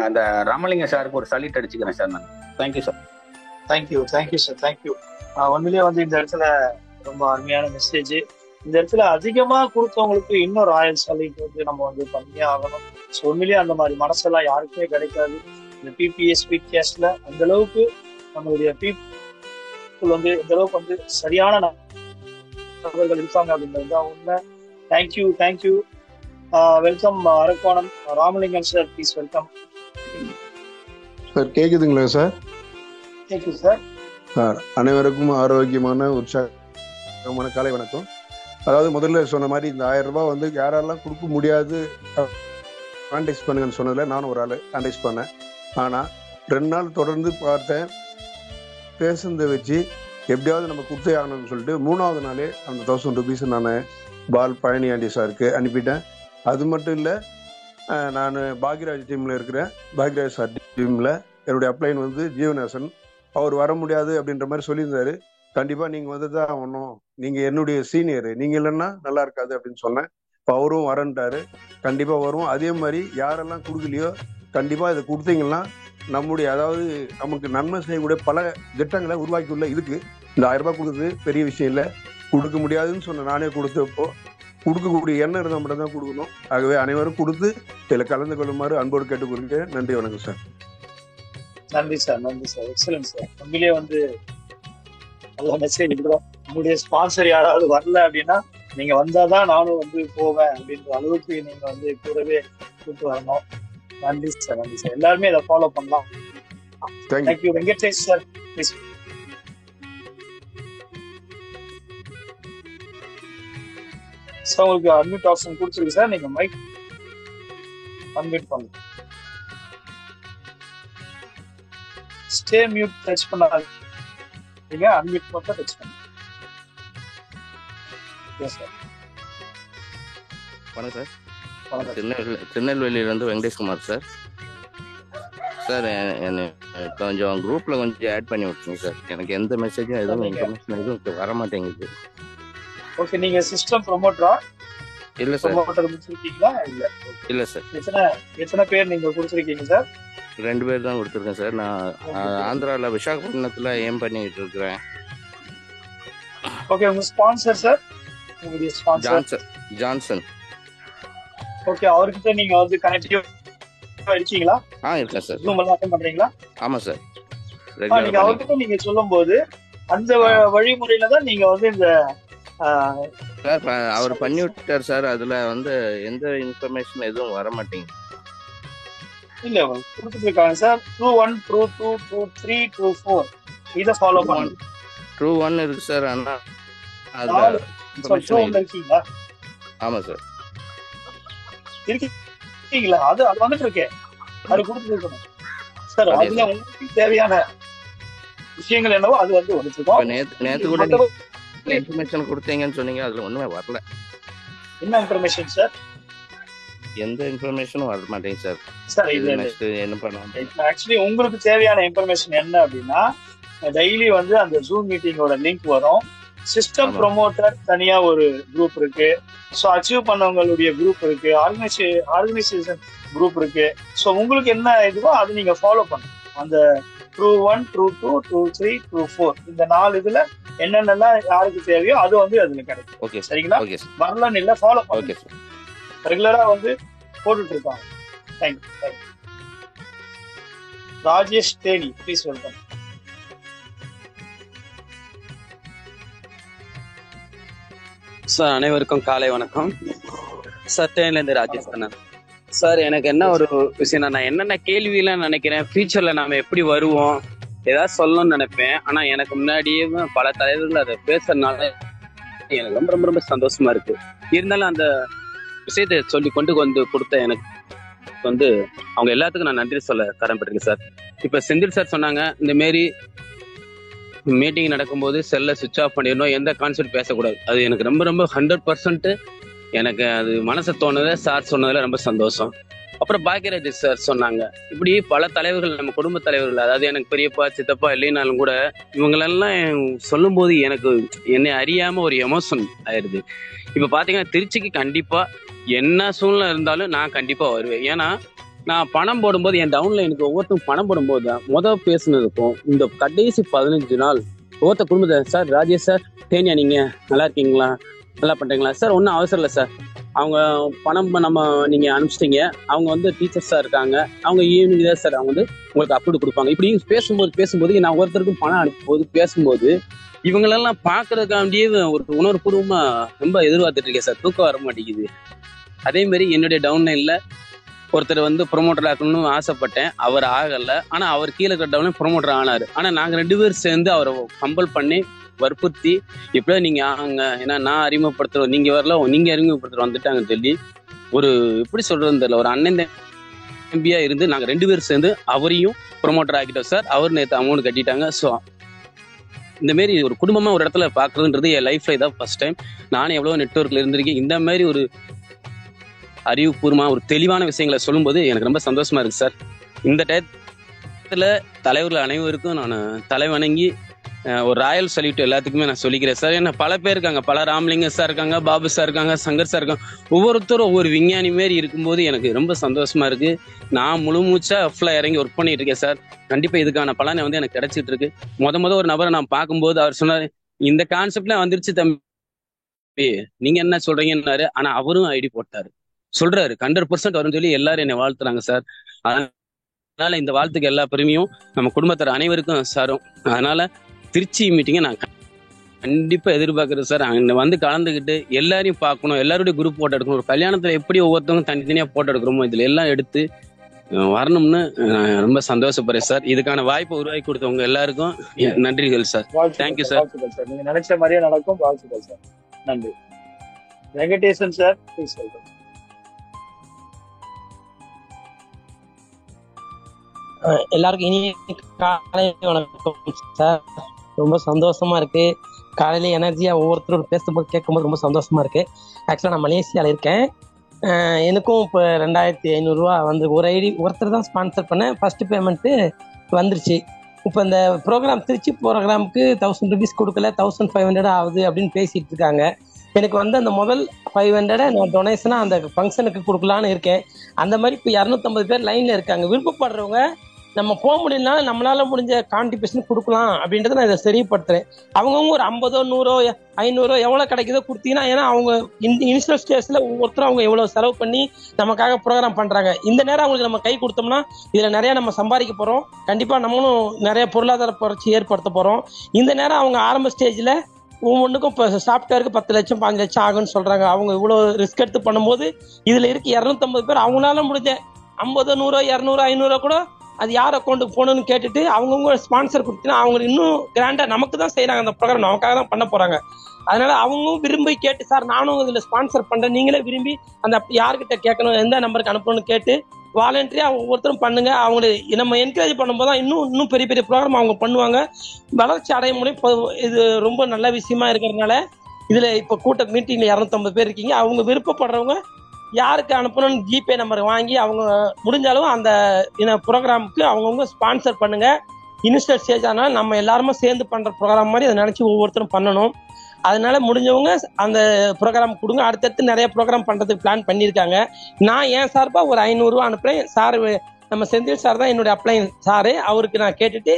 அந்த ராமலிங்க சாருக்கு ஒரு சல்யூட் அடிச்சுக்கிறேன் சார் நான். Thank you sir. Thank you sir, thank you. உண்மையிலேயே வந்து இந்த இடத்துல ரொம்ப அருமையான மெசேஜ். இந்த இடத்துல அதிகமா கொடுத்தவங்களுக்கு இன்னும் ராயல் சல்யூட் வந்து நம்ம வந்து பண்ணியே ஆகணும். ஸோ உண்மையிலேயே அந்த மாதிரி மனசெல்லாம் யாருக்குமே கிடைக்காது. இந்த பிபிஎஸ் ஸ்பீட்காஸ்ட்ல அந்த அளவுக்கு நம்மளுடைய பீப்புள் வந்து இந்த அளவுக்கு வந்து சரியான நபர்கள் இருக்காங்க அப்படின்றது தான் உண்மை. Thank you. Welcome Arakkonam Ramalingam sir, please welcome sir. கேக்குதுங்களா சார்? Thank you sir. அனைவருக்கும் ஆரோக்கியமான உற்சாகமான காலை வணக்கம். அதாவது முதல்ல சொன்ன மாதிரி இந்த 1000 ரூபாய் வந்து யாரெல்லாம் கொடுக்க முடியாது கான்டெக்ட் பண்ணுங்கன்னு சொன்னதுல நானும் ஒரு ஆள் கான்டெக்ட் பண்ணேன். ஆனால் 2 நாள் தொடர்ந்து பார்த்தேன், பேசுனதை வச்சு எப்படியாவது நம்ம கொடுத்தே ஆகணும்னு சொல்லிட்டு 3ஆவது நாளே அந்த 1000 rupees நான் பால் பழனி ஆண்டி சாருக்கு அனுப்பிட்டேன். அது மட்டும் இல்லை, நான் பாக்யராஜ் டீமில் இருக்கிறேன். பாக்யராஜ் சார் டீமில் என்னுடைய அப்ளைன் வந்து ஜீவநேசன். அவர் வர முடியாது அப்படின்ற மாதிரி சொல்லியிருந்தாரு. கண்டிப்பாக நீங்கள் வந்து தான் ஆகணும், நீங்கள் என்னுடைய சீனியரு, நீங்கள் இல்லைன்னா நல்லா இருக்காது அப்படின்னு சொன்னேன். இப்போ அவரும் வரன்ட்டாரு. கண்டிப்பாக வருவோம். அதே மாதிரி யாரெல்லாம் கொடுக்கலையோ கண்டிப்பாக இதை கொடுத்தீங்கன்னா நம்முடைய அதாவது நமக்கு நன்மை செய்யக்கூடிய பல திட்டங்களை உருவாக்கியுள்ள இதுக்கு இந்த 1000 ரூபாய் கொடுக்குறது பெரிய விஷயம் இல்லை. கொடுக்க முடியாதுன்னு சொன்ன நானே கொடுத்தப்போ கொடுக்கக்கூடிய எண்ணம் இருந்தால் மட்டும் தான் கொடுக்கணும். ஆகவே அனைவரும் கொடுத்து இதில் கலந்து கொள்ளுமாறு அன்போடு கேட்டுக்கொள்கிறேன். நன்றி, வணக்கம் சார். நன்றி சார். Excellent sir. உண்மையிலேயே வந்து நல்ல மெசேஜ் கொடுக்குறோம். உங்களுடைய ஸ்பான்சர் யாராவது வரல அப்படின்னா நீங்க வந்தாதான் நானும் வந்து போவேன் அப்படின்ற அளவுக்கு நீங்க வந்து கூடவே கூட்டு வரணும். நன்றி சார். எல்லாருமே இதை ஃபாலோ பண்ணலாம். Thank you. Venkatesh sir, please. Sir உங்களுக்கு அட்மிட் ஆப்ஷன் கொடுத்துருக்கு சார். நீங்க மைக் அன்மியூட் பண்ணுங்க. ஸ்டே மியூட் டச் பண்ணாதீங்க, அன்மியூட் மட்டும் டச் பண்ணுங்க. வணக்கம் சார். திருநெல்வேலியிலேருந்து வெங்கடேஷ்குமார் சார். சார் என்னை கொஞ்சம் குரூப்பில் கொஞ்சம் ஆட் பண்ணி விட்டுருங்க சார். எனக்கு எந்த மெசேஜும் எதுவும் இன்ஃபர்மேஷன் எதுவும் வர மாட்டேங்குது. ஓகே, நீங்க சிஸ்டம் ப்ரொமோட்டரா? இல்ல சார். ப்ரொமோட்டர் முடிச்சிருக்கீங்களா? இல்ல சார். எத்தனை பேர் நீங்க கொடுத்துருக்கீங்க சார்? 2 பேர் தான் கொடுத்துருக்கேன் சார். நான் ஆந்திராவில் விசாகப்பட்டினத்தில் ஏம் பண்ணிட்டு இருக்கிறேன். ஓகே, உங்க ஸ்பான்சர் சார்? உங்களுடைய ஸ்பான்சர் ஜான்சன். ஓகே, அவர்கிட்ட நீங்க வந்து கனெக்டிவா இருக்கீங்களா? இருக்கேன் சார். ஜூம் எல்லாம் அட்டெண்ட் பண்றீங்களா? ஆமா சார். நீங்க அவர்கிட்ட நீங்க சொல்லும்போது அந்த வழிமுறையில தான் நீங்க வந்து இந்த சார் அவர் பண்ணி விட்டார் சார். அதுல வந்து எந்த இன்ஃபர்மேஷன் எதுவும் வர மாட்டேங்குது. இல்ல கொடுத்துருக்காங்க sir. True 1, true 2, true 3, true 4 இத ஃபாலோ பண்ணுங்க. ட்ரூ 1 இருக்கு சார். ஆனா அது இருக்கீங்களா? ஆமா சார். இருக்கீங்களா? அது வந்துட்டு இருக்கே. அது கொடுத்துருக்கணும் சார். அதுல உங்களுக்கு தேவையான விஷயங்கள் என்னவோ அது வந்து வந்துருக்கோம். நேத்து கூட இன்ஃபர்மேஷன் கொடுத்தீங்கன்னு சொன்னீங்க, அதுல ஒண்ணுமே வரல. என்ன இன்ஃபர்மேஷன் சார்? எந்த இன்ஃபர்மேஷனும் வர மாட்டேங்குது சார். சார் என்ன பண்ணலாம்? ஆக்சுவலி உங்களுக்கு தேவையான இன்ஃபர்மேஷன் என்ன அப்படின்னா, டெய்லி வந்து அந்த ஜூம் மீட்டிங்கோட லிங்க் வரும். சிஸ்டம் ப்ரொமோட்டர் தனியா ஒரு குரூப் இருக்கு. ஸோ அச்சீவ் பண்ணவங்களுடைய குரூப் இருக்கு. ஆர்கனைசேஷன் குரூப் இருக்கு. ஸோ உங்களுக்கு என்ன இதுவோ அதை நீங்க ஃபாலோ பண்ணணும். அந்த ட்ரூ 1, ட்ரூ 2, ட்ரூ 3, ட்ரூ 4 இந்த 4 இதுல என்னென்னலாம் யாருக்கு தேவையோ அது வந்து அதுல கிடைக்கும். Okay sir. சரிங்களா? Okay sir. வரலன்னு இல்ல, ஃபாலோ ஓகே பண்ணுங்க. சார். ரெகுலரா வந்து போட்டுட்டு இருக்காங்க. Thank you. Rajesh Theni, please welcome. Sir அனைவருக்கும் காலை வணக்கம் சார். தேனிலேருந்து ராஜேஷ் தானே சார். எனக்கு என்ன ஒரு விஷயம், நான் என்னென்ன கேள்வியெல்லாம் நினைக்கிறேன், ஃபியூச்சர்ல நாம எப்படி வருவோம் ஏதாவது சொல்லணும்னு நினைப்பேன். ஆனா எனக்கு முன்னாடியே பல தலைவர்கள் அதை பேசுறதுனால எனக்கு ரொம்ப ரொம்ப ரொம்ப சந்தோஷமா இருக்கு. இருந்தாலும் அந்த விஷயத்தை சொல்லி கொண்டு வந்து கொடுத்த எனக்கு வந்து அவங்க எல்லாத்துக்கும் நான் நன்றி சொல்ல கடமைப்பட்டிருக்கேன் சார். இப்ப செந்தில் சார் சொன்னாங்க, இந்த மாரி மீட்டிங் நடக்கும்போது செல்லை சுவிட்ச் ஆஃப் பண்ணிடணும், எந்த கான்செப்ட் பேசக்கூடாது. அது எனக்கு ரொம்ப ரொம்ப 100% எனக்கு அது மனசை தோணுது. சார் சொன்னதுல ரொம்ப சந்தோஷம். அப்புறம் பாக்கியராஜ் சார் சொன்னாங்க, இப்படி பல தலைவர்கள், நம்ம குடும்ப தலைவர்கள், அதாவது எனக்கு பெரியப்பா சித்தப்பா இல்லைனாலும் கூட இவங்களெல்லாம் சொல்லும் போது எனக்கு என்னை அறியாம ஒரு எமோஷன் ஆயிடுது. இப்ப பாத்தீங்கன்னா திருச்சிக்கு கண்டிப்பா என்ன சூழ்நிலை இருந்தாலும் நான் கண்டிப்பா வருவேன். ஏன்னா நான் பணம் போடும்போது என் டவுன்லைனுக்கு ஒவ்வொருத்தரும் பணம் போடும்போது தான் முதல் பேசுனதுக்கும் இந்த கடைசி 15 நாள் ஒவ்வொருத்த குடும்பத்தை, சார் ராஜேஷ் சார் தேனியா நீங்க நல்லா இருக்கீங்களா, நல்லா பண்றீங்களா சார், ஒன்றும் அவசரம் இல்லை சார், அவங்க பணம் நம்ம நீங்க அனுப்பிச்சிட்டீங்க, அவங்க வந்து டீச்சர்ஸா இருக்காங்க, அவங்க ஈவினிங் தான் சார் அவங்க வந்து உங்களுக்கு அப்லோடு கொடுப்பாங்க. இப்படி பேசும்போது நான் ஒருத்தருக்கும் பணம் அனுப்பும்போது பேசும்போது இவங்களெல்லாம் பாக்குறதுக்காண்டியே ஒரு உணர்வுபூர்வமா ரொம்ப எதிர்பார்த்துட்டு இருக்கேன் சார். தூக்கம் வர மாட்டேங்குது. அதே மாதிரி என்னுடைய டவுன்லைன்ல ஒருத்தர் வந்து ப்ரொமோட்டர் ஆக்கணும்னு ஆசைப்பட்டேன், அவர் ஆகல. ஆனா அவர் கீழே இருக்கிற டவுன்லைன் ப்ரொமோட்டர் ஆனாரு. ஆனா நாங்க 2 பேரும் சேர்ந்து அவரை கம்பல் பண்ணி வற்புறுத்தி எப்படியோ நீங்க ஆகுங்க, ஏன்னா நான் அறிமுகப்படுத்துறோம், நீங்க வரல, நீங்க அறிமுகப்படுத்துற வந்துட்டாங்கன்னு சொல்லி ஒரு எப்படி சொல்றதுன்னு தெரியல, ஒரு அண்ணன் தம்பியா இருந்து நாங்க 2 பேரும் சேர்ந்து அவரையும் ப்ரொமோட்டர் ஆக்கிட்டோம் சார். அவர் நேற்று அமௌண்ட் கட்டிட்டாங்க. ஸோ இந்த மாதிரி ஒரு குடும்பமா ஒரு இடத்துல பாக்குறதுன்றது என் லைஃப்ல இதான் ஃபர்ஸ்ட் டைம். நானும் எவ்வளவு நெட்வொர்க்ல இருந்திருக்கேன். இந்த மாதிரி ஒரு அறிவுபூர்வமா ஒரு தெளிவான விஷயங்களை சொல்லும்போது எனக்கு ரொம்ப சந்தோஷமா இருக்கு சார். இந்த டயத்துல தலைவர்கள் அனைவருக்கும் நான் தலைவணங்கி ஒரு ராயல் சல்யூட் எல்லாத்துக்குமே நான் சொல்லிக்கிறேன் சார். ஏன்னா பல பேர் இருக்காங்க, பல ராமலிங்க சார் இருக்காங்க, பாபு சார் இருக்காங்க, சங்கர் சார் இருக்காங்க. ஒவ்வொருத்தரும் ஒவ்வொரு விஞ்ஞானி மாரி இருக்கும்போது எனக்கு ரொம்ப சந்தோஷமா இருக்கு. நான் முழு மூச்சா ஃபுல்லா இறங்கி ஒர்க் பண்ணிட்டு இருக்கேன் சார். கண்டிப்பா இதுக்கான பலனை வந்து எனக்கு கிடைச்சிட்டு இருக்கு. முத ஒரு நபரை நான் பார்க்கும்போது அவர் சொன்னாரு, இந்த கான்செப்ட்ல வந்துருச்சு தம்பி, நீங்க என்ன சொல்றீங்கன்னாரு. ஆனா அவரும் ஐடி போட்டாரு, சொல்றாரு 100% வரும்னு சொல்லி எல்லாரும் என்னை வாழ்த்துறாங்க சார். அதனால இந்த வாழ்த்துக்கு எல்லா பெருமையும் நம்ம குடும்பத்தார் அனைவருக்கும் சாரும். அதனால திருச்சி மீட்டிங்கை நான் கண்டிப்பா எதிர்பார்க்கிறேன் சார். அங்க வந்து கலந்துக்கிட்டு எல்லாரையும் பார்க்கணும், எல்லாருடைய குரூப் போட்டோ எடுக்கணும். ஒரு கல்யாணத்துல எப்படி ஒவ்வொருத்தவங்க தனித்தனியா போட்டோ எடுக்கிறோமோ இதுல எல்லாம் எடுத்து வரணும்னு ரொம்ப சந்தோஷப்படுறேன் சார். இதுக்கான வாய்ப்பை உருவாக்கி கொடுத்தவங்க எல்லாருக்கும் நன்றிகள் சார். Thank you sir. நீங்க நினைச்ச மாதிரியே நடக்கும். வாழ்த்துக்கள் சார். நன்றி. Venkatesan sir, please welcome. எல்லாருக்கும் இனி காலை வணக்கம் சார். ரொம்ப சந்தோஷமா இருக்கு. காலையில எனர்ஜியா ஒவ்வொருத்தரும் பேசும்போது கேட்கும்போது ரொம்ப சந்தோஷமா இருக்கு. ஆக்சுவலா நான் மலேசியால இருக்கேன். எனக்கும் இப்போ 2500 ரூபா வந்து ஒரு ஐடி ஒருத்தர் தான் ஸ்பான்சர் பண்ணேன். ஃபர்ஸ்ட் பேமெண்ட்டு வந்துருச்சு. இப்போ இந்த ப்ரோக்ராம் திருச்சி ப்ரோக்ராமுக்கு 1000 ருபீஸ் கொடுக்கல, 1500 ஆகுது அப்படின்னு பேசிட்டு இருக்காங்க. எனக்கு வந்து அந்த முதல் 500 நான் டொனேஷனா அந்த ஃபங்க்ஷனுக்கு கொடுக்கலான்னு இருக்கேன். அந்த மாதிரி இப்போ 250 பேர் லைன்ல இருக்காங்க. விருப்பப்படுறவங்க நம்ம போக முடியலனா நம்மளால முடிஞ்ச கான்ட்ரிபியூஷன் கொடுக்கலாம் அப்படின்றத நான் இதை தெரியப்படுத்துறேன். அவங்கவுங்க ஒரு 50, 100, 500 எவ்வளவு கிடைக்குதோ கொடுத்தீங்கன்னா, ஏன்னா அவங்க இனிஷியல் ஸ்டேஜ்ல ஒவ்வொருத்தரும் அவங்க எவ்வளவு செலவு பண்ணி நமக்காக ப்ரோக்ராம் பண்றாங்க. இந்த நேரம் அவங்களுக்கு நம்ம கை கொடுத்தோம்னா இதுல நிறைய நம்ம சம்பாதிக்க போறோம். கண்டிப்பா நம்மளும் நிறைய பொருளாதார புரட்சி ஏற்படுத்த போறோம். இந்த நேரம் அவங்க ஆரம்ப ஸ்டேஜ்ல ஒவ்வொன்றுக்கும் இப்போ சாஃப்ட்வேருக்கு 10 லட்சம் 5 லட்சம் ஆகுன்னு சொல்றாங்க. அவங்க இவ்வளவு ரிஸ்க் எடுத்து பண்ணும்போது இதுல இருக்கு 250 பேர் அவங்களால முடிஞ்ச 50, 100, 200, 500 கூட அது யார் அக்கௌண்ட்டுக்கு போகணும்னு கேட்டுட்டு அவங்கவுங்க ஸ்பான்சர் கொடுத்தீங்கன்னா அவங்க இன்னும் கிராண்டா நமக்கு தான் செய்யறாங்க. அந்த ப்ரோக்ராம் நமக்காக தான் பண்ண போறாங்க. அதனால அவங்களும் விரும்பி கேட்டு, சார் நானும் இதுல ஸ்பான்சர் பண்றேன், நீங்களே விரும்பி அந்த யார்கிட்ட கேட்கணும், எந்த நம்பருக்கு அனுப்பணும்னு கேட்டு வாலண்டரியா ஒவ்வொருத்தரும் பண்ணுங்க. அவங்களை நம்ம என்கரேஜ் பண்ணும்போது தான் இன்னும் பெரிய பெரிய ப்ரோக்ராம் அவங்க பண்ணுவாங்க, வளர்ச்சி அடைய முடியும். இது ரொம்ப நல்ல விஷயமா இருக்கிறதுனால இதுல இப்ப கூட்ட மீட்டிங்ல 250 பேர் இருக்கீங்க. அவங்க விருப்பப்படுறவங்க யாருக்கு அனுப்பணும்னு ஜிபே நம்பர் வாங்கி அவங்க முடிஞ்ச அளவு அந்த ப்ரோக்ராமுக்கு அவங்கவுங்க ஸ்பான்சர் பண்ணுங்க. இனிஷியல் ஸ்டேஜ் ஆனால் நம்ம எல்லாருமே சேர்ந்து பண்ற ப்ரோக்ராம் மாதிரி அதை நினைச்சு ஒவ்வொருத்தரும் பண்ணணும். அதனால முடிஞ்சவங்க அந்த ப்ரோக்ராம் கொடுங்க. அடுத்தடுத்து நிறைய ப்ரோக்ராம் பண்றதுக்கு பிளான் பண்ணியிருக்காங்க. நான் ஏன் சார்பா ஒரு 500 ரூபா அனுப்புறேன். சார் நம்ம செந்தில் சார் தான் என்னுடைய அப்ளைன் சாரு. அவருக்கு நான் கேட்டுட்டு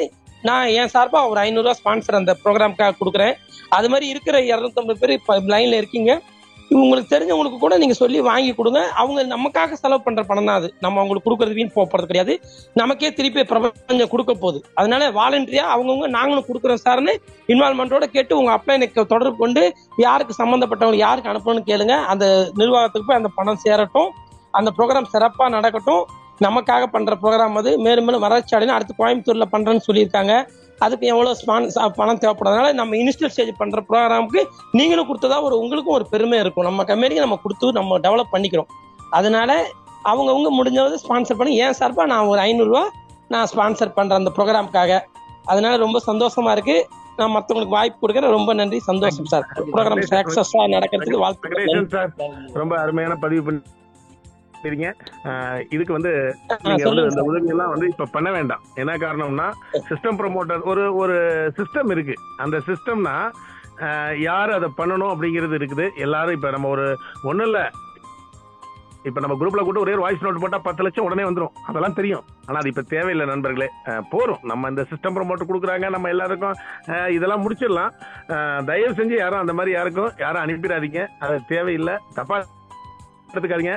நான் என் சார்பா ஒரு 500 ரூபா ஸ்பான்சர் அந்த ப்ரோக்ராம்க்காக கொடுக்குறேன். அது மாதிரி இருக்கிற 250 பேர் இப்போ லைன்ல இருக்கீங்க. உங்களுக்கு தெரிஞ்சவங்களுக்கு கூட நீங்க சொல்லி வாங்கி கொடுங்க. அவங்க நமக்காக செலவு பண்ற பணம் தான் அது. நம்ம அவங்களுக்கு கொடுக்கறது வீண் போறது கிடையாது. நமக்கே திருப்பி பிரபஞ்சம் கொடுக்க போகுது. அதனால வாலண்டரியா அவங்கவுங்க நாங்களும் கொடுக்குறோம் சார்னு இன்வால்மெண்டோட கேட்டு உங்க அப்ளைனுக்கு தொடர்பு கொண்டு யாருக்கு சம்பந்தப்பட்டவங்க யாருக்கு அனுப்பணும்னு கேளுங்க. அந்த நிர்வாகத்துக்கு போய் அந்த பணம் சேரட்டும். அந்த ப்ரோக்ராம் சிறப்பா நடக்கட்டும். நமக்காக பண்ற ப்ரோக்ராம் அது மேலும் மேலும் வளர்ச்சி அடையணும். அடுத்து கோயம்புத்தூர்ல பண்றேன்னு சொல்லியிருக்காங்க. அதுக்கு எவ்வளவு பணம் தேவைப்படுறதுனால நம்ம இனிஷியல் ஸ்டேஜ் பண்ற ப்ரோக்ராமுக்கு நீங்களும் கொடுத்ததா உங்களுக்கும் ஒரு பெருமை இருக்கும். நம்ம கம்பெனிக்கு நம்ம கொடுத்து நம்ம டெவலப் பண்ணிக்கிறோம். அதனால அவங்கவுங்க முடிஞ்சது ஸ்பான்சர் பண்ணி என் சார்பா நான் ஒரு 500 ரூபா நான் ஸ்பான்சர் பண்றேன் அந்த ப்ரோக்ராமுக்காக. அதனால ரொம்ப சந்தோஷமா இருக்கு. நான் மற்றவங்களுக்கு வாய்ப்பு கொடுக்குறேன். ரொம்ப நன்றி, சந்தோஷம் சார். ப்ரோக்ராம் சக்சஸா நடக்கிறதுக்கு வாழ்த்துக்கள். ரொம்ப அருமையான பதிவு பண்ணீங்க. இதுக்கு வந்து நீங்க வந்து இந்த உதவி எல்லாம் வந்து இப்ப பண்ண வேண்டாம். என்ன காரணம்னா சிஸ்டம் ப்ரமோட்டர் ஒரு சிஸ்டம் இருக்கு. அந்த சிஸ்டம்னா யாரு அதை பண்ணணும் அப்படிங்கிறது இருக்குது. எல்லாரும் இப்ப நம்ம ஒரு ஒண்ணு இல்ல, இப்ப நம்ம குரூப்ல கூட ஒரே ஒரு வாய்ஸ் நோட் போட்டா 10 லட்சம் உடனே வந்துடும். அதெல்லாம் தெரியும். ஆனா அது இப்ப தேவையில்லை நண்பர்களே. போறோம் நம்ம இந்த சிஸ்டம் ப்ரமோட்டர் கொடுக்குறாங்க, நம்ம எல்லாருக்கும் இதெல்லாம் முடிச்சிடலாம். தயவு செஞ்சு யாரும் அந்த மாதிரி யாரும் அனுப்பிடாதீங்க. அது தேவையில்லை. தப்பா எடுத்துக்காதீங்க.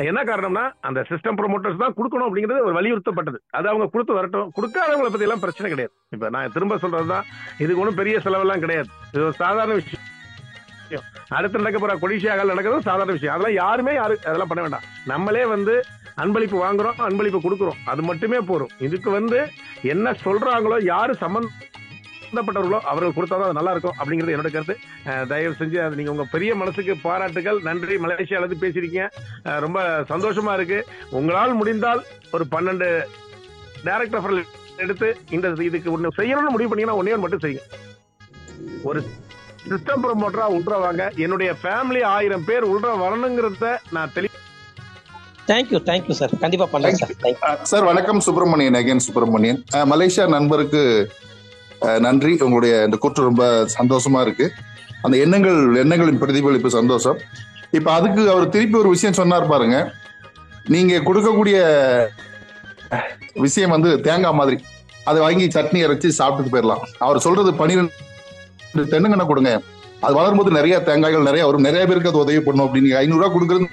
என்ன காரணம்னா அந்த சிஸ்டம் ப்ரமோட்டர்ஸ் தான் கொடுக்கணும் அப்படிங்கிறது ஒரு வலியுறுத்தப்பட்டது. அது அவங்க கொடுத்து வரட்டும். கொடுக்காதவங்களை பத்தி எல்லாம் பிரச்சனை கிடையாது. இப்ப நான் திரும்ப சொல்றதுதான், இதுக்கு ஒன்றும் பெரிய செலவெல்லாம் கிடையாது. இது ஒரு சாதாரண விஷயம். அடுத்து நடக்க போற கொடிசியாக நடக்கிறது சாதாரண விஷயம். அதெல்லாம் யாருமே அதெல்லாம் பண்ண வேண்டாம். நம்மளே வந்து அன்பளிப்பு வாங்குறோம், அன்பளிப்பு கொடுக்குறோம். அது மட்டுமே போறோம். இதுக்கு வந்து என்ன சொல்றாங்களோ, யாரு சம்பந்தப்பட்டவர்களோ அவர்கள் கொடுத்தாதான் அது நல்லா இருக்கும் அப்படிங்கிறது என்னோட கருத்து. தயவு செஞ்சு அது நீங்க உங்க பெரிய மனசுக்கு பாராட்டுகள். நன்றி. மலேசியால இருந்து பேசிருக்கீங்க, ரொம்ப சந்தோஷமா இருக்கு. உங்களால் முடிந்தால் ஒரு 12 டைரக்டர் எடுத்து இந்த இதுக்கு ஒண்ணு செய்யணும்னு முடிவு பண்ணீங்கன்னா ஒன்னே ஒன்று மட்டும் செய்யுங்க. ஒரு சிஸ்டம் ப்ரமோட்டரா உள்றவாங்க. என்னுடைய ஃபேமிலி 1000 பேர் உள்ற வரணுங்கிறத நான் தேங்க்யூ சார். கண்டிப்பா பண்ணலாம் சார். வணக்கம் சுப்பிரமணியன். அகைன் சுப்பிரமணியன். மலேசியா நண்பருக்கு நன்றி. உங்களுடைய இந்த கூற்று ரொம்ப சந்தோஷமா இருக்கு. அந்த எண்ணங்களின் பிரதிபலிப்பு சந்தோஷம். இப்ப அதுக்கு அவர் திருப்பி ஒரு விஷயம் சொன்னார் பாருங்க. நீங்க கொடுக்கக்கூடிய விஷயம் வந்து தேங்காய் மாதிரி, அதை வாங்கி சட்னி அரைச்சி சாப்பிட்டுட்டு போயிடலாம். அவர் சொல்றது 12 தென்னங்கண்ணை கொடுங்க, அது வளரும்போது நிறைய தேங்காய்கள் நிறைய வரும், நிறைய பேருக்கு அது உதவி பண்ணும் அப்படின்னு. 500 ரூபா கொடுக்குறது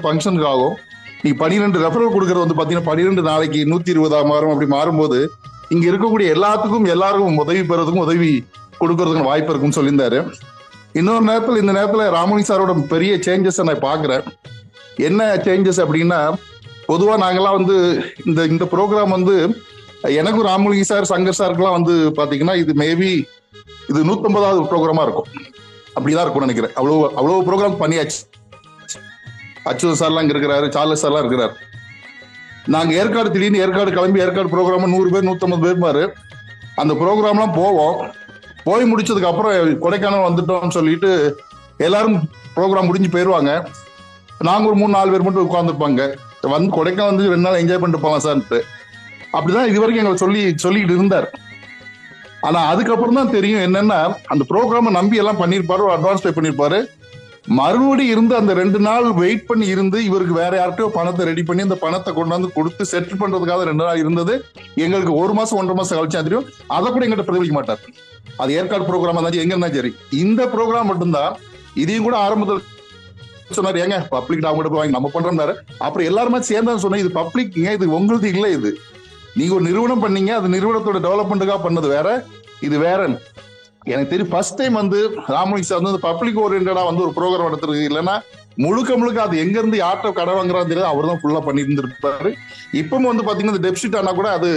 ஃபங்க்ஷனுக்கு ஆகும். நீங்க 12 ரெஃபரல் கொடுக்கறது வந்து பாத்தீங்கன்னா 12 நாளைக்கு 120 மாறும். அப்படி மாறும்போது இங்க இருக்கக்கூடிய எல்லாருக்கும் உதவி பெறதுக்கும் உதவி கொடுக்கறதுக்கு வாய்ப்பு இருக்குன்னு சொல்லியிருந்தாரு. இன்னொரு நேரத்தில் இந்த நேரத்துல ராமலிங்க சாரோட பெரிய சேஞ்சஸ் நான் பாக்குறேன். என்ன சேஞ்சஸ் அப்படின்னா, பொதுவா நாங்கெல்லாம் வந்து இந்த ப்ரோக்ராம் வந்து எனக்கும் ராமலிங்க சார் சங்கர் சாருக்குலாம் வந்து பாத்தீங்கன்னா இது மேபி இது 150வது ப்ரோக்ராமா இருக்கும். அப்படிதான் இருக்கும்னு நினைக்கிறேன். அவ்வளவு ப்ரோக்ராம் பண்ணியாச்சு. அச்சுதன் சார்லாம் இங்க இருக்கிறாரு, சார்லஸ் சார்லாம் இருக்கிறாரு. நாங்க திடீர்னு ஏற்காடு கிளம்பி ஏற்காடு ப்ரோக்ராம் 100 பேர் 150 பேர் பாரு அந்த ப்ரோக்ராம்லாம் போவோம். போய் முடிச்சதுக்கு அப்புறம் கொடைக்கானல் வந்துட்டோம்னு சொல்லிட்டு எல்லாரும் ப்ரோக்ராம் முடிஞ்சு போயிடுவாங்க. நாங்க ஒரு 3-4 பேர் மட்டும் உட்காந்துருப்பாங்க. வந்து கொடைக்கானல் வந்து 2 நாள் என்ஜாய் பண்ணிட்டு போகலாம் சார்ன்ட்டு. அப்படிதான் இது வரைக்கும் எங்களை சொல்லிக்கிட்டு இருந்தார். ஆனா அதுக்கப்புறம் தான் தெரியும் என்னன்னா, அந்த ப்ரோக்ராமை நம்பி எல்லாம் பண்ணிருப்பாரு, அட்வான்ஸ் பே பண்ணிருப்பாரு. மறுபடியும் இருந்து அந்த 2 நாள் வெயிட் பண்ணி இருந்து இவருக்கு வேற யார்கிட்டயோ பணத்தை ரெடி பண்ணி அந்த பணத்தை கொண்டாந்து கொடுத்து செட்டில் பண்றதுக்காக 2 நாள் இருந்தது. எங்களுக்கு 1 மாசம் 1.5 மாசம் கழிச்சா தெரியும். அதை கூட எங்கிட்ட பிரதிபலிக்க மாட்டார். அது ஏற்காடு ப்ரோக்ராம் இருந்தாலும் எங்க இருந்தாலும் சரி. இந்த ப்ரோக்ராம் மட்டும்தான். இதையும் கூட ஆரம்பத்தில் சொன்னாரு, ஏங்க பப்ளிக் அவங்க போய் வாங்கி நம்ம பண்றோம்னாரு. அப்புறம் எல்லாருமே சேர்ந்து சொன்னேன், இது பப்ளிக், இது உங்களுக்கு இல்லை. இது நீங்க ஒரு நிறுவனம் பண்ணீங்க, அது நிறுவனத்தோட டெவலப்மெண்ட்டுக்காக பண்ணது வேற, இது வேற. எனக்கு தெரியும் ஃபர்ஸ்ட் டைம் வந்து ராமலிங்க சார் வந்து பப்ளிக் ஓரியன்டா வந்து ஒரு ப்ரோக்ராம் நடத்துறது. இல்லைன்னா முழுக்க அது எங்க இருந்து யார்கிட்ட கடை வாங்குறான்னு தெரியாது, அவர் தான் ஃபுல்லா பண்ணி இருந்திருப்பாரு. இப்பவும் வந்து பாத்தீங்கன்னா டெபிசிட் ஆனா கூட அது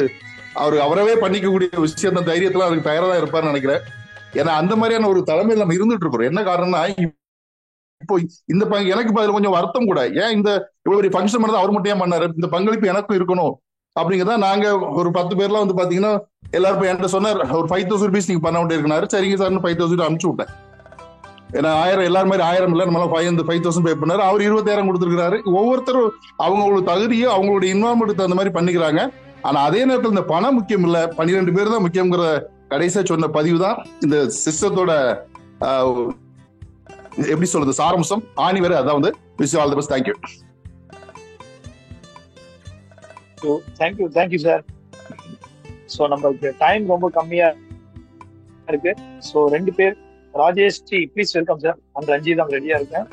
அவரவே பண்ணிக்கக்கூடிய விஷயம், அந்த தைரியத்துல அதுக்கு தயாரா தான் இருப்பாருன்னு நினைக்கிறேன். ஏன்னா அந்த மாதிரியான ஒரு தலைமையில் நம்ம இருந்துட்டு இருக்கிறோம். என்ன காரணம்னா, இப்போ இந்த எனக்கு அதுல கொஞ்சம் வருத்தம் கூட. ஏன் இந்த இவ்வளவு ஃபங்க்ஷன் பண்ணது அவர் மட்டும் ஏன் பண்ணாரு, இந்த பங்களிப்பு எனக்கும் இருக்கணும் அப்படிங்கிறதா. நாங்க ஒரு 10 பேர்லாம் வந்து பாத்தீங்கன்னா எல்லாரும் என்கிட்ட சொன்னார், ஒரு 5000 rupees நீங்க பண்ண வேண்டிய இருக்குனாரு. சரிங்க சார் 5000 அனுப்பிச்சு விட்டேன். ஏன்னா 1000 எல்லாரும் மாதிரி 1000 இல்ல, நம்மளால 5000 பே பண்ணாரு. அவர் 20000 கொடுத்துருக்காரு. ஒவ்வொருத்தரும் அவங்களோட தகுதியும் அவங்களுடைய இன்வால்மெண்ட் அந்த மாதிரி பண்ணிக்கிறாங்க. ஆனா அதே நேரத்தில் இந்த பணம் முக்கியம் இல்ல, 12 பேர் தான் முக்கியங்கிற கடைசியா சொன்ன பதிவு தான் இந்த சிஸ்டத்தோட எப்படி சொல்றது சாரம்சம் ஆணி வரை. அதான் வந்து wish all the best. Thank you. Thank you sir. So நம்மளுக்கு டைம் ரொம்ப கம்மியா இருக்கு. ஸோ 2 பேர் Rajesh G please welcome sir. And Ranjitham ரெடியா இருக்கேன்.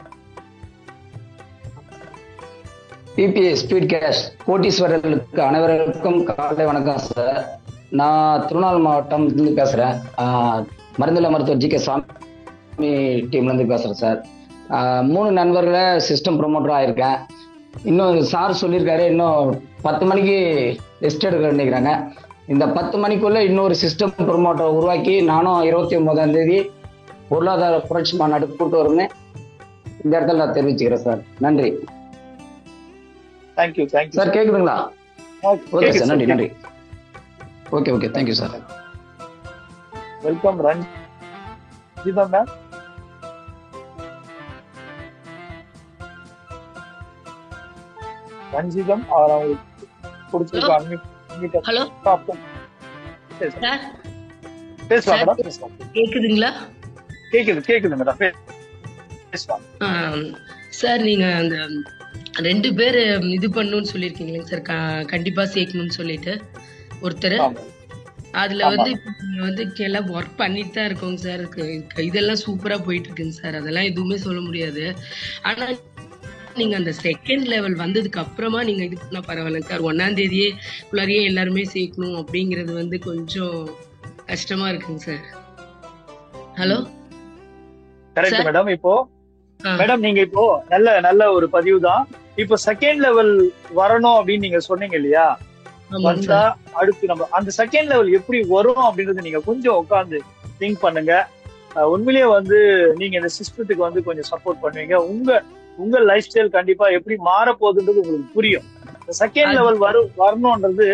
பிபிஏ ஸ்பீட் கேஷ் கோட்டீஸ்வரர்களுக்கு அனைவருக்கும் காலை வணக்கம் சார். நான் திருவண்ணாமலை மாவட்டம்லேருந்து பேசுகிறேன். மருந்துள்ள மருத்துவர் ஜி கே சாமி டீம்லேருந்து பேசுகிறேன் சார். 3 நண்பர்களை சிஸ்டம் ப்ரொமோட்டராக ஆயிருக்கேன். இன்னும் சார் சொல்லியிருக்காரு, இன்னும் 10 மணிக்கு ரெஸ்ட் எடுக்க நினைக்கிறாங்க. இந்த 10 மணிக்குள்ள இன்னொரு சிஸ்டம் ப்ரொமோட்டரை உருவாக்கி நானும் 29ஆம் தேதி பொருளாதார புரட்சி மாநாடு கூட்டு வரும்னு இந்த இடத்துல நான் தெரிவிச்சுக்கிறேன் சார். நன்றி. Thank you sir. கேக்குதுங்களா? ஓகே சார், நன்றி. Okay thank you sir. Welcome Ranjitham ma'am. Ranjitham அவங்களுக்கு கொடுத்துருக்காங்க. ஹலோ பேசலாம். கேக்குதுங்களா? கேக்குது மேடம். சார் நீங்க அந்த 2 பேர் இது பண்ணணும்னு சொல்லியிருக்கீங்களேங்க சார், கண்டிப்பா சேர்க்கணும்னு சொல்லிட்டு ஒருத்தர். அதுல வந்து எல்லாம் ஒர்க் பண்ணிட்டு தான் இருக்கோங்க சார். இதெல்லாம் சூப்பரா போயிட்டு இருக்குங்க சார். அதெல்லாம் எதுவுமே சொல்ல முடியாது. ஆனா நீங்க அந்த செகண்ட் லெவல் வந்ததுக்கு அப்புறமா நீங்க இது பண்ண பரவாயில்லைங்க சார். 1ஆம் தேதியே உள்ளாரியே எல்லாருமே சேர்க்கணும் அப்படிங்கிறது கொஞ்சம் கஷ்டமா இருக்குங்க சார். Hello correct madam. இப்போ மேடம் நீங்க இப்போ நல்ல ஒரு பதிவு தான். இப்போ செகண்ட் லெவல் வரணும் அப்படின்னு நீங்க சொன்னீங்க இல்லையா? வந்தா அடுத்து நம்ம அந்த செகண்ட் லெவல் எப்படி வரும் அப்படின்றது நீங்க கொஞ்சம் உட்காந்து திங்க் பண்ணுங்க. உண்மையிலேயே நீங்க இந்த சிஸ்டத்துக்கு கொஞ்சம் சப்போர்ட் பண்ணுவீங்க. உங்க லைஃப் ஸ்டைல் கண்டிப்பா எப்படி மாற போகுதுன்றது உங்களுக்கு புரியும். செகண்ட் லெவல் வரணும்ன்றது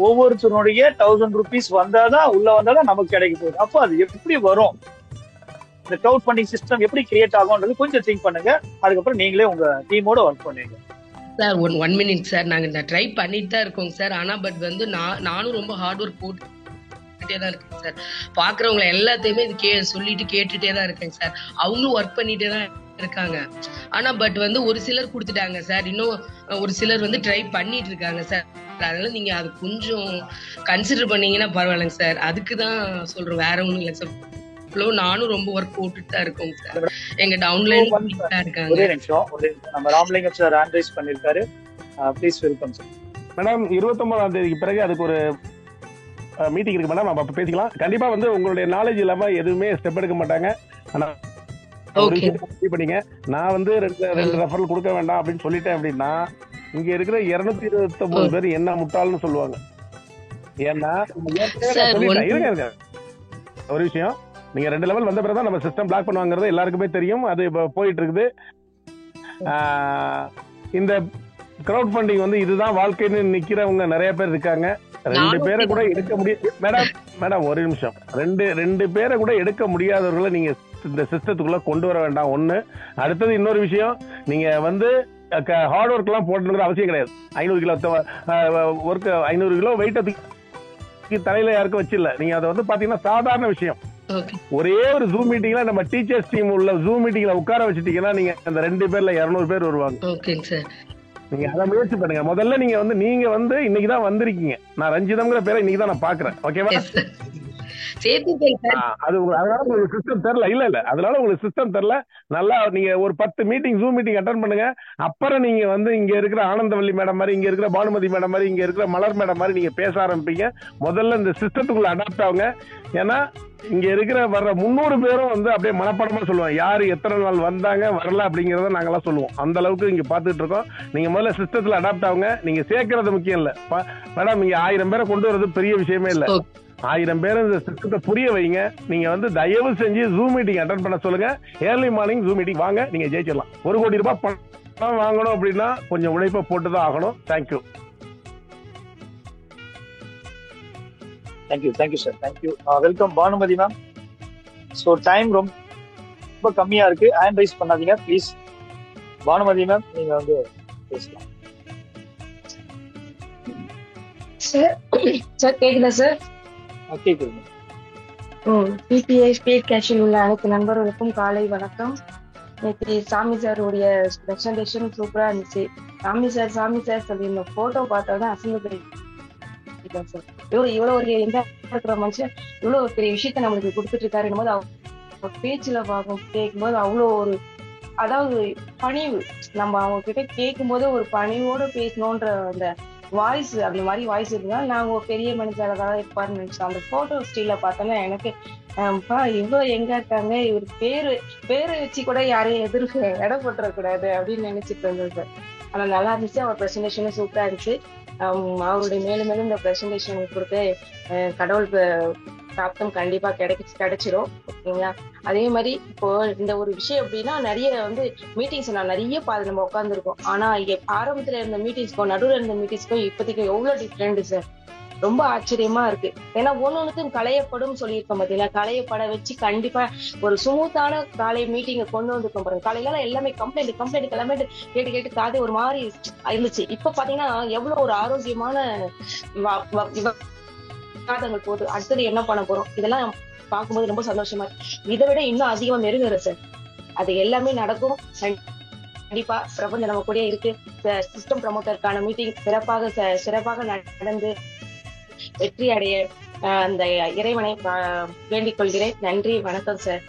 ஒவ்வொருத்தருடைய 1000 rupees வந்தாதான் நமக்கு கிடைக்க போகுது. அப்போ அது எப்படி வரும், இந்த கிரவுட் ஃபண்டிங் சிஸ்டம் எப்படி கிரியேட் ஆகும்ன்றது கொஞ்சம் திங்க் பண்ணுங்க. அதுக்கப்புறம் நீங்களே உங்க டீமோட ஒர்க் பண்ணுவீங்க சார். 1 minute sir. நாங்க இந்த ட்ரை பண்ணிட்டு தான் இருக்கோங்க சார். ஆனா பட் நானும் ரொம்ப ஹார்ட் ஒர்க் போட்டுட்டே தான் இருக்கேன் சார். பாக்குறவங்க எல்லாத்தையுமே இது சொல்லிட்டு கேட்டுட்டே தான் இருக்கேங்க சார். அவங்களும் ஒர்க் பண்ணிட்டே தான் இருக்காங்க. ஆனா பட் ஒரு சிலர் கொடுத்துட்டாங்க சார். இன்னும் ஒரு சிலர் ட்ரை பண்ணிட்டு இருக்காங்க சார். அதனால நீங்க அது கொஞ்சம் கன்சிடர் பண்ணீங்கன்னா பரவாயில்லைங்க சார். அதுக்குதான் சொல்றேன், வேற ஒண்ணும் இல்லை சார். நானும் ரொம்ப ஒர்க் போட்டுட்டு தான் இருக்கோங்க சார். எங்க டவுன்லைன் இருக்காங்க. ஒரே நிமிஷம் நம்ம ராமலிங்கம் சார் ஹேண்ட் ரைஸ் பண்ணிருக்காரு. Please welcome sir. மேடம் 29ஆம் தேதிக்கு பிறகு அதுக்கு ஒரு மீட்டிங் இருக்கு மேடம். அப்ப பேசிக்கலாம். கண்டிப்பா உங்களுடைய நாலேஜ் இல்லாம எதுவுமே ஸ்டெப் எடுக்க மாட்டாங்க. ஆனா பண்ணீங்க, நான் 2 ரெஃபரல் கொடுக்க வேண்டாம் அப்படின்னு சொல்லிட்டேன் அப்படின்னா இங்க இருக்கிற 229 பேர் என்ன முட்டாள்னு சொல்லுவாங்க. ஏன்னா ஒரு விஷயம், நீங்க 2 லெவல் வந்த பிறகுதான் நம்ம சிஸ்டம் பிளாக் பண்ணுவாங்கிறது எல்லாருக்குமே தெரியும். அது இப்ப போயிட்டு இருக்குது. இந்த கிரவுட் ஃபண்டிங் இதுதான் வாழ்க்கைன்னு நிக்கிறவங்க நிறைய பேர் இருக்காங்க. 2 பேரை கூட எடுக்க முடியும் மேடம் ஒரு நிமிஷம். 2 பேரை கூட எடுக்க முடியாதவர்களை நீங்க இந்த சிஸ்டத்துக்குள்ள கொண்டு வர வேண்டாம். ஒண்ணு. அடுத்தது இன்னொரு விஷயம், நீங்க ஹார்ட் ஒர்க் எல்லாம் போட்டுங்கிற அவசியம் கிடையாது. 500 கிலோ ஒர்க் 500 கிலோ வெயிட் தலையில யாருக்கும் வச்சிடல. நீங்க அதை பாத்தீங்கன்னா சாதாரண விஷயம். ஒரே ஒரு ஜூம் மீட்டிங்ல நம்ம டீச்சர்ஸ் டீம் உள்ள ஜூம் மீட்டிங்ல உட்கார வச்சுட்டீங்கன்னா நீங்க அந்த 2 பேர்ல 200 பேர் வருவாங்க. நீங்க அதை முயற்சி பண்ணுங்க. முதல்ல நீங்க இன்னைக்குதான் வந்திருக்கீங்க. நான் ரஞ்சிதம்ங்கிற பேரை இன்னைக்குதான் நான் பாக்குறேன். ஓகேவா? அது அதனால உங்களுக்கு சிஸ்டம் தெரியல. இல்ல அதனால உங்களுக்கு சிஸ்டம் தெரியல. நல்லா நீங்க ஒரு 10 மீட்டிங் ஜூம் மீட்டிங் அட்டெண்ட் பண்ணுங்க. அப்புறம் நீங்க இங்க இருக்கிற ஆனந்தவல்லி மேடம் மாதிரி, இங்க இருக்கிற பானுமதி மேடம் மாதிரி, இங்க இருக்கிற மலர் மேடம் மாதிரி நீங்க பேச ஆரம்பிப்பீங்க. முதல்ல இந்த சிஸ்டத்துக்குள்ள அடாப்ட் ஆகுங்க. ஏன்னா இங்க இருக்கிற வர்ற 300 பேரும் அப்படியே மனப்பாடமா சொல்லுவாங்க, யாரு எத்தனை நாள் வந்தாங்க வரல அப்படிங்கறத நாங்கெல்லாம் சொல்லுவோம். அந்த அளவுக்கு இங்க பாத்துட்டு இருக்கோம். நீங்க முதல்ல சிஸ்டத்துல அடாப்ட் ஆகுங்க. நீங்க சேர்க்கறது முக்கியம் இல்ல மேடம். நீங்க 1000 பேரை கொண்டு வர்றது பெரிய விஷயமே இல்ல. 1000 பேர் இந்த சிஸ்டத்தை புரிய வைங்க. நீங்க தயவு செஞ்சு ஜூம் மீட்டிங் அட்டெண்ட் பண்ண சொல்லுங்க. ஏர்லி மார்னிங் ஜூம் மீட்டிங் வாங்க, நீங்க ஜெயிச்சிடலாம். 1 கோடி ரூபாய் பணம் வாங்கணும் அப்படின்னா கொஞ்சம் உழைப்பை போட்டுதான் ஆகணும். Thank you. Thank you sir. Thank you. Welcome Bhanumathi ma'am. So time ரொம்ப கம்மியா இருக்கு. ஹேண்ட் ரைஸ் பண்ணாதீங்க ப்ளீஸ். பானுமதி மேம் நீங்க பேசலாம். சார் கேக்குதா சார்? கேக்குதுங்க. பிபிஐ ஸ்பீட் கேஷில் உள்ள அனைத்து நண்பர்களுக்கும் காலை வணக்கம். நேற்று சாமி சாருடைய பிரசன்டேஷன் சூப்பரா இருந்துச்சு. சாமி சார் சொல்லி இந்த போட்டோ பார்த்தோதான் அசிங்க போயிட்டேன் சார். இவ்வளவு ஒரு எந்த இருக்கிற மனுஷன் இவ்வளவு ஒரு பெரிய விஷயத்த நம்மளுக்கு கொடுத்துட்டு இருக்காருன்னும் போது அவர் பேச்சுல கேட்கும்போது அவ்வளோ ஒரு, அதாவது பணிவு, நம்ம அவங்க கிட்ட கேட்கும் போது ஒரு பணிவோட பேசணுன்ற அந்த வாய்ஸ், அந்த மாதிரி வாய்ஸ் இருந்தா நாங்க ஒரு பெரிய மனுஷாலதான் இருப்பாருன்னு நினைச்சோம். அந்த போட்டோ ஸ்டீல பார்த்தோன்னா எனக்கு இவ்வளவு எங்க இருக்காங்க, இவர் பேரை வச்சு கூட யாரையும் எதிர்க்க எடை போட்டுறக்கூடாது அப்படின்னு நினைச்சிட்டு இருந்தேன் சார். ஆனா நல்லா இருந்துச்சு, அவர் பிரசன்டேஷனும் சூப்பரா இருந்துச்சு. அவருடைய மேலும் மேலும் இந்த பிரசன்டேஷன் கொடுத்து கடவுள் பிராப்தம் கண்டிப்பா கிடைச்சிடும். ஓகேங்களா? அதே மாதிரி இப்போ இந்த ஒரு விஷயம் அப்படின்னா நிறைய மீட்டிங்ஸ் நான் நிறைய நம்ம உட்காந்துருக்கோம். ஆனா ஆரம்பத்துல இருந்த மீட்டிங்ஸ்க்கும் நடுவில் இருந்த மீட்டிங்ஸ்க்கும் இப்போதைக்கு எவ்வளவு டிஃப்ரெண்ட் சார். ரொம்ப ஆச்சரியமா இருக்கு. ஏன்னா ஒன்னொன்னுக்கும் களையப்படும் சொல்லியிருக்கோம் பாத்தீங்களா, களையப்பட வச்சு கண்டிப்பா ஒரு சுமூத்தான காலை மீட்டிங்கை கொண்டு வந்துருக்கோம் பாருங்க. காலையில எல்லாமே கம்ப்ளைண்ட் எல்லாமே கேட்டு காது ஒரு மாதிரி இருந்துச்சு. இப்ப பாத்தீங்கன்னா எவ்வளவு ஒரு ஆரோக்கியமான விவாதங்கள் போகுது. அடுத்தது என்ன பண்ண போறோம், இதெல்லாம் பார்க்கும்போது ரொம்ப சந்தோஷமா இருக்கு. இதை விட இன்னும் அதிகமா நெருங்குற சார். அது எல்லாமே நடக்கும் கண்டிப்பா. பிரபஞ்சம் நம்ம கூட இருக்கு. சிஸ்டம் ப்ரமோட்டருக்கான மீட்டிங் சிறப்பாக நடந்து வெற்றி அடைய அந்த இறைவனை வேண்டிக் கொள்கிறேன். நன்றி, வணக்கம் சார்.